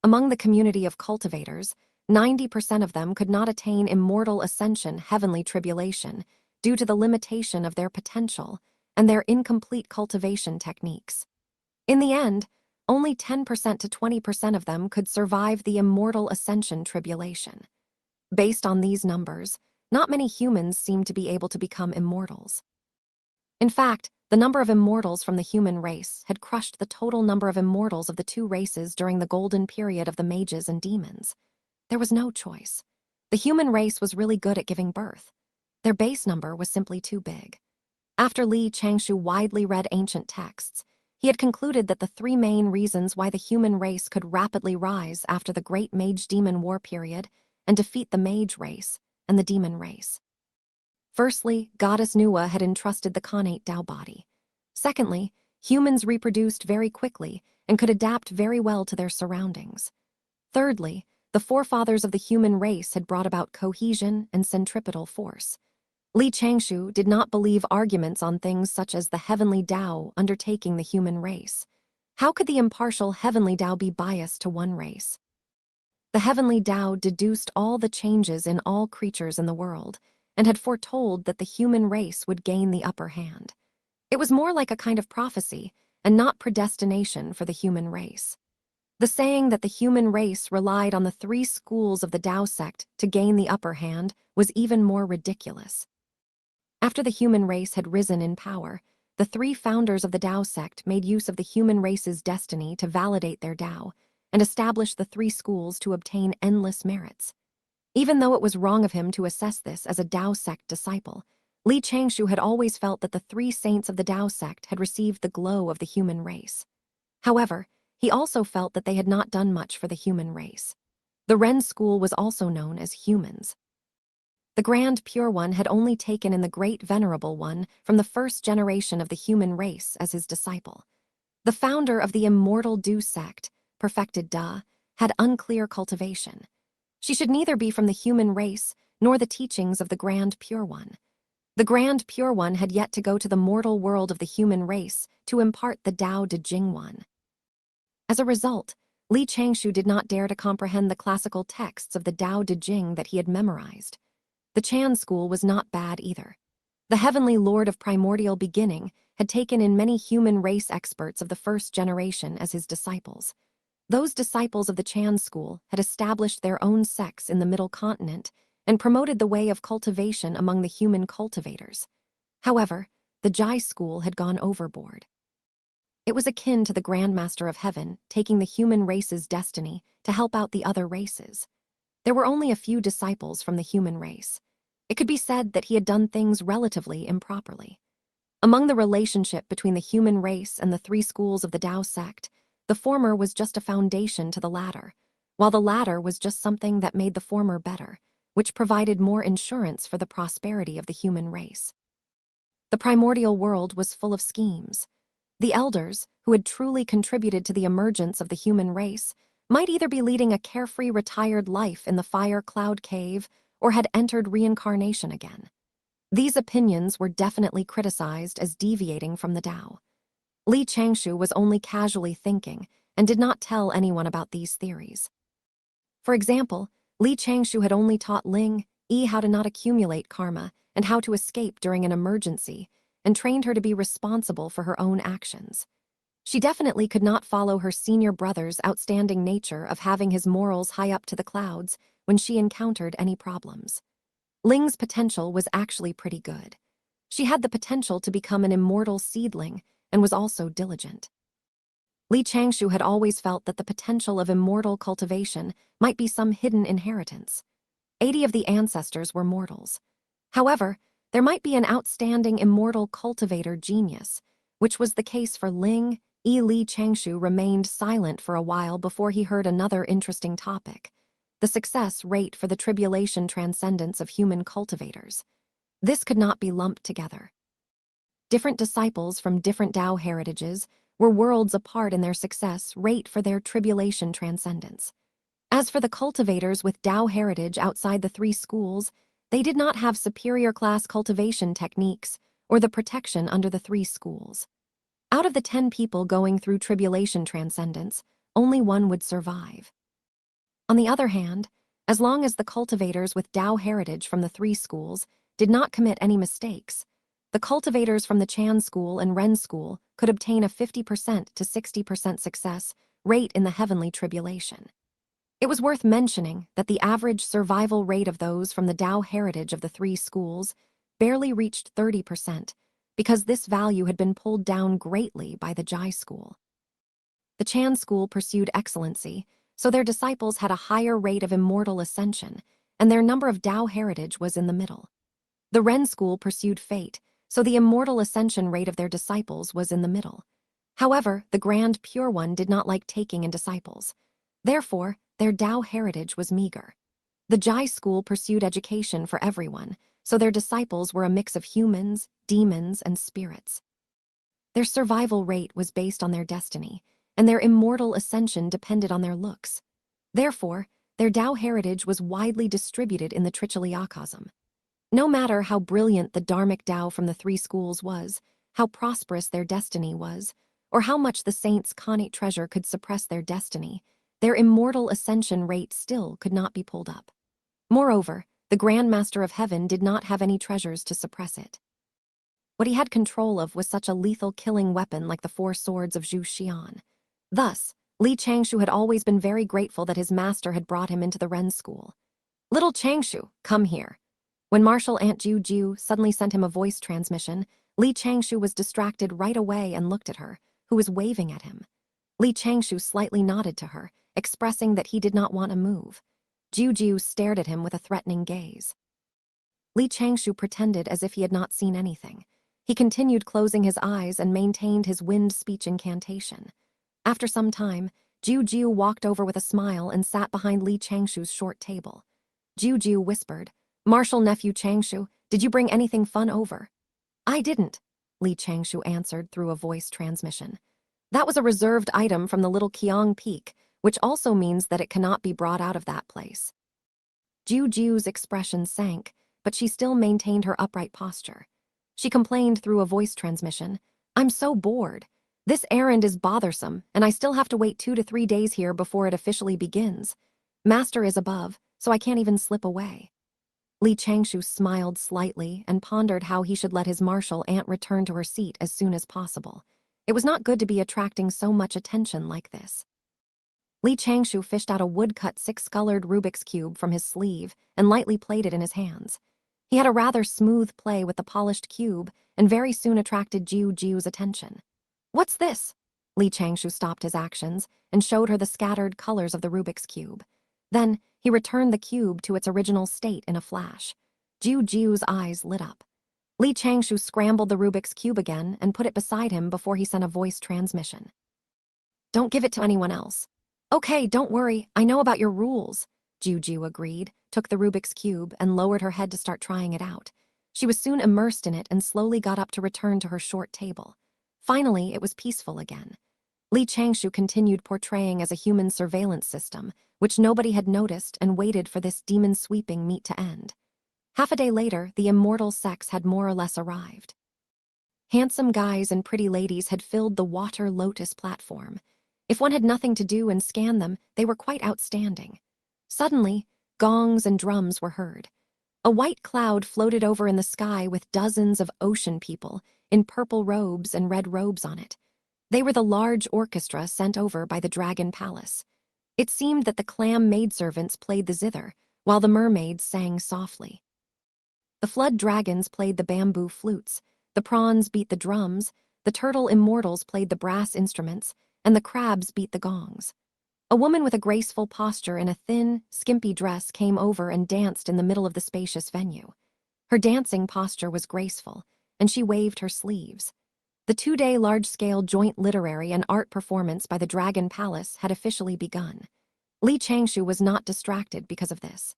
Among the community of cultivators, 90% of them could not attain immortal ascension heavenly tribulation due to the limitation of their potential and their incomplete cultivation techniques. In the end, only 10% to 20% of them could survive the immortal ascension tribulation. Based on these numbers, not many humans seem to be able to become immortals. In fact, the number of immortals from the human race had crushed the total number of immortals of the two races during the golden period of the mages and demons. There was no choice. The human race was really good at giving birth. Their base number was simply too big. After Changshou widely read ancient texts, he had concluded that the three main reasons why the human race could rapidly rise after the Great Mage-Demon War period and defeat the mage race and the demon race. Firstly, Goddess Nuwa had entrusted the connate Tao body. Secondly, humans reproduced very quickly and could adapt very well to their surroundings. Thirdly, the forefathers of the human race had brought about cohesion and centripetal force. Changshou did not believe arguments on things such as the heavenly Tao undertaking the human race. How could the impartial heavenly Tao be biased to one race? The heavenly Tao deduced all the changes in all creatures in the world and had foretold that the human race would gain the upper hand. It was more like a kind of prophecy and not predestination for the human race. The saying that the human race relied on the three schools of the Tao sect to gain the upper hand was even more ridiculous. After the human race had risen in power, the three founders of the Tao sect made use of the human race's destiny to validate their Tao and establish the three schools to obtain endless merits. Even though it was wrong of him to assess this as a Tao sect disciple, Changshou had always felt that the three saints of the Tao sect had received the glow of the human race. However, he also felt that they had not done much for the human race. The Ren school was also known as humans. The Grand Pure One had only taken in the Great Venerable One from the first generation of the human race as his disciple. The founder of the Immortal Du sect, Perfected Da, had unclear cultivation. She should neither be from the human race nor the teachings of the Grand Pure One. The Grand Pure One had yet to go to the mortal world of the human race to impart the Tao De Jing One. As a result, Changshou did not dare to comprehend the classical texts of the Tao De Jing that he had memorized. The Chan school was not bad either. The heavenly lord of primordial beginning had taken in many human race experts of the first generation as his disciples. Those disciples of the Chan school had established their own sects in the Middle Continent and promoted the way of cultivation among the human cultivators. However, the Jai school had gone overboard. It was akin to the Grandmaster of Heaven taking the human race's destiny to help out the other races. There were only a few disciples from the human race. It could be said that he had done things relatively improperly. Among the relationship between the human race and the three schools of the Tao sect, the former was just a foundation to the latter, while the latter was just something that made the former better, which provided more insurance for the prosperity of the human race. The primordial world was full of schemes. The elders, who had truly contributed to the emergence of the human race, might either be leading a carefree retired life in the fire cloud cave or had entered reincarnation again. These opinions were definitely criticized as deviating from the Tao. Changshou was only casually thinking and did not tell anyone about these theories. For example, Li Changshou had only taught Ling Yi how to not accumulate karma and how to escape during an emergency, and trained her to be responsible for her own actions. She definitely could not follow her senior brother's outstanding nature of having his morals high up to the clouds when she encountered any problems. Ling's potential was actually pretty good. She had the potential to become an immortal seedling and was also diligent. Li Changshou had always felt that the potential of immortal cultivation might be some hidden inheritance. 80 of the ancestors were mortals. However, there might be an outstanding immortal cultivator genius, which was the case for Ling. Li Changshou remained silent for a while before he heard another interesting topic: the success rate for the tribulation transcendence of human cultivators. This could not be lumped together. Different disciples from different Dao heritages were worlds apart in their success rate for their tribulation transcendence. As for the cultivators with Dao heritage outside the three schools, they did not have superior class cultivation techniques or the protection under the three schools. Out of the 10 people going through tribulation transcendence, only one would survive. On the other hand, as long as the cultivators with Dao heritage from the three schools did not commit any mistakes, the cultivators from the Chan school and Ren school could obtain a 50% to 60% success rate in the heavenly tribulation. It was worth mentioning that the average survival rate of those from the Dao heritage of the three schools barely reached 30%, because this value had been pulled down greatly by the Jai school. The Chan school pursued excellency, so their disciples had a higher rate of immortal ascension, and their number of Dao heritage was in the middle. The Ren school pursued fate, so the immortal ascension rate of their disciples was in the middle. However, the Grand Pure One did not like taking in disciples. Therefore, their Dao heritage was meager. The Jai school pursued education for everyone, so their disciples were a mix of humans, demons, and spirits. Their survival rate was based on their destiny, and their immortal ascension depended on their looks. Therefore, their Dao heritage was widely distributed in the Trichiliakosm. No matter how brilliant the Dharmic Dao from the three schools was, how prosperous their destiny was, or how much the saints' connate treasure could suppress their destiny, their immortal ascension rate still could not be pulled up. Moreover, the Grand Master of Heaven did not have any treasures to suppress it. What he had control of was such a lethal killing weapon like the four swords of Zhu Xian. Thus, Li Changshou had always been very grateful that his master had brought him into the Ren school. "Little Changshou, come here." When Martial Aunt Jiu Jiu suddenly sent him a voice transmission, Li Changshou was distracted right away and looked at her, who was waving at him. Li Changshou slightly nodded to her, expressing that he did not want to move. Jiu Jiu stared at him with a threatening gaze. Li Changshou pretended as if he had not seen anything. He continued closing his eyes and maintained his wind speech incantation. After some time, Jiu Jiu walked over with a smile and sat behind Li Changshou's short table. Jiu Jiu whispered, "Martial nephew Changshou, did you bring anything fun over?" "I didn't," Li Changshou answered through a voice transmission. "That was a reserved item from the little Qiang Peak, which also means that it cannot be brought out of that place." Jiu Jiu's expression sank, but she still maintained her upright posture. She complained through a voice transmission, "I'm so bored. This errand is bothersome, and I still have to wait 2 to 3 days here before it officially begins. Master is above, so I can't even slip away." Li Changshou smiled slightly and pondered how he should let his martial aunt return to her seat as soon as possible. It was not good to be attracting so much attention like this. Li Changshou fished out a woodcut 6-colored Rubik's Cube from his sleeve and lightly played it in his hands. He had a rather smooth play with the polished cube and very soon attracted Jiu Jiu's attention. "What's this?" Li Changshou stopped his actions and showed her the scattered colors of the Rubik's Cube. Then, he returned the cube to its original state in a flash. Jiu Jiu's eyes lit up. Li Changshou scrambled the Rubik's Cube again and put it beside him before he sent a voice transmission. "Don't give it to anyone else." "Okay, don't worry, I know about your rules," Jiu Jiu agreed, took the Rubik's Cube, and lowered her head to start trying it out. She was soon immersed in it and slowly got up to return to her short table. Finally, it was peaceful again. Li Changshou continued portraying as a human surveillance system, which nobody had noticed, and waited for this demon-sweeping meet to end. Half a day later, the immortal sex had more or less arrived. Handsome guys and pretty ladies had filled the water lotus platform. If one had nothing to do and scan them, they were quite outstanding. Suddenly, gongs and drums were heard. A white cloud floated over in the sky with dozens of ocean people in purple robes and red robes on it. They were the large orchestra sent over by the Dragon Palace. It seemed that the clam maidservants played the zither, while the mermaids sang softly. The flood dragons played the bamboo flutes, the prawns beat the drums, the turtle immortals played the brass instruments, and the crabs beat the gongs. A woman with a graceful posture in a thin, skimpy dress came over and danced in the middle of the spacious venue. Her dancing posture was graceful, and she waved her sleeves. The 2-day large-scale joint literary and art performance by the Dragon Palace had officially begun. Changshou was not distracted because of this.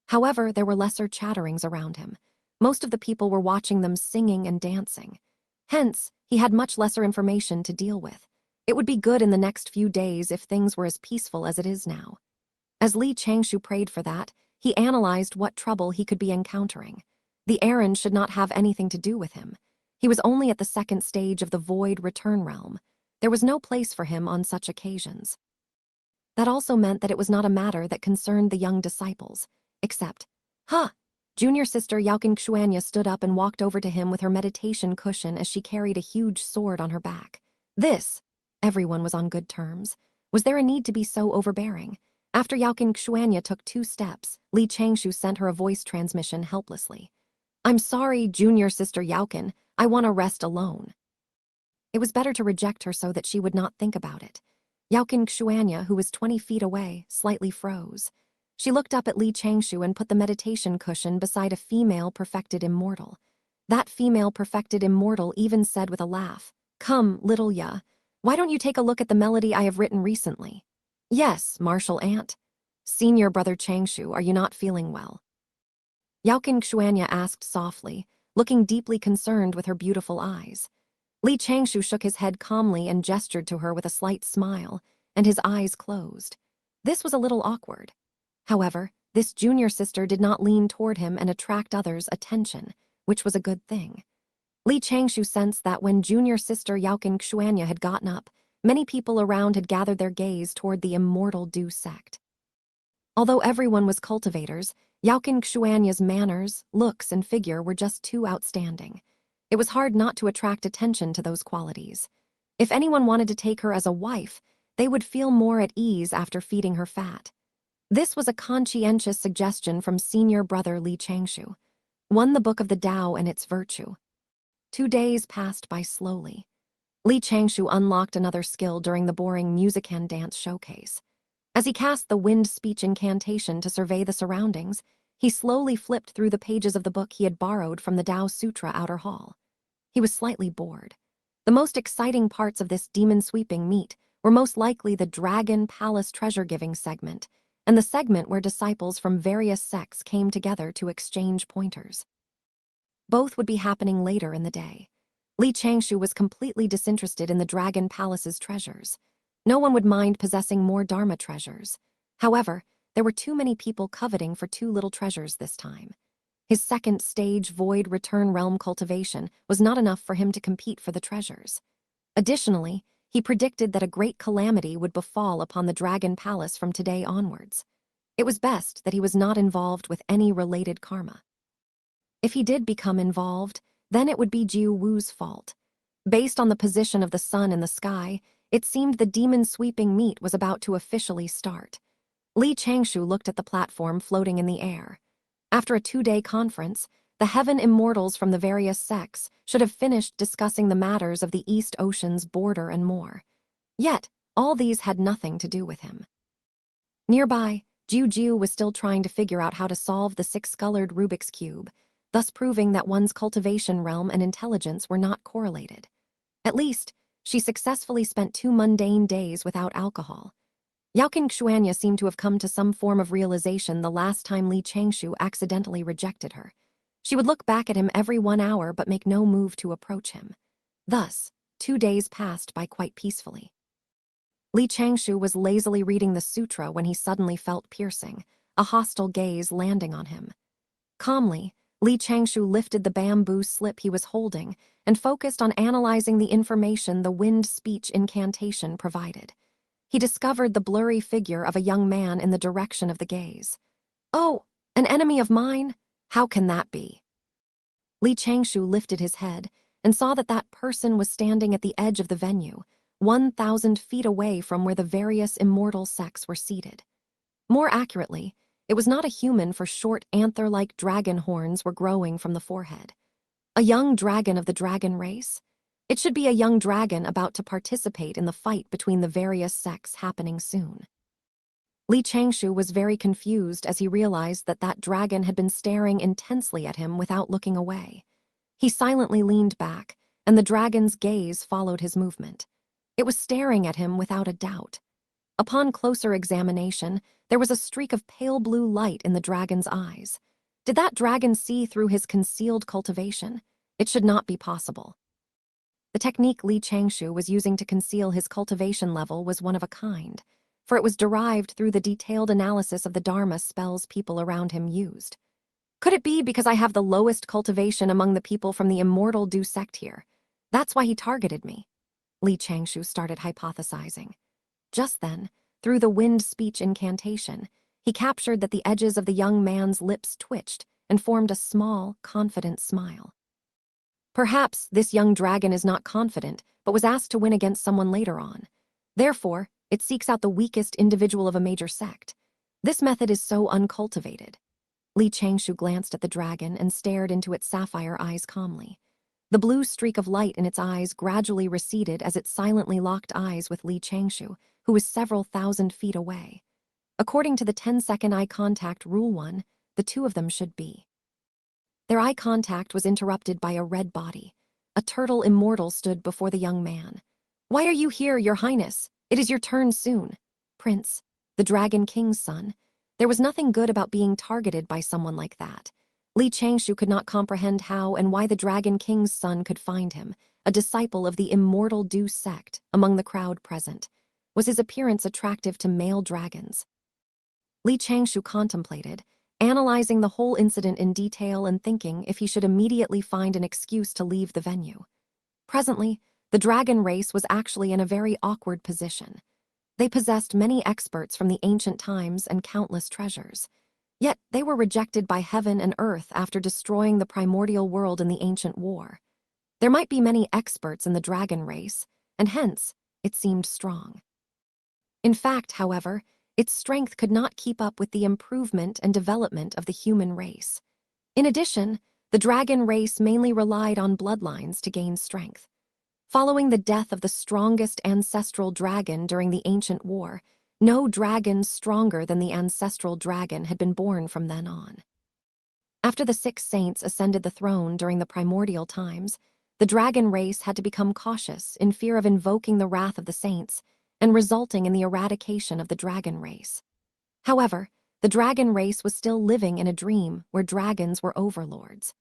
However, there were lesser chatterings around him. Most of the people were watching them singing and dancing. Hence, he had much lesser information to deal with. It would be good in the next few days if things were as peaceful as it is now. As Changshou prayed for that, he analyzed what trouble he could be encountering. The errand should not have anything to do with him. He was only at the second stage of the Void Return Realm. There was no place for him on such occasions. That also meant that it was not a matter that concerned the young disciples. Except, Junior sister Xianxia stood up and walked over to him with her meditation cushion as she carried a huge sword on her back. Everyone was on good terms. Was there a need to be so overbearing? After Xianxia took 2 steps, Changshou sent her a voice transmission helplessly. "I'm sorry, junior sister Yaoqin. I want to rest alone." It was better to reject her so that she would not think about it. Xianxia, who was 20 feet away, slightly froze. She looked up at Changshou and put the meditation cushion beside a female perfected immortal. That female perfected immortal even said with a laugh, "Come, little Ya, why don't you take a look at the melody I have written recently?" "Yes, Martial Aunt." "Senior brother Changshou, are you not feeling well?" Xianxia asked softly, looking deeply concerned with her beautiful eyes. Changshou shook his head calmly and gestured to her with a slight smile, and his eyes closed. This was a little awkward. However, this junior sister did not lean toward him and attract others' attention, which was a good thing. Changshou sensed that when junior sister Xianxia had gotten up, many people around had gathered their gaze toward the immortal Du sect. Although everyone was cultivators, Xianxia's manners, looks, and figure were just too outstanding. It was hard not to attract attention to those qualities. If anyone wanted to take her as a wife, they would feel more at ease after feeding her fat. This was a conscientious suggestion from senior brother Changshou. Won the Book of the Tao and its virtue. 2 days passed by slowly. Changshou unlocked another skill during the boring music and dance showcase. As he cast the wind speech incantation to survey the surroundings, he slowly flipped through the pages of the book he had borrowed from the Tao Sutra outer hall. He was slightly bored. The most exciting parts of this demon-sweeping meet were most likely the Dragon Palace treasure-giving segment, and the segment where disciples from various sects came together to exchange pointers. Both would be happening later in the day. Changshou was completely disinterested in the Dragon Palace's treasures. No one would mind possessing more Dharma treasures. However, there were too many people coveting for too little treasures this time. His second stage Void Return Realm cultivation was not enough for him to compete for the treasures. Additionally, he predicted that a great calamity would befall upon the Dragon Palace from today onwards. It was best that he was not involved with any related karma. If he did become involved, then it would be Jiu Wu's fault. Based on the position of the sun in the sky, it seemed the demon-sweeping meet was about to officially start. Changshou looked at the platform floating in the air. After a 2-day conference, the heaven immortals from the various sects should have finished discussing the matters of the East Ocean's border and more. Yet, all these had nothing to do with him. Nearby, Jiu was still trying to figure out how to solve the 6-colored Rubik's Cube, thus proving that one's cultivation realm and intelligence were not correlated. At least, she successfully spent 2 mundane days without alcohol. Xianxia seemed to have come to some form of realization the last time Changshou accidentally rejected her. She would look back at him every 1 hour but make no move to approach him. Thus, 2 days passed by quite peacefully. Changshou was lazily reading the sutra when he suddenly felt piercing, a hostile gaze landing on him. Calmly, Changshou lifted the bamboo slip he was holding and focused on analyzing the information the wind speech incantation provided. he discovered the blurry figure of a young man in the direction of the gaze. "Oh, an enemy of mine? How can that be?" Li Changshou lifted his head and saw that that person was standing at the edge of the venue, 1,000 feet away from where the various immortal sects were seated. More accurately, it was not a human, for short anther-like dragon horns were growing from the forehead. A young dragon of the dragon race? It should be a young dragon about to participate in the fight between the various sects happening soon. Li Changshou was very confused as he realized that that dragon had been staring intensely at him without looking away. He silently leaned back, and the dragon's gaze followed his movement. It was staring at him without a doubt. Upon closer examination, there was a streak of pale blue light in the dragon's eyes. Did that dragon see through his concealed cultivation? It should not be possible. The technique Li Changshou was using to conceal his cultivation level was one of a kind, for it was derived through the detailed analysis of the Dharma spells people around him used. Could it be because I have the lowest cultivation among the people from the immortal Du sect here? That's why he targeted me. Li Changshou started hypothesizing. Just then, through the wind speech incantation, he captured that the edges of the young man's lips twitched and formed a small, confident smile. Perhaps this young dragon is not confident, but was asked to win against someone later on. Therefore, it seeks out the weakest individual of a major sect. This method is so uncultivated. Li Changshou glanced at the dragon and stared into its sapphire eyes calmly. The blue streak of light in its eyes gradually receded as it silently locked eyes with Li Changshou, who was several thousand feet away. According to the 10-second eye contact rule 1, the two of them should be. Their eye contact was interrupted by a red body. A turtle immortal stood before the young man. "Why are you here, Your Highness? It is your turn soon." "Prince, the Dragon King's son." There was nothing good about being targeted by someone like that. Li Changshou could not comprehend how and why the Dragon King's son could find him, a disciple of the immortal Du sect, among the crowd present. Was his appearance attractive to male dragons? Li Changshou contemplated, analyzing the whole incident in detail and thinking if he should immediately find an excuse to leave the venue. Presently, the dragon race was actually in a very awkward position. They possessed many experts from the ancient times and countless treasures. Yet they were rejected by heaven and earth after destroying the primordial world in the ancient war. There might be many experts in the dragon race, and hence, it seemed strong. In fact, however, its strength could not keep up with the improvement and development of the human race. In addition, the dragon race mainly relied on bloodlines to gain strength. Following the death of the strongest ancestral dragon during the ancient war, no dragon stronger than the ancestral dragon had been born from then on. After the 6 saints ascended the throne during the primordial times, the dragon race had to become cautious in fear of invoking the wrath of the saints and resulting in the eradication of the dragon race. However, the dragon race was still living in a dream where dragons were overlords.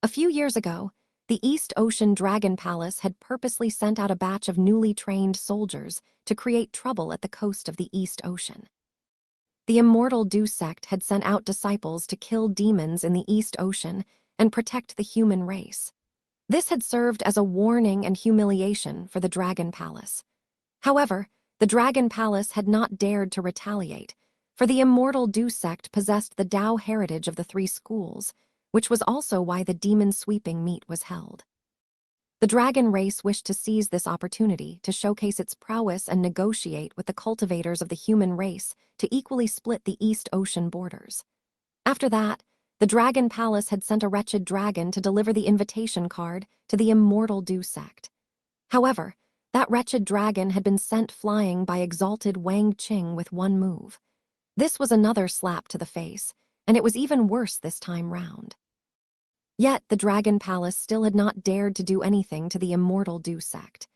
A few years ago, the East Ocean Dragon Palace had purposely sent out a batch of newly trained soldiers to create trouble at the coast of the East Ocean. The immortal Du sect had sent out disciples to kill demons in the East Ocean and protect the human race. This had served as a warning and humiliation for the Dragon Palace. However, the Dragon Palace had not dared to retaliate, for the immortal Du sect possessed the Tao heritage of the 3 schools, which was also why the demon sweeping meet was held. The dragon race wished to seize this opportunity to showcase its prowess and negotiate with the cultivators of the human race to equally split the East Ocean borders. After that, the Dragon Palace had sent a wretched dragon to deliver the invitation card to the immortal Du sect. However, that wretched dragon had been sent flying by exalted Wang Qing with one move. This was another slap to the face, and it was even worse this time round. Yet the Dragon Palace still had not dared to do anything to the immortal Du sect.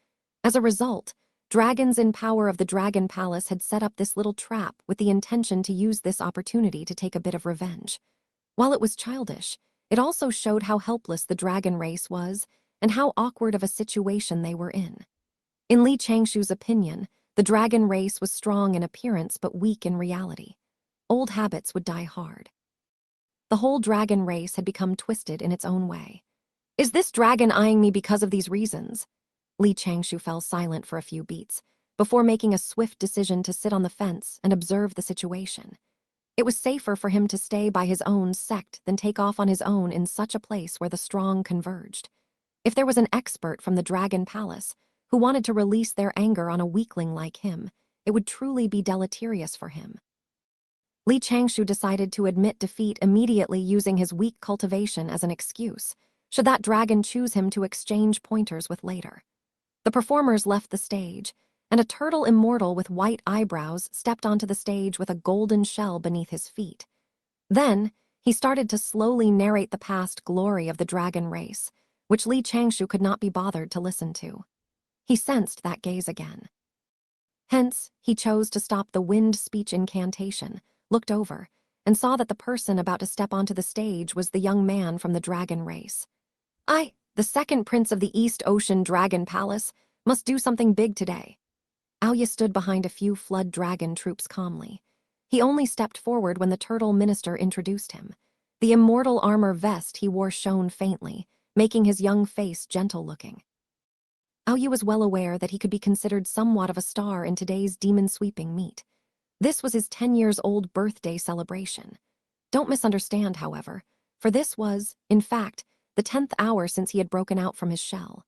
As a result, dragons in power of the Dragon Palace had set up this little trap with the intention to use this opportunity to take a bit of revenge. While it was childish, it also showed how helpless the dragon race was and how awkward of a situation they were in. In Li Changshou's opinion, the dragon race was strong in appearance but weak in reality. Old habits would die hard. The whole dragon race had become twisted in its own way. Is this dragon eyeing me because of these reasons? Li Changshou fell silent for a few beats, before making a swift decision to sit on the fence and observe the situation. It was safer for him to stay by his own sect than take off on his own in such a place where the strong converged. If there was an expert from the Dragon Palace who wanted to release their anger on a weakling like him, it would truly be deleterious for him. Changshou decided to admit defeat immediately, using his weak cultivation as an excuse, should that dragon choose him to exchange pointers with later. The performers left the stage, and a turtle immortal with white eyebrows stepped onto the stage with a golden shell beneath his feet. Then, he started to slowly narrate the past glory of the dragon race, which Changshou could not be bothered to listen to. He sensed that gaze again. Hence, he chose to stop the wind speech incantation, looked over, and saw that the person about to step onto the stage was the young man from the dragon race. "I, the second prince of the East Ocean Dragon Palace, must do something big today." Aoya stood behind a few flood dragon troops calmly. He only stepped forward when the turtle minister introduced him. The immortal armor vest he wore shone faintly, making his young face gentle-looking. Aoya was well aware that he could be considered somewhat of a star in today's demon-sweeping meet. This was his 10-years-old birthday celebration. Don't misunderstand, however, for this was, in fact, the 10th hour since he had broken out from his shell.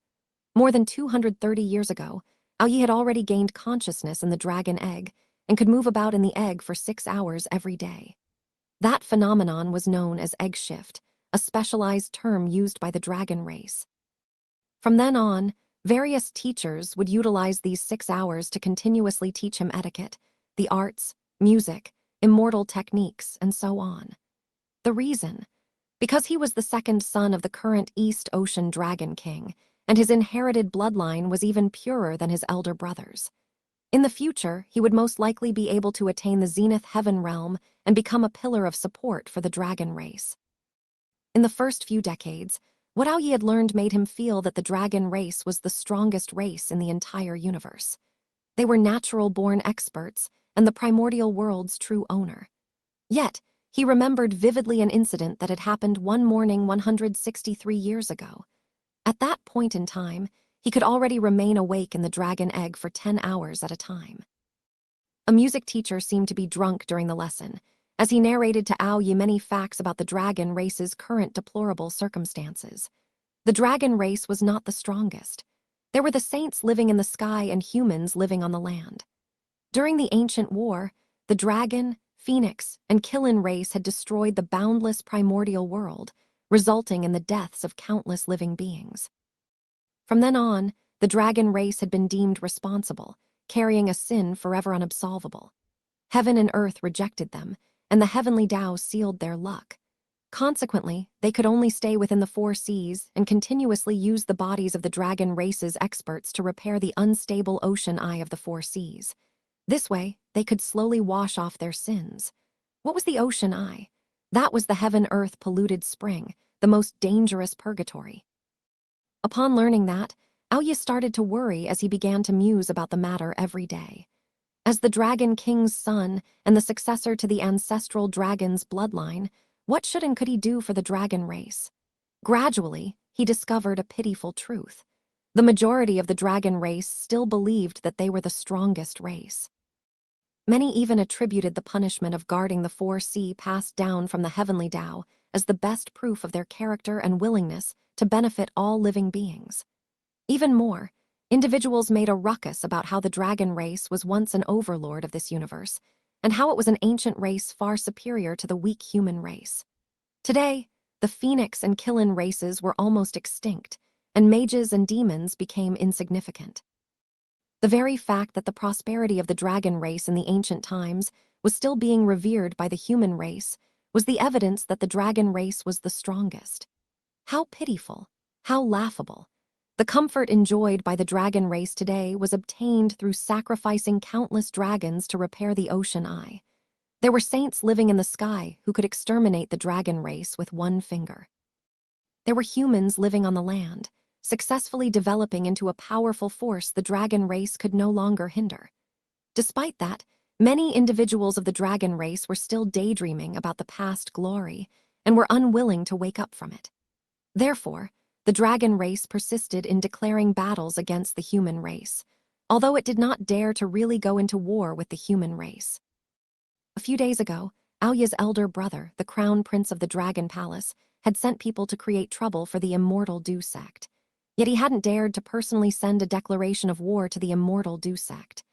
More than 230 years ago, Aoya had already gained consciousness in the dragon egg and could move about in the egg for 6 hours every day. That phenomenon was known as egg shift, a specialized term used by the dragon race. From then on, various teachers would utilize these 6 hours to continuously teach him etiquette, the arts, music, immortal techniques, and so on. The reason? Because he was the second son of the current East Ocean Dragon King, and his inherited bloodline was even purer than his elder brothers. In the future, he would most likely be able to attain the Zenith Heaven realm and become a pillar of support for the dragon race. In the first few decades, what Aoya had learned made him feel that the dragon race was the strongest race in the entire universe. They were natural-born experts and the primordial world's true owner. Yet, he remembered vividly an incident that had happened one morning 163 years ago. At that point in time, he could already remain awake in the dragon egg for 10 hours at a time. A music teacher seemed to be drunk during the lesson, as he narrated to Aoya many facts about the dragon race's current deplorable circumstances. The dragon race was not the strongest. There were the saints living in the sky and humans living on the land. During the ancient war, the dragon, phoenix, and Killin race had destroyed the boundless primordial world, resulting in the deaths of countless living beings. From then on, the dragon race had been deemed responsible, carrying a sin forever unabsolvable. Heaven and earth rejected them, and the heavenly Tao sealed their luck. Consequently, they could only stay within the 4 seas and continuously use the bodies of the dragon race's experts to repair the unstable ocean eye of the 4 seas. This way, they could slowly wash off their sins. What was the ocean eye? That was the heaven-earth polluted spring, the most dangerous purgatory. Upon learning that, Aoya started to worry as he began to muse about the matter every day. As the Dragon King's son and the successor to the ancestral dragon's bloodline, what should and could he do for the dragon race? Gradually, he discovered a pitiful truth. The majority of the dragon race still believed that they were the strongest race. Many even attributed the punishment of guarding the 4 sea passed down from the heavenly Tao as the best proof of their character and willingness to benefit all living beings. Even more, individuals made a ruckus about how the dragon race was once an overlord of this universe, and how it was an ancient race far superior to the weak human race. Today, the Phoenix and Killin races were almost extinct, and mages and demons became insignificant. The very fact that the prosperity of the dragon race in the ancient times was still being revered by the human race was the evidence that the dragon race was the strongest. How pitiful, how laughable. The comfort enjoyed by the dragon race today was obtained through sacrificing countless dragons to repair the ocean eye. There were saints living in the sky who could exterminate the dragon race with one finger. There were humans living on the land, successfully developing into a powerful force the dragon race could no longer hinder. Despite that, many individuals of the dragon race were still daydreaming about the past glory and were unwilling to wake up from it. Therefore, the dragon race persisted in declaring battles against the human race, although it did not dare to really go into war with the human race. A few days ago, Aoya's elder brother, the crown prince of the Dragon Palace, had sent people to create trouble for the Immortal Dew sect. Yet he hadn't dared to personally send a declaration of war to the Immortal Dew sect.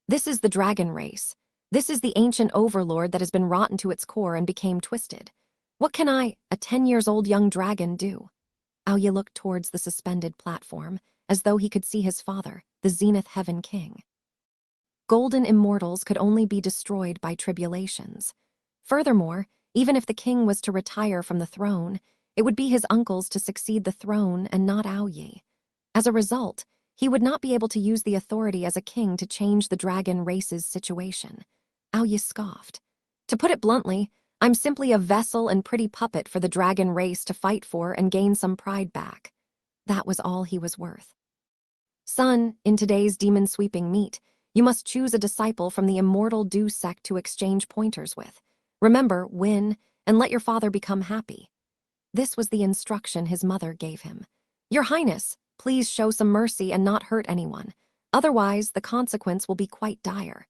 This is the dragon race. This is the ancient overlord that has been rotten to its core and became twisted. What can I, a 10-year-old young dragon, do? Aoya looked towards the suspended platform, as though he could see his father, the Zenith Heaven King. Golden immortals could only be destroyed by tribulations. Furthermore, even if the king was to retire from the throne, it would be his uncles to succeed the throne and not Aoya. As a result, he would not be able to use the authority as a king to change the dragon race's situation. Aoya scoffed. To put it bluntly, I'm simply a vessel and pretty puppet for the dragon race to fight for and gain some pride back. That was all he was worth. Son, in today's demon-sweeping meet, you must choose a disciple from the Immortal Dew sect to exchange pointers with. Remember, win, and let your father become happy. This was the instruction his mother gave him. Your Highness, please show some mercy and not hurt anyone. Otherwise, the consequence will be quite dire.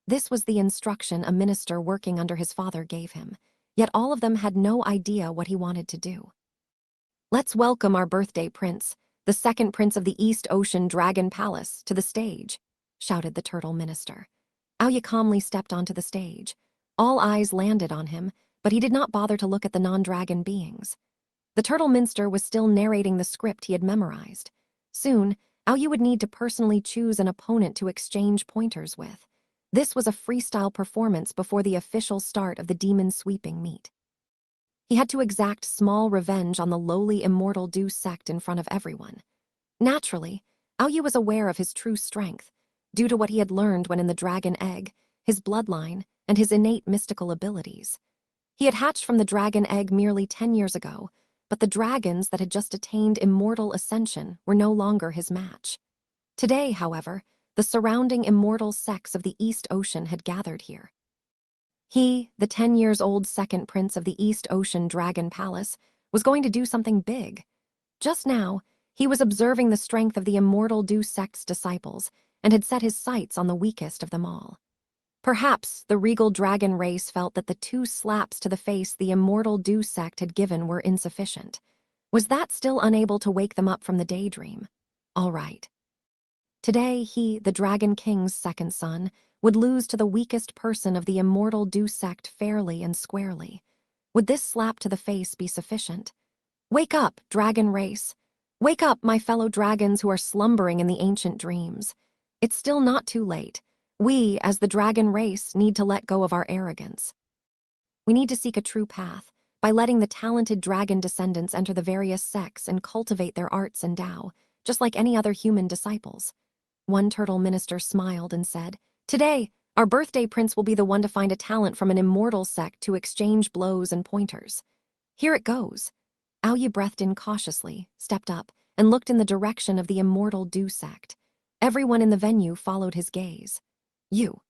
This was the instruction a minister working under his father gave him, yet all of them had no idea what he wanted to do. Let's welcome our birthday prince, the second prince of the East Ocean Dragon Palace, to the stage, shouted the turtle minister. Aoya calmly stepped onto the stage. All eyes landed on him, but he did not bother to look at the non-dragon beings. The turtle minster was still narrating the script he had memorized. Soon, Aoya would need to personally choose an opponent to exchange pointers with. This was a freestyle performance before the official start of the demon-sweeping meet. He had to exact small revenge on the lowly Immortal Dew sect in front of everyone. Naturally, Aoya was aware of his true strength, due to what he had learned when in the dragon egg, his bloodline, and his innate mystical abilities. He had hatched from the dragon egg merely 10 years ago, but the dragons that had just attained immortal ascension were no longer his match. Today, however, the surrounding immortal sects of the East Ocean had gathered here. He, the 10-year-old second prince of the East Ocean Dragon Palace, was going to do something big. Just now, he was observing the strength of the Immortal Dew sect's disciples and had set his sights on the weakest of them all. Perhaps the regal dragon race felt that the 2 slaps to the face the Immortal Dew sect had given were insufficient. Was that still unable to wake them up from the daydream? All right. Today he, the Dragon King's second son, would lose to the weakest person of the Immortal Dew sect fairly and squarely. Would this slap to the face be sufficient? Wake up, dragon race. Wake up, my fellow dragons who are slumbering in the ancient dreams. It's still not too late. We, as the dragon race, need to let go of our arrogance. We need to seek a true path by letting the talented dragon descendants enter the various sects and cultivate their arts and Tao, just like any other human disciples. One turtle minister smiled and said, Today, our birthday prince will be the one to find a talent from an immortal sect to exchange blows and pointers. Here it goes. Aoya breathed in cautiously, stepped up, and looked in the direction of the Immortal Dew sect. Everyone in the venue followed his gaze. You.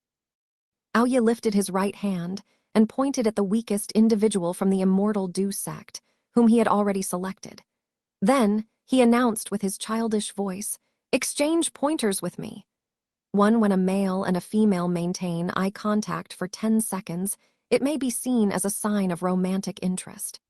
Aoya lifted his right hand and pointed at the weakest individual from the Immortal Dew sect, whom he had already selected. Then, he announced with his childish voice, Exchange pointers with me. When a male and a female maintain eye contact for 10 seconds, it may be seen as a sign of romantic interest.